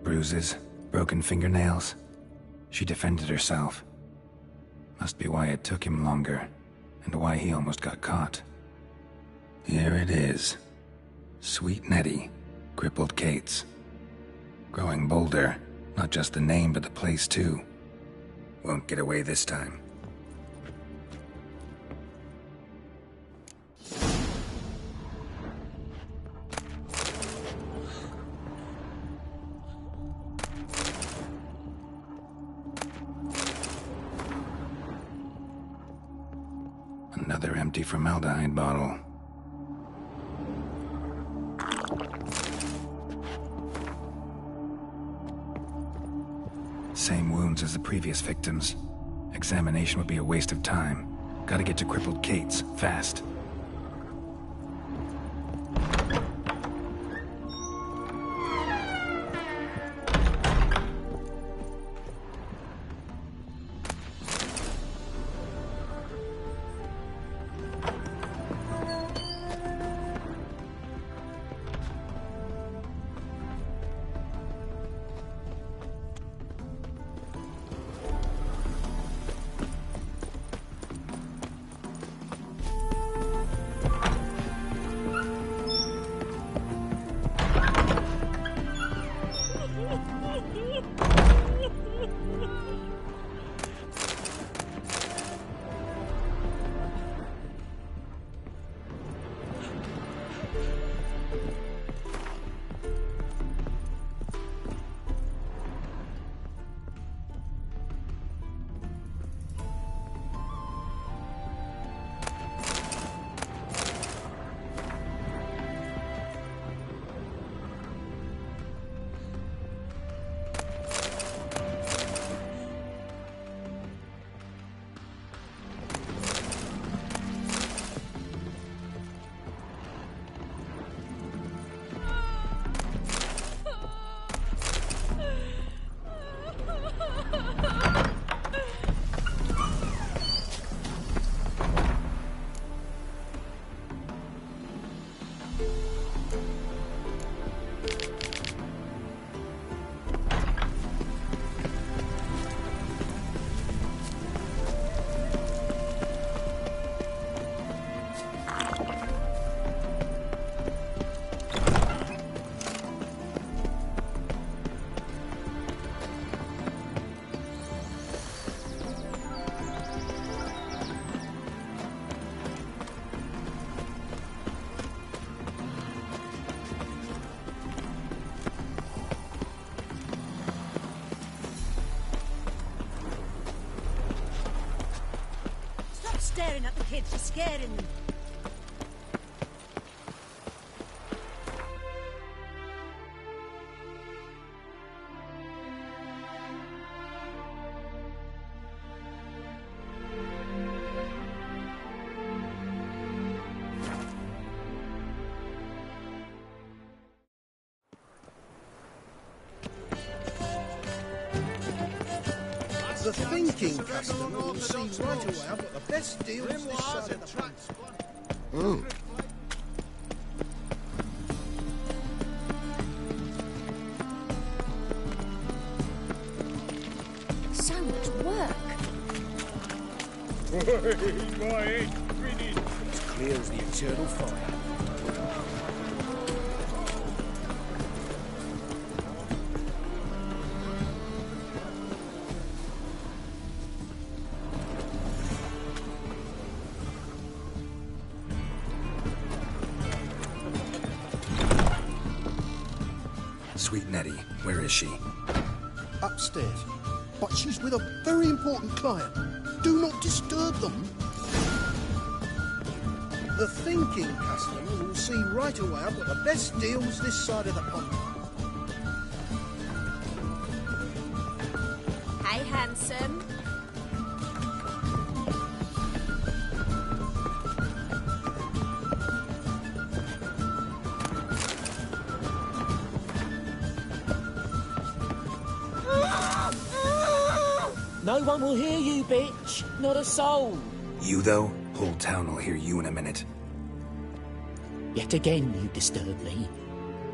Bruises, broken fingernails. She defended herself. Must be why it took him longer, and why he almost got caught. Here it is. Sweet Nettie, crippled Kate's. Growing bolder, not just the name but the place too. Won't get away this time. Another empty formaldehyde bottle. Same wounds as the previous victims. Examination would be a waste of time. Gotta get to crippled Kate's, fast. yelling at the kids, you're scaring them. The thinking customer will see right away I've got the best deals this side of the pond. So much work. As clear as the eternal fire. Sweet Nettie, where is she? Upstairs. But she's with a very important client. Do not disturb them. The thinking customer will see right away I've got the best deals this side of the pond. Hey, handsome. No one will hear you, bitch. Not a soul. You, though? Whole town will hear you in a minute. Yet again you disturb me,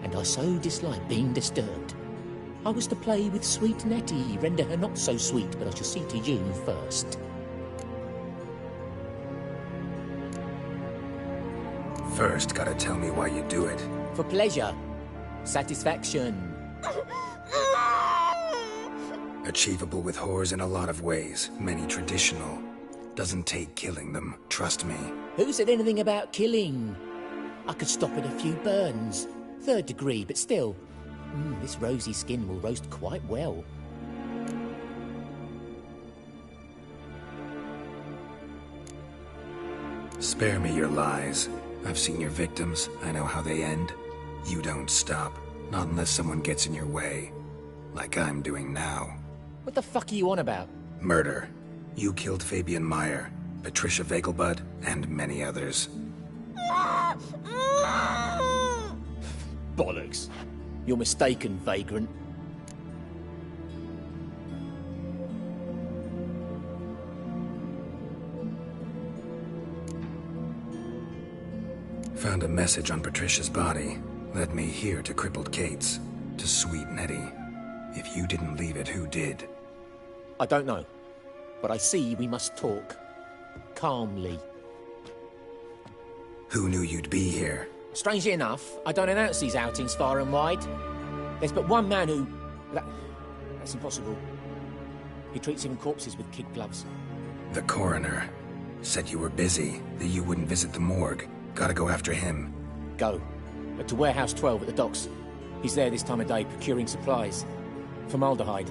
and I so dislike being disturbed. I was to play with sweet Nettie, render her not so sweet, but I shall see to you first. First, gotta tell me why you do it. For pleasure. Satisfaction. Achievable with whores in a lot of ways, many traditional. Doesn't take killing them, trust me. Who said anything about killing? I could stop at a few burns. 3rd degree, but still. This rosy skin will roast quite well. Spare me your lies. I've seen your victims, I know how they end. You don't stop, not unless someone gets in your way. Like I'm doing now. What the fuck are you on about? Murder. You killed Fabian Meyer, Patricia Vegelbud, and many others. Bollocks. You're mistaken, vagrant. Found a message on Patricia's body. Led me here to crippled Kate's. To sweet Nettie. If you didn't leave it, who did? I don't know. But I see we must talk. Calmly. Who knew you'd be here? Strangely enough, I don't announce these outings far and wide. There's but one man who... That's impossible. He treats even corpses with kid gloves. The coroner. Said you were busy, that you wouldn't visit the morgue. Gotta go after him. Go. But to Warehouse 12 at the docks. He's there this time of day, procuring supplies. Formaldehyde.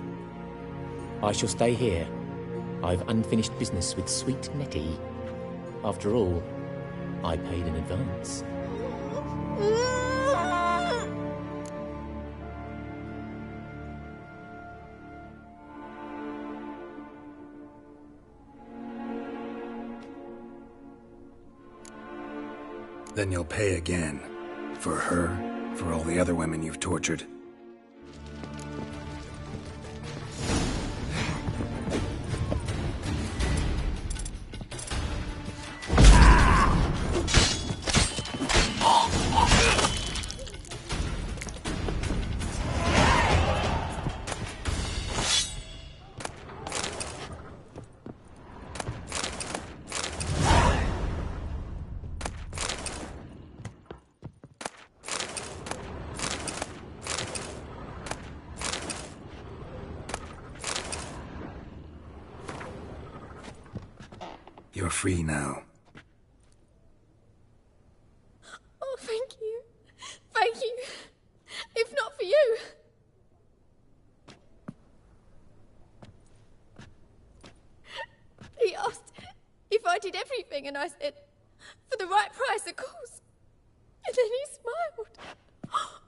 I shall stay here. I've unfinished business with sweet Nettie. After all, I paid in advance. Then you'll pay again. For her, for all the other women you've tortured. You're free now. Oh, thank you. Thank you. If not for you. He asked if I did everything, and and I said, for the right price, of course. And then he smiled.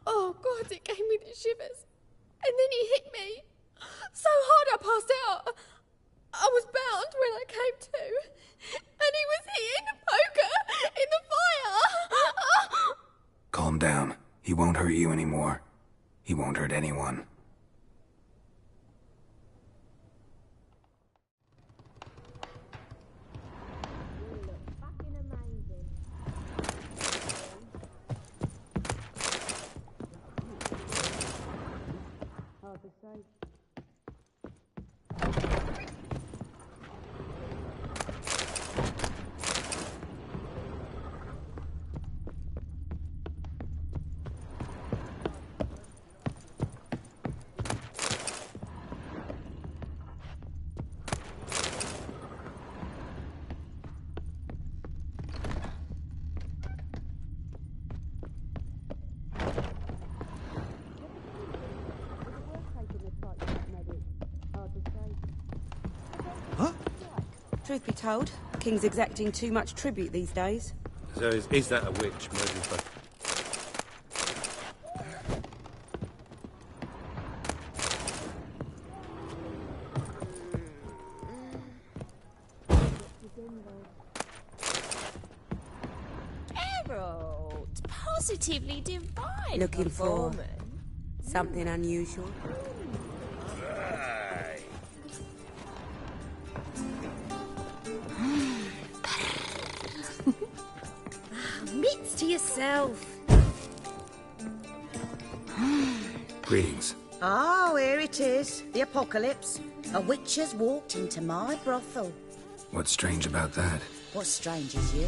Oh, God, it gave me the shivers. And then he hit me. So hard I passed out. I was bound when I came to. And he was hitting the poker in the fire. Calm down. He won't hurt you anymore. He won't hurt anyone. Truth be told, King's exacting too much tribute these days. So is that a witch murdered by... Harold, positively divine Looking for performance. something unusual. Mitts to yourself. Greetings. Oh, here it is. The apocalypse. A witch has walked into my brothel. What's strange about that? What's strange is you.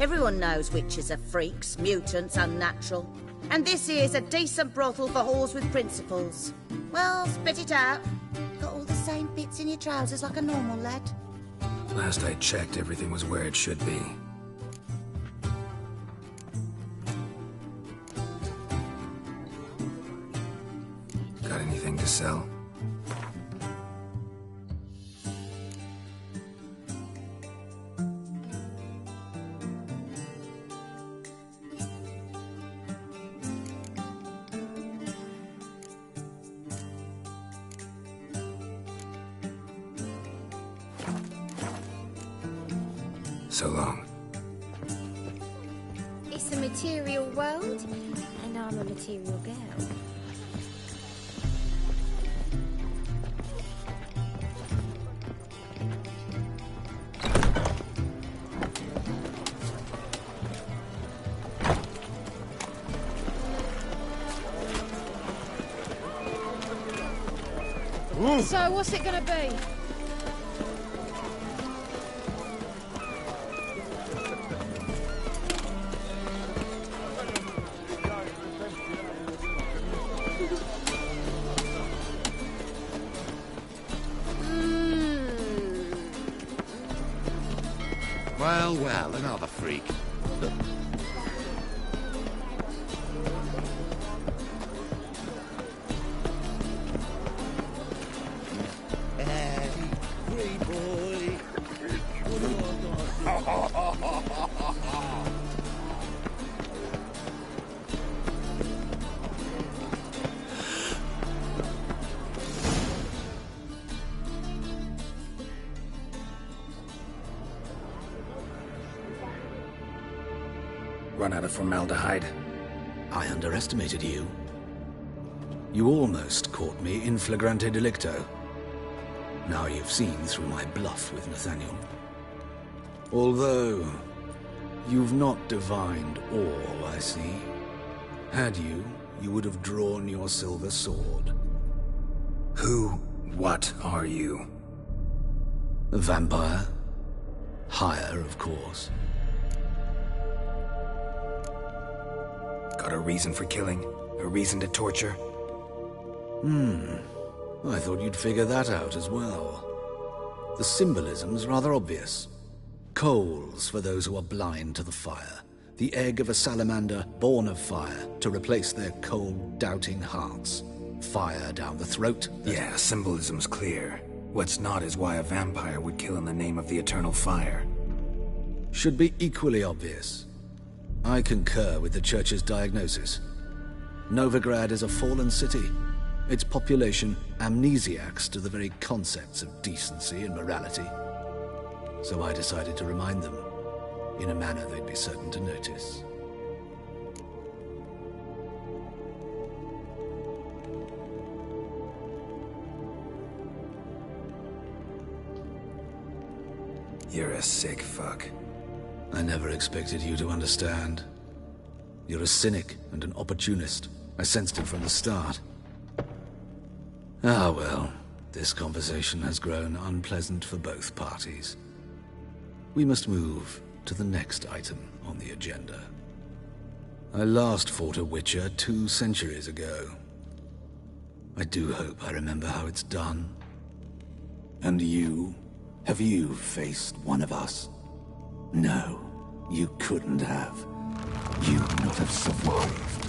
Everyone knows witches are freaks, mutants, unnatural. And this here's a decent brothel for whores with principles. Well, spit it out. Got all the same bits in your trousers like a normal lad. Last I checked, everything was where it should be. Got anything to sell? So long. It's a material world, and I'm a material girl. So, what's it gonna be? Well, well, another freak. Hey, free boy. Run out of formaldehyde. I underestimated you. You almost caught me in flagrante delicto. Now you've seen through my bluff with Nathaniel. Although, you've not divined all, I see. Had you, you would have drawn your silver sword. What are you? A vampire. Higher, of course. Got a reason for killing? A reason to torture? I thought you'd figure that out as well. The symbolism's rather obvious. Coals for those who are blind to the fire. The egg of a salamander born of fire to replace their cold, doubting hearts. Fire down the throat. Yeah, symbolism's clear. What's not is why a vampire would kill in the name of the eternal fire. should be equally obvious. I concur with the Church's diagnosis. Novigrad is a fallen city. Its population amnesiacs to the very concepts of decency and morality. So I decided to remind them, in a manner they'd be certain to notice. You're a sick fuck. I never expected you to understand. You're a cynic and an opportunist. I sensed it from the start. Ah well, this conversation has grown unpleasant for both parties. We must move to the next item on the agenda. I last fought a Witcher 2 centuries ago. I do hope I remember how it's done. And you? Have you faced one of us? No, you couldn't have. You'd not have survived.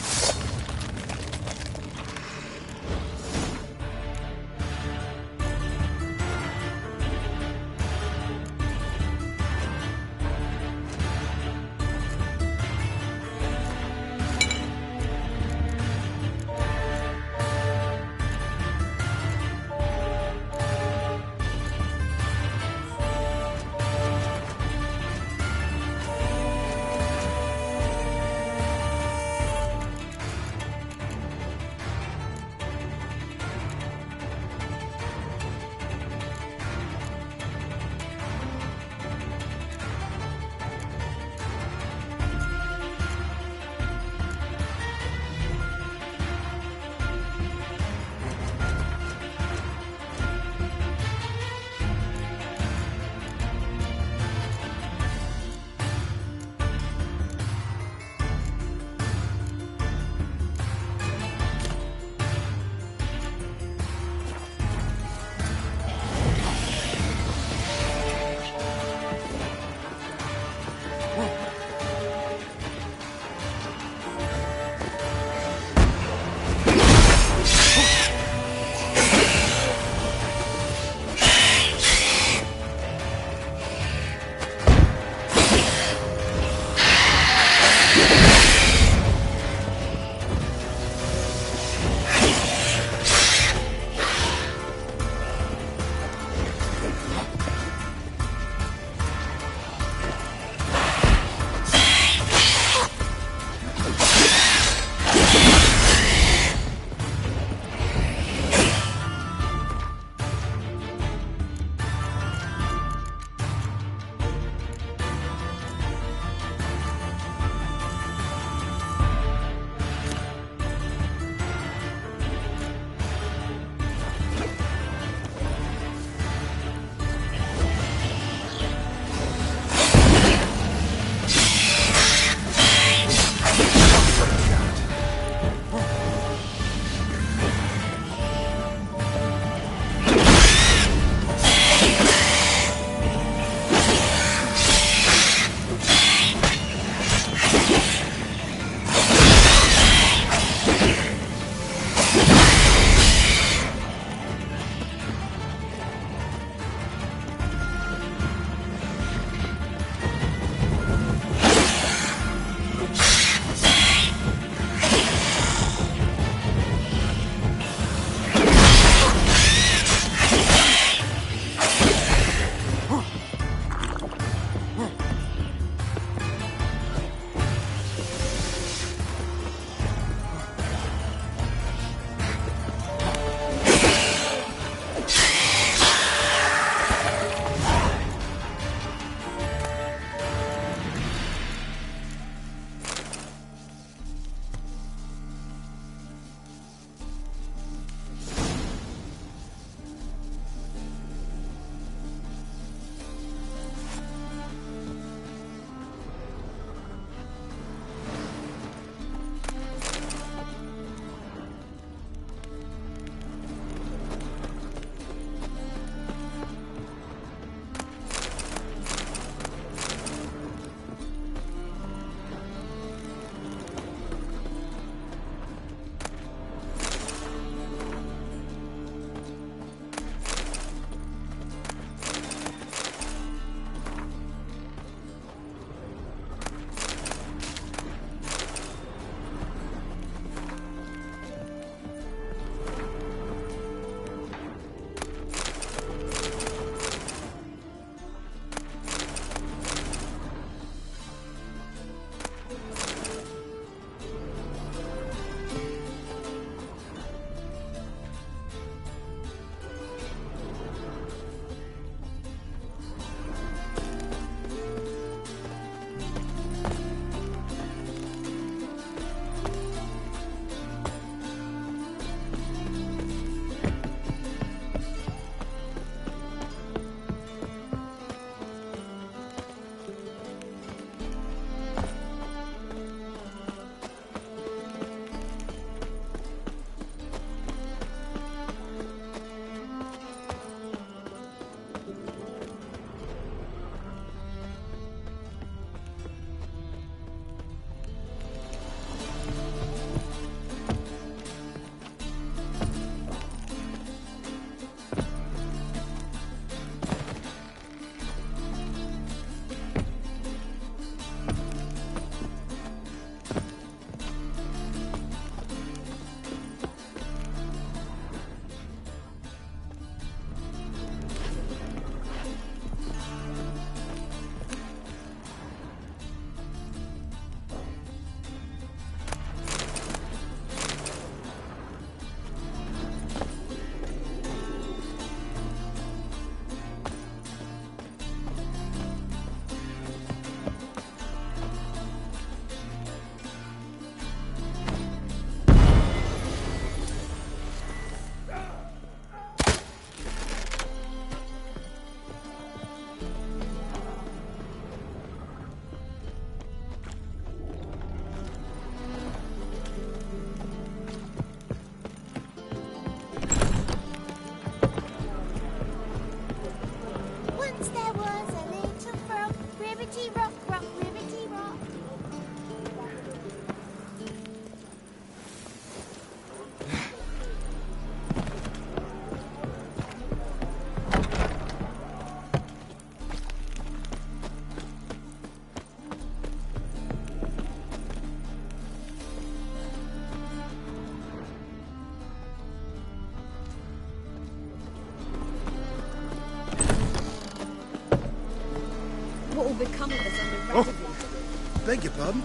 become of us under REDD? Beg your pardon?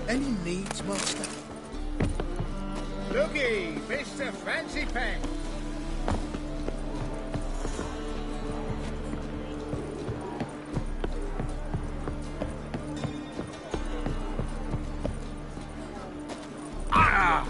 Any needs, Master? Looky, Mr. Fancy Pants. Ah!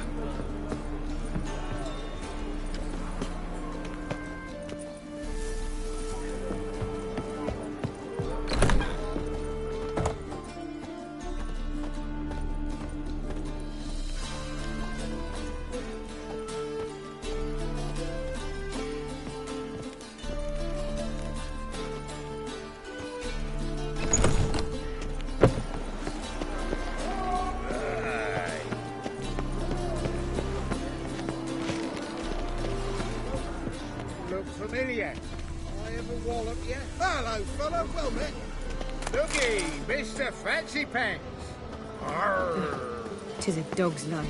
Look familiar. I ever wallop you? Hello, fella. Well met. Looky, Mr. Fancy Pants. Arr. 'Tis a dog's life.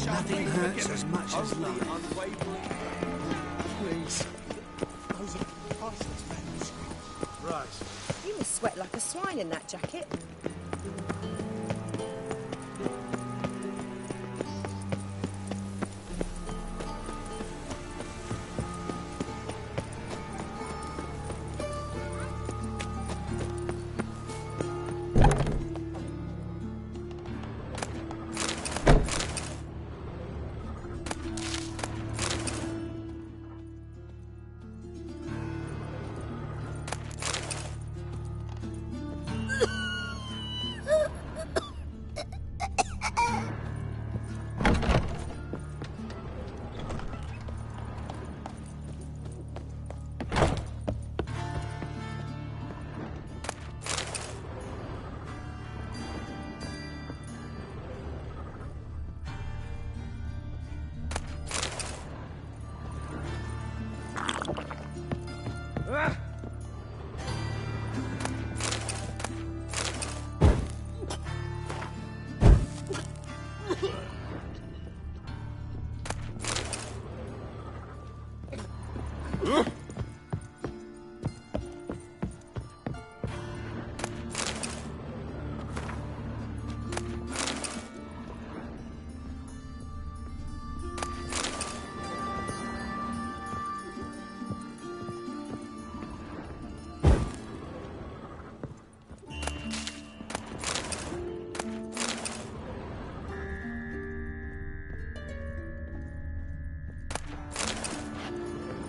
Nothing hurts as much as love. Please. Those are Parsons' manuscripts. Right. You must sweat like a swine in that jacket.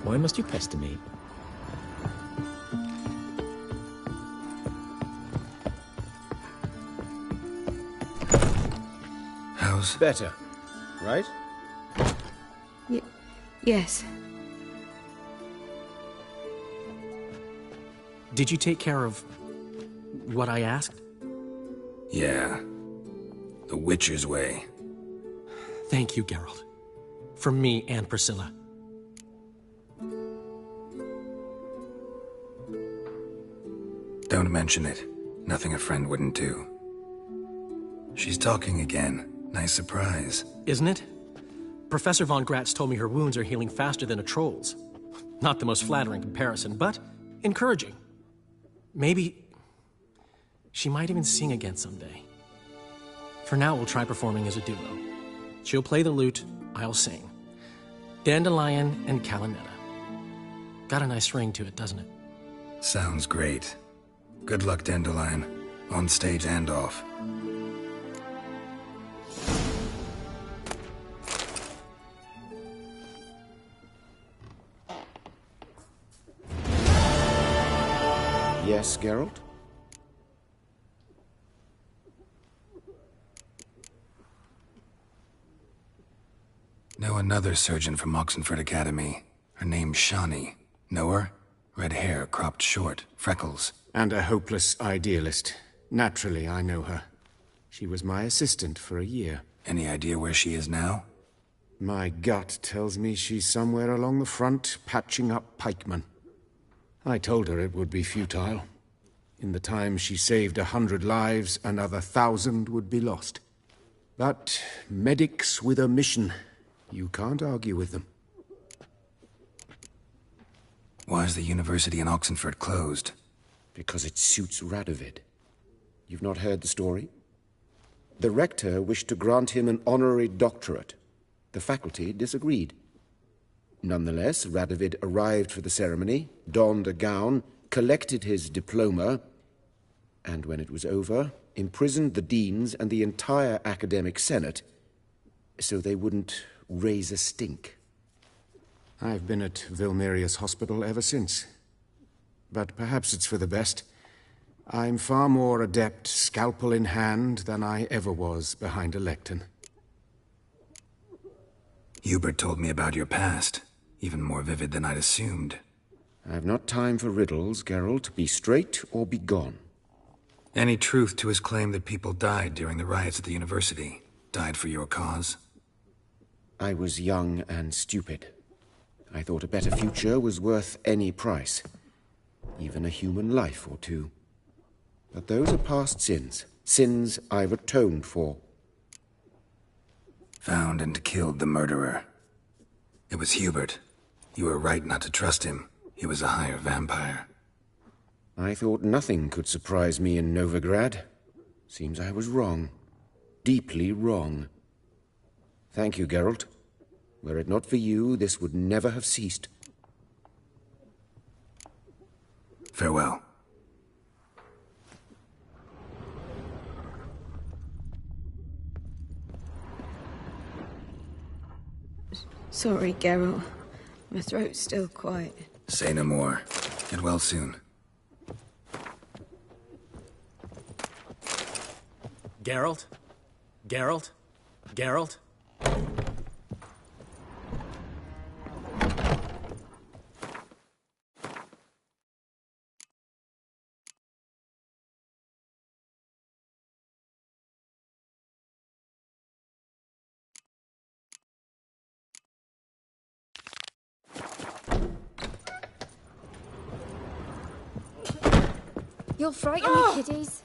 Why must you pester me? How's... Better, right? Yes. Did you take care of what I asked? Yeah. The Witcher's way. Thank you, Geralt. from me and Priscilla. Don't mention it. Nothing a friend wouldn't do. She's talking again. Nice surprise. Isn't it? Professor von Gratz told me her wounds are healing faster than a troll's. Not the most flattering comparison, but encouraging. Maybe she might even sing again someday. For now, we'll try performing as a duo. She'll play the lute, I'll sing. Dandelion and Calinetta. Got a nice ring to it, doesn't it? Sounds great. Good luck, Dandelion. On stage and off. Yes, Geralt? Know another surgeon from Oxenford Academy. Her name's Shani. Know her? Red hair, cropped short, freckles. And a hopeless idealist. Naturally, I know her. She was my assistant for a year. Any idea where she is now? My gut tells me she's somewhere along the front, patching up pikemen. I told her it would be futile. In the time she saved 100 lives, another 1,000 would be lost. But medics with a mission, you can't argue with them. Why is the university in Oxenford closed? Because it suits Radovid. You've not heard the story? The rector wished to grant him an honorary doctorate. The faculty disagreed. Nonetheless, Radovid arrived for the ceremony, donned a gown, collected his diploma, and when it was over, imprisoned the deans and the entire academic senate so they wouldn't raise a stink. I've been at Vilmerius Hospital ever since. But perhaps it's for the best. I'm far more adept, scalpel in hand, than I ever was behind a lectern. Hubert told me about your past. Even more vivid than I'd assumed. I've not time for riddles, Geralt. Be straight or be gone. Any truth to his claim that people died during the riots at the university? Died for your cause? I was young and stupid. I thought a better future was worth any price. Even a human life or two. But those are past sins. Sins I've atoned for. Found and killed the murderer. It was Hubert. You were right not to trust him. He was a higher vampire. I thought nothing could surprise me in Novigrad. Seems I was wrong. Deeply wrong. Thank you, Geralt. Were it not for you, this would never have ceased. Farewell. Sorry, Geralt. My throat's still quiet. Say no more. Get well soon. Geralt? Geralt? Geralt? You'll frighten me, kiddies.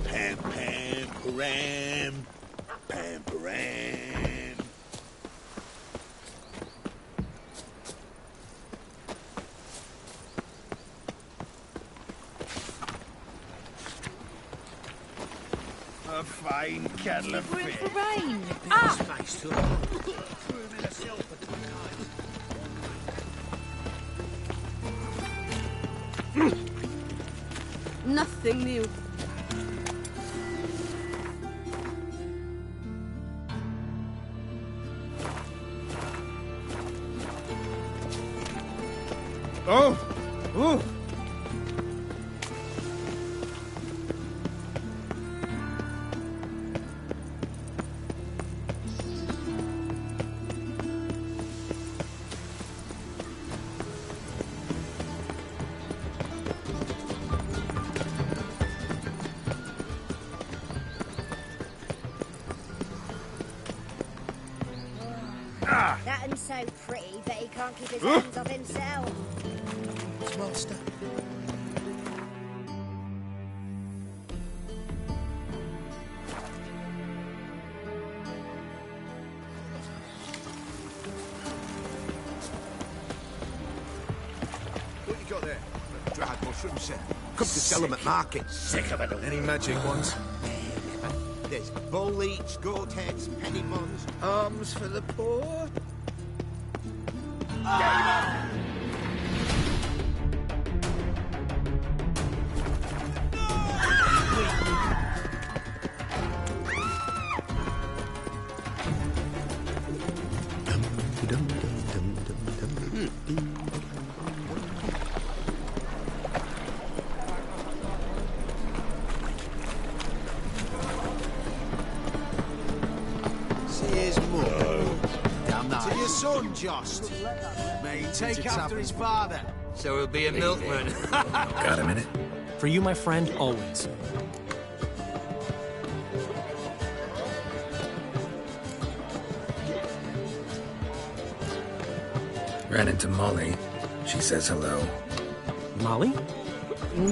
Pam, pam, param. Pam, param. A fine kettle of Room fish. for rain. Space to threw him in a silk at the time. Nothing new. Oh! Ooh! and so pretty that he can't keep his hands off himself. Master. What you got there? Dried mushrooms, sir. Come to sell them at market. Sick of it. Any magic ones? There's bull leech, goat heads, penny buns. Arms for the poor. Here's more. Damn nice. To your son, Jost. May he take after his father. So he'll be a milkman. Got a minute? For you, my friend, always. Ran into Molly. She says hello. Molly?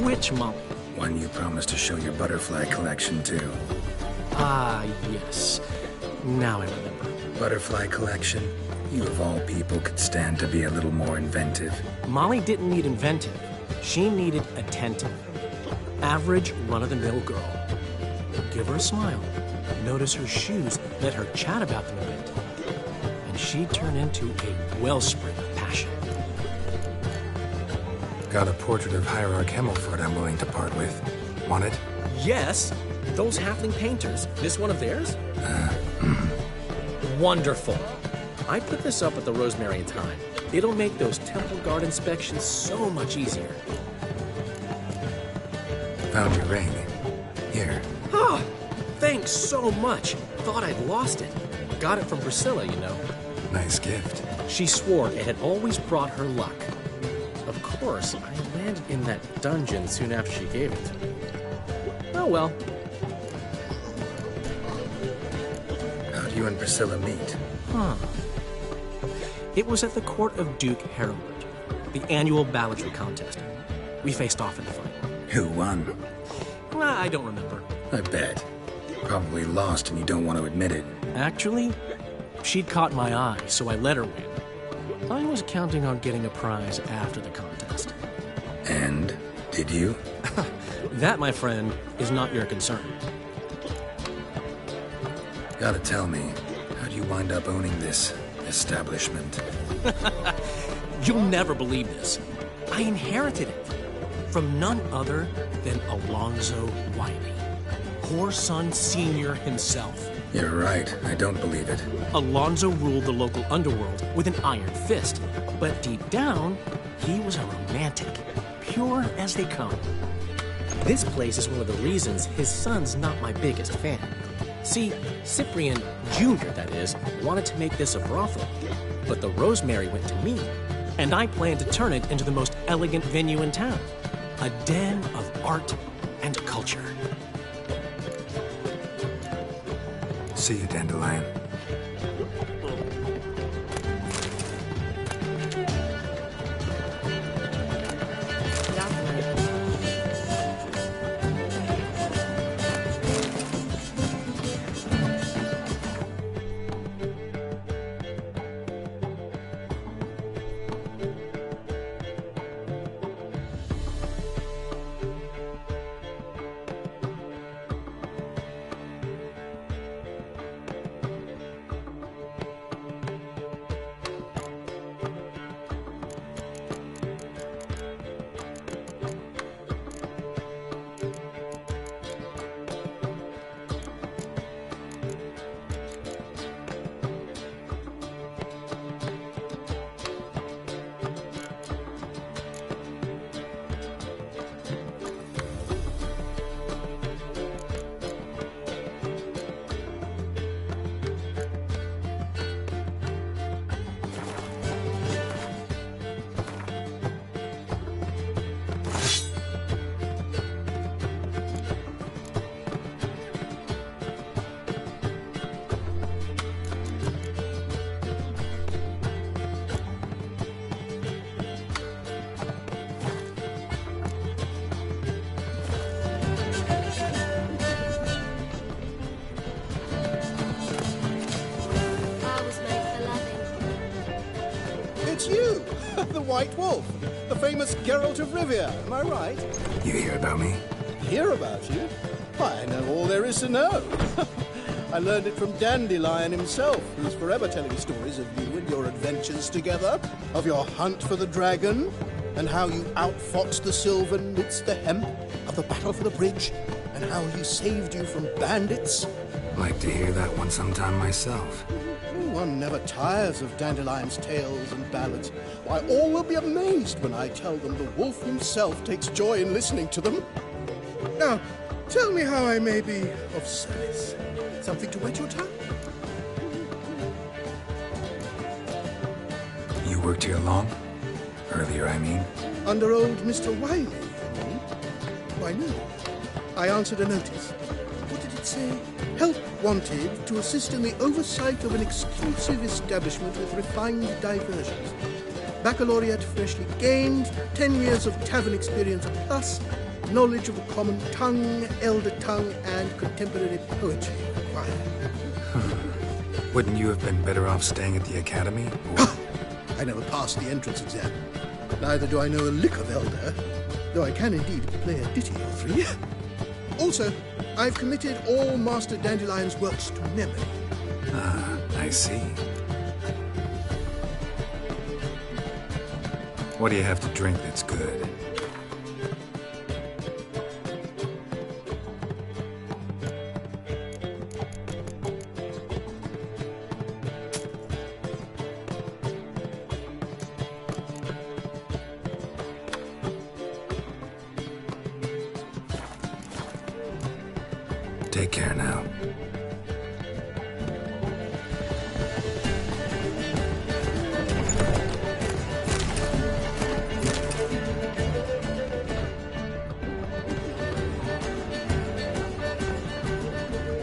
Which Molly? One you promised to show your butterfly collection to. Ah, yes. Now I remember. Butterfly collection? You of all people could stand to be a little more inventive. Molly didn't need inventive. She needed attentive. Average, run-of-the-mill girl. Give her a smile. Notice her shoes. Let her chat about them a bit. And she'd turn into a wellspring of passion. Got a portrait of Hierarch Himmelford I'm willing to part with. Want it? Yes. Those halfling painters. This one of theirs? Wonderful. I put this up at the Rosemary in time. It'll make those temple guard inspections so much easier. Found your ring. Here. Ah, thanks so much. Thought I'd lost it. Got it from Priscilla, you know. Nice gift. She swore it had always brought her luck. Of course, I landed in that dungeon soon after she gave it to me. Oh well. How'd you and Priscilla meet? Huh. It was at the court of Duke Hereward, the annual balladry contest. We faced off in the fight. Who won? I don't remember. I bet. Probably lost and you don't want to admit it. Actually, she'd caught my eye, so I let her win. I was counting on getting a prize after the contest. And? Did you? That, my friend, is not your concern. Gotta tell me, how'd you wind up owning this establishment? You'll never believe this. I inherited it from none other than Alonzo Wiley, Whoreson Sr. himself. You're right, I don't believe it. Alonzo ruled the local underworld with an iron fist, but deep down, he was a romantic, pure as they come. This place is one of the reasons his son's not my biggest fan. See, Cyprian Jr., that is, wanted to make this a brothel, but the Rosemary went to me, and I planned to turn it into the most elegant venue in town. A den of art and culture. See you, Dandelion. the White Wolf, the famous Geralt of Rivia, am I right? You hear about me? Hear about you? Why, I know all there is to know. I learned it from Dandelion himself, who's forever telling stories of you and your adventures together, of your hunt for the dragon, and how you outfoxed the Sylvan midst the hemp, of the battle for the bridge, and how he saved you from bandits. Like to hear that one sometime myself. One never tires of Dandelion's tales and ballads. Why, all will be amazed when I tell them the wolf himself takes joy in listening to them. Now, tell me how I may be of service. Something to whet your tongue? You worked here long? Earlier, I mean. Under old Mr. Wiley, you mean? Why, no. I answered a notice. What did it say? Help wanted to assist in the oversight of an exclusive establishment with refined diversions. Baccalaureate freshly gained, 10 years of tavern experience plus, knowledge of the common tongue, elder tongue, and contemporary poetry required. Wouldn't you have been better off staying at the academy? I never passed the entrance exam. Neither do I know a lick of elder, though I can indeed play a ditty or three. Also, I've committed all Master Dandelion's works to memory. Ah, I see. What do you have to drink that's good? Take care now.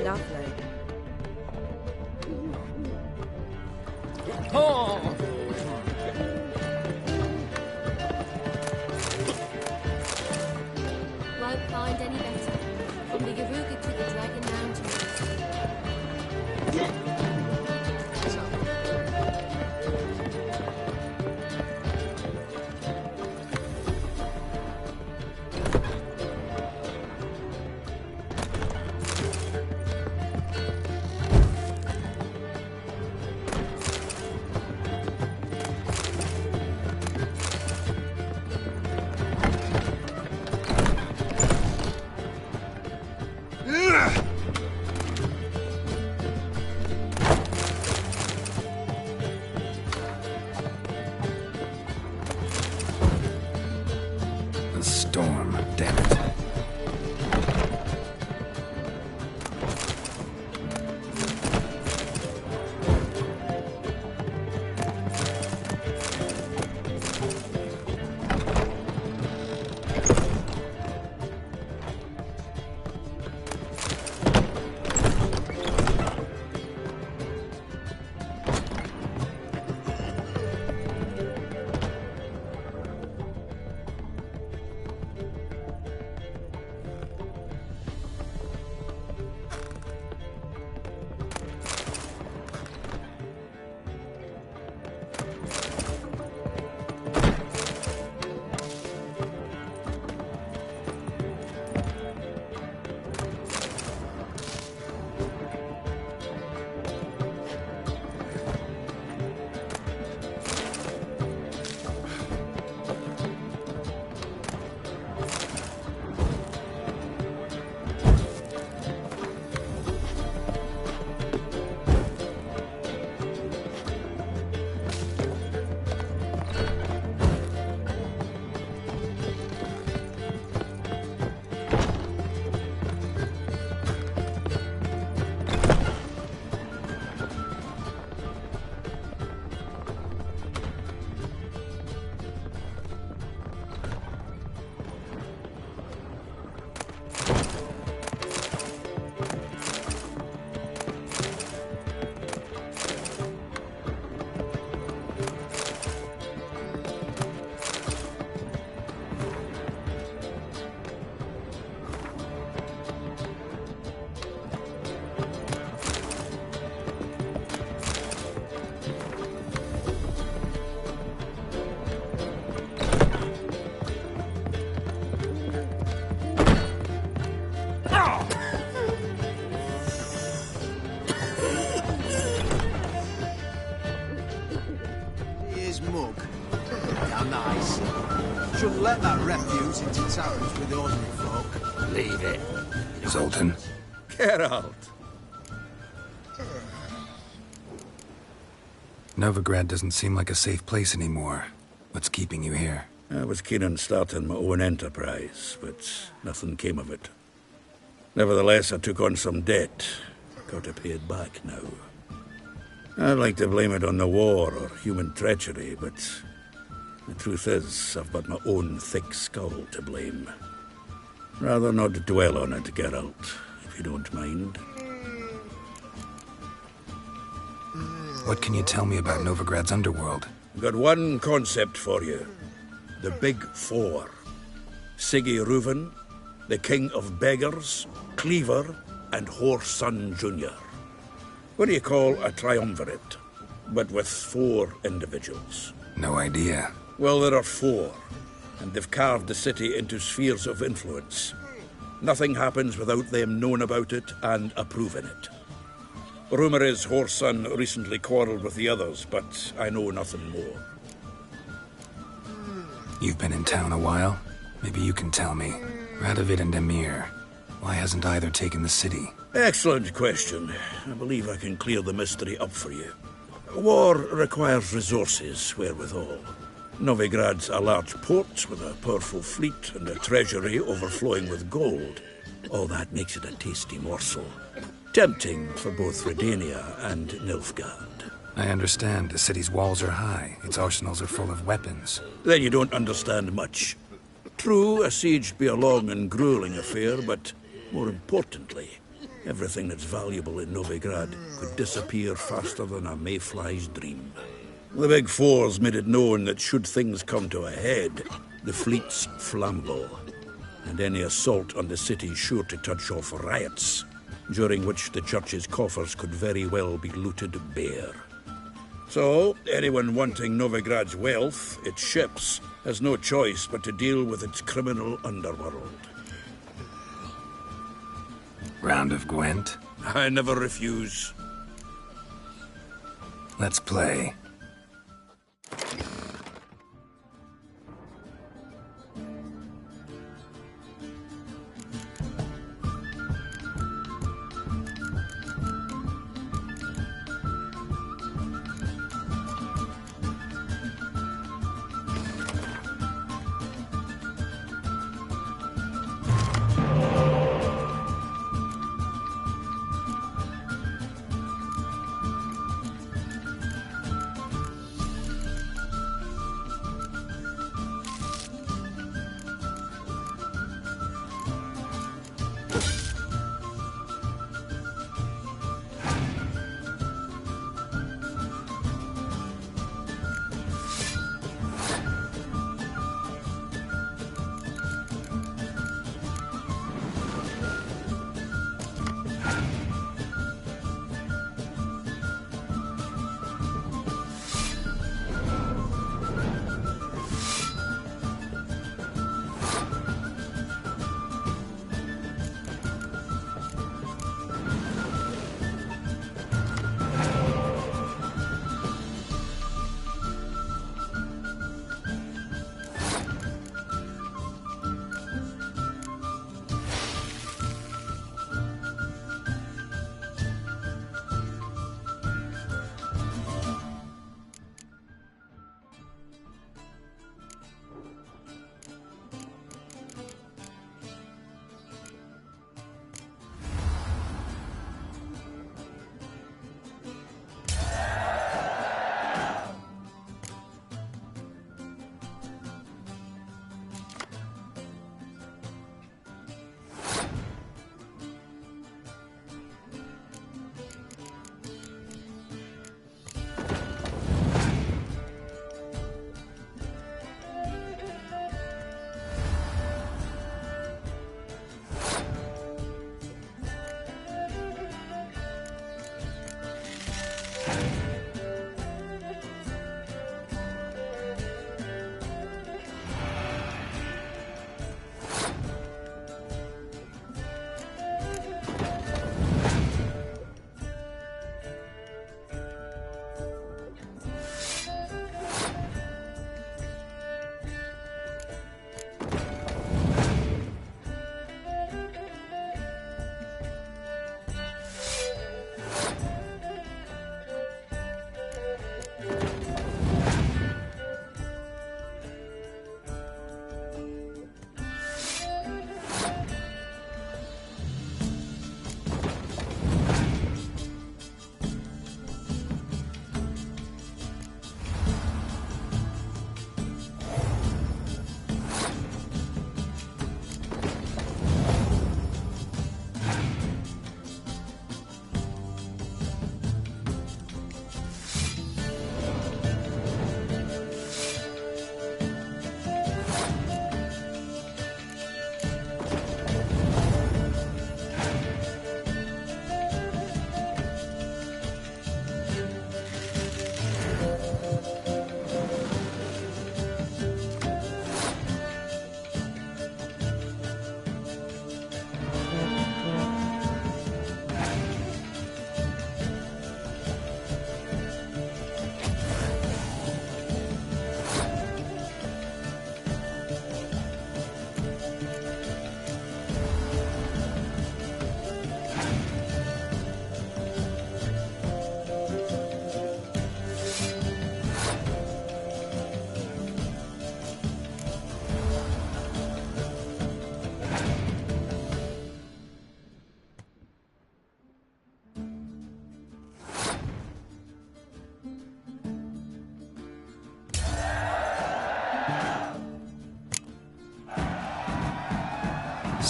Lovely. Oh! Won't find any better. From the Yaruga to the Dragon Mountains. let that refuse into taverns with the ordinary folk. Leave it. Zoltan? Geralt. Novigrad doesn't seem like a safe place anymore. What's keeping you here? I was keen on starting my own enterprise, but nothing came of it. Nevertheless, I took on some debt. Got to pay it back now. I'd like to blame it on the war or human treachery, but the truth is, I've got my own thick skull to blame. Rather not dwell on it, Geralt, if you don't mind. What can you tell me about Novigrad's underworld? Got one concept for you. The Big Four. Siggy Reuven, the King of Beggars, Cleaver, and Whoreson Jr. What do you call a triumvirate, but with 4 individuals? No idea. Well, there are 4, and they've carved the city into spheres of influence. Nothing happens without them knowing about it and approving it. Rumor is Whoreson recently quarreled with the others, but I know nothing more. You've been in town a while? Maybe you can tell me. Radovid and Emir. Why hasn't either taken the city? Excellent question. I believe I can clear the mystery up for you. War requires resources wherewithal. Novigrad's a large port with a powerful fleet and a treasury overflowing with gold. All that makes it a tasty morsel. Tempting for both Redania and Nilfgaard. I understand. The city's walls are high. Its arsenals are full of weapons. Then you don't understand much. True, a siege be a long and grueling affair, but more importantly, everything that's valuable in Novigrad could disappear faster than a mayfly's dream. The Big Four's made it known that should things come to a head, the fleet's flammable, and any assault on the city's sure to touch off riots, during which the church's coffers could very well be looted bare. So, anyone wanting Novigrad's wealth, its ships, has no choice but to deal with its criminal underworld. Round of Gwent? I never refuse. Let's play.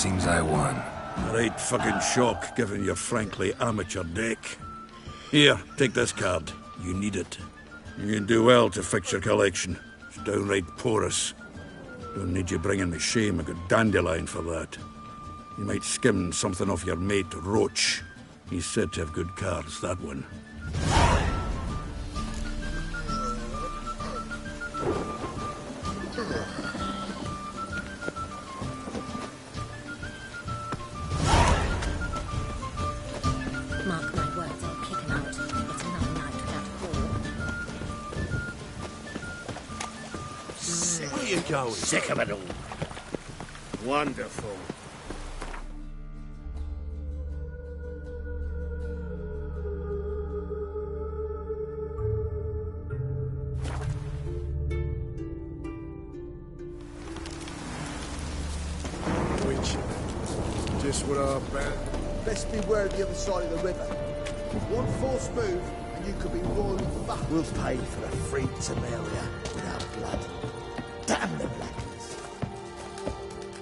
Seems I won. Right fucking shock, given your frankly amateur deck. Here, take this card. You need it. You can do well to fix your collection. It's downright porous. Don't need you bringing me shame. I got dandelion for that. You might skim something off your mate, Roach. He's said to have good cards, that one. Mark my words, I'll kick him out. It's another night without a call. Where you going? Sick of it all. Wonderful. Just what I bet. Best beware the other side of the river. One false move, and you could be royally fucked. We'll pay for a free Temeria without blood. Damn the blackness.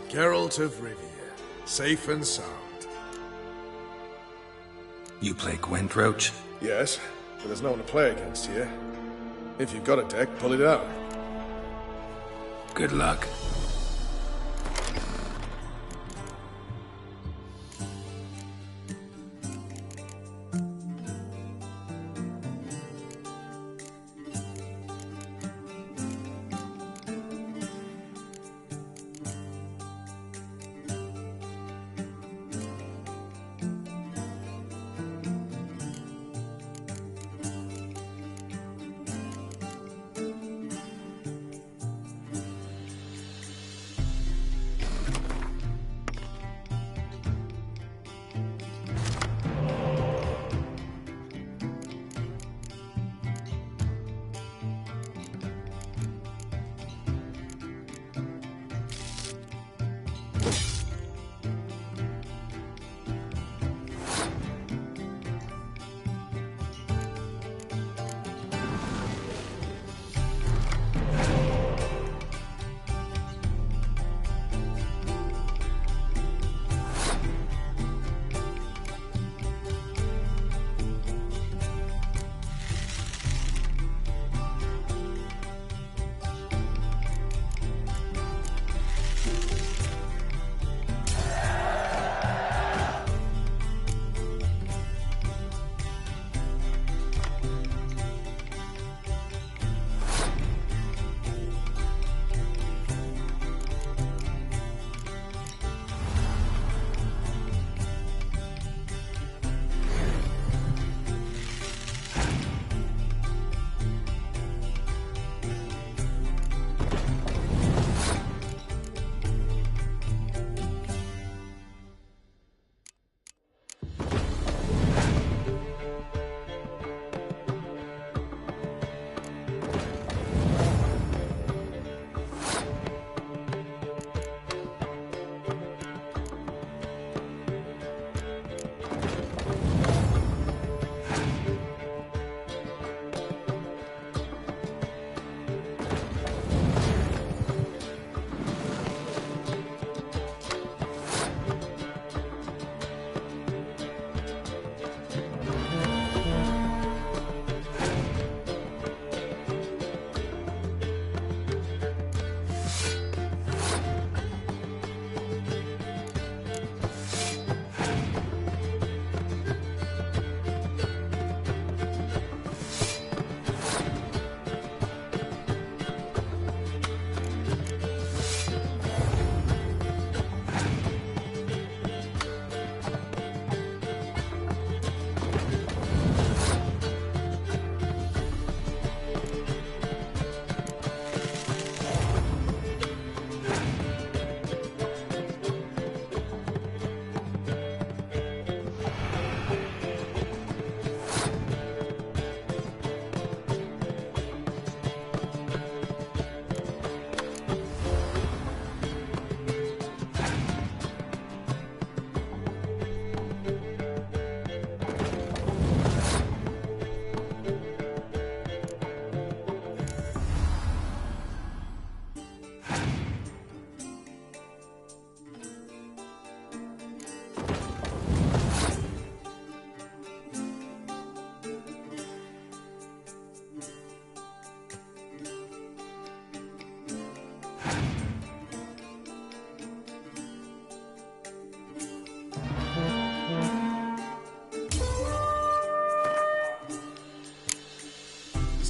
Geralt of Rivia, safe and sound. You play Gwent, Roach? Yes, but there's no one to play against here. If you've got a deck, pull it out. Good luck.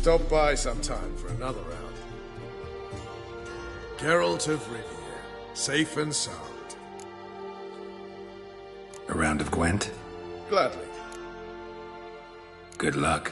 stop by sometime for another round. Geralt of Rivia, safe and sound. A round of Gwent? Gladly. Good luck.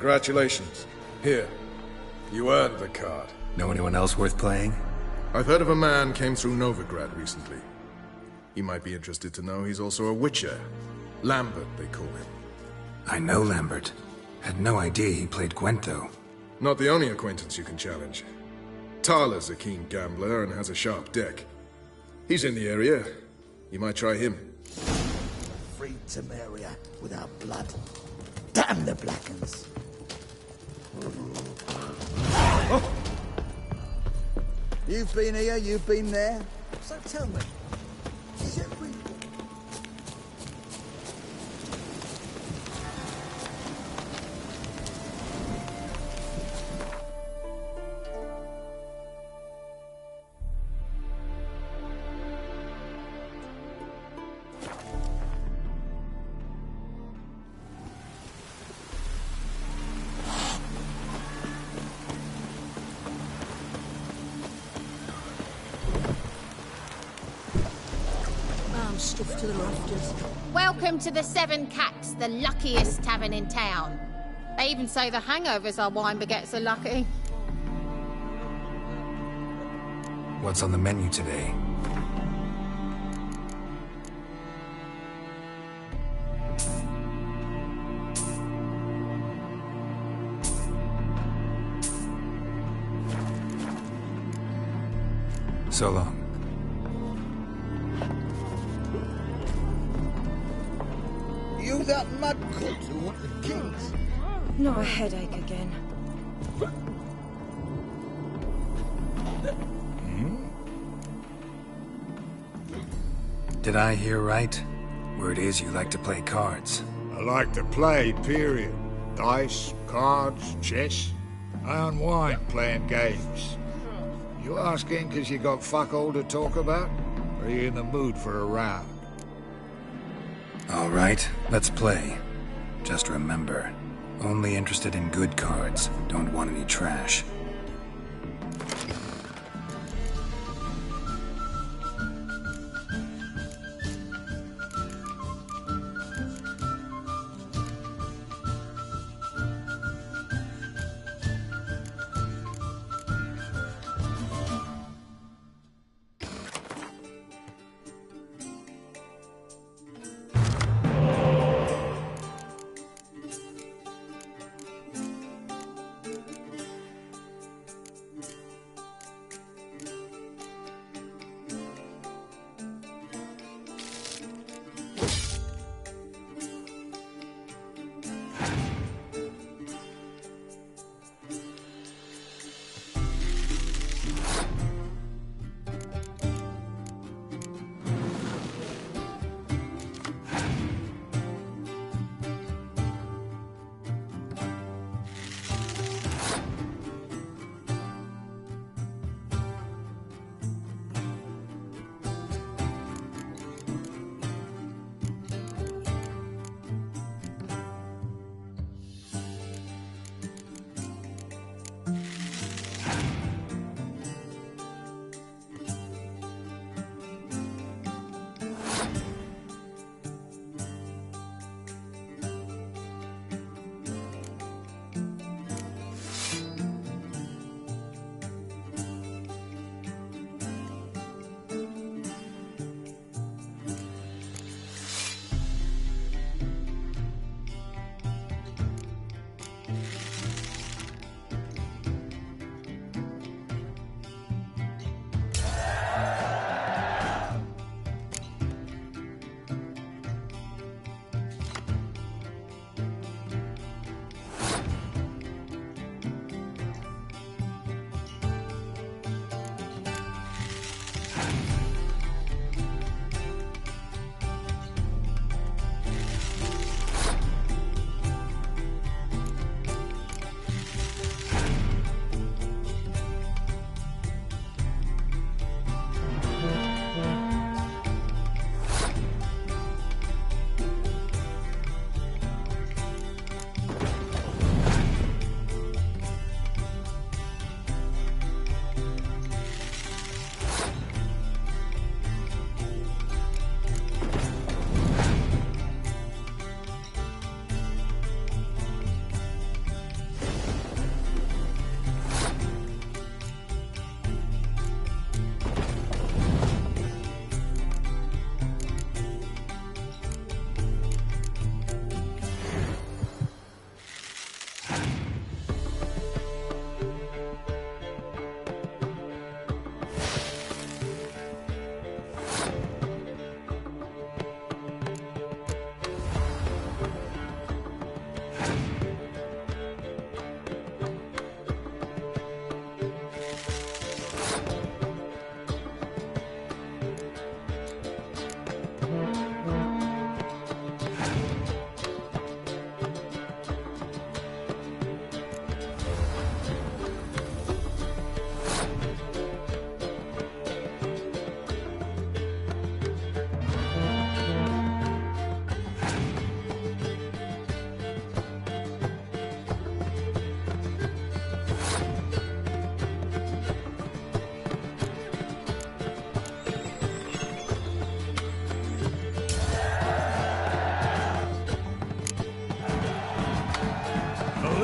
Congratulations. Here. You earned the card. Know anyone else worth playing? I've heard of a man came through Novigrad recently. He might be interested to know he's also a witcher. Lambert, they call him. I know Lambert. Had no idea he played Gwento. Not the only acquaintance you can challenge. Tala's a keen gambler and has a sharp deck. He's in the area. You might try him. Free Temeria without blood. Damn the Blackens! Oh. You've been here, you've been there. So tell me, is it real? Stuffed to the rafters. Welcome to the Seven Cats, the luckiest tavern in town. They even say the hangovers our wine baguettes are lucky. What's on the menu today? So long. You that mad cunt who wanted kings? Not a headache again. Did I hear right? Word is you like to play cards. I like to play, period. Dice, cards, chess. I unwind playing games. You asking because you got fuck all to talk about? Or are you in the mood for a round? All right, let's play. Just remember, only interested in good cards. Don't want any trash.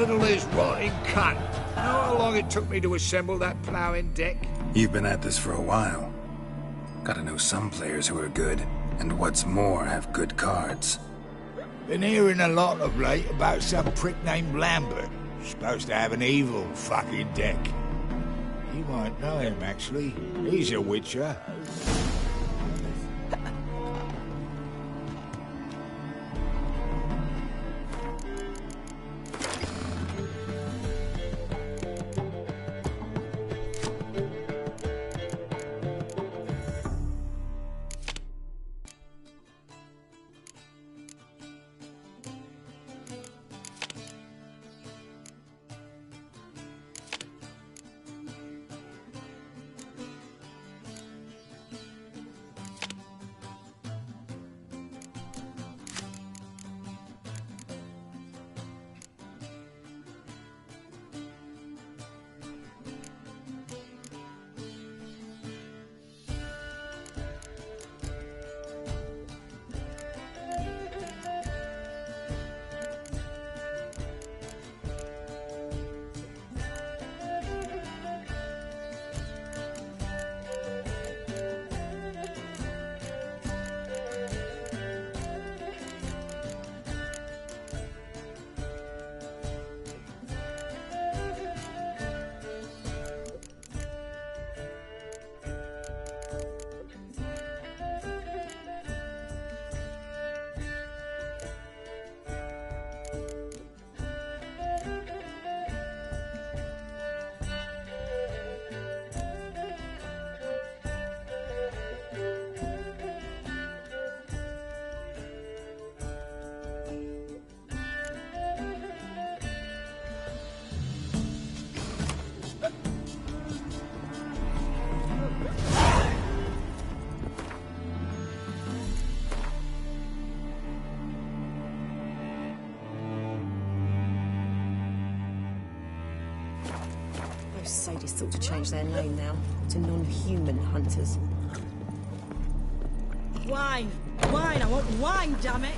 Little is rotting cunt. Know how long it took me to assemble that ploughing deck? You've been at this for a while. Gotta know some players who are good, and what's more, have good cards. Been hearing a lot of late about some prick named Lambert. Supposed to have an evil fucking deck. You might know him, actually. He's a witcher. Those sadists thought to change their name now to non-human hunters. Wine! Wine! I want wine, damn it!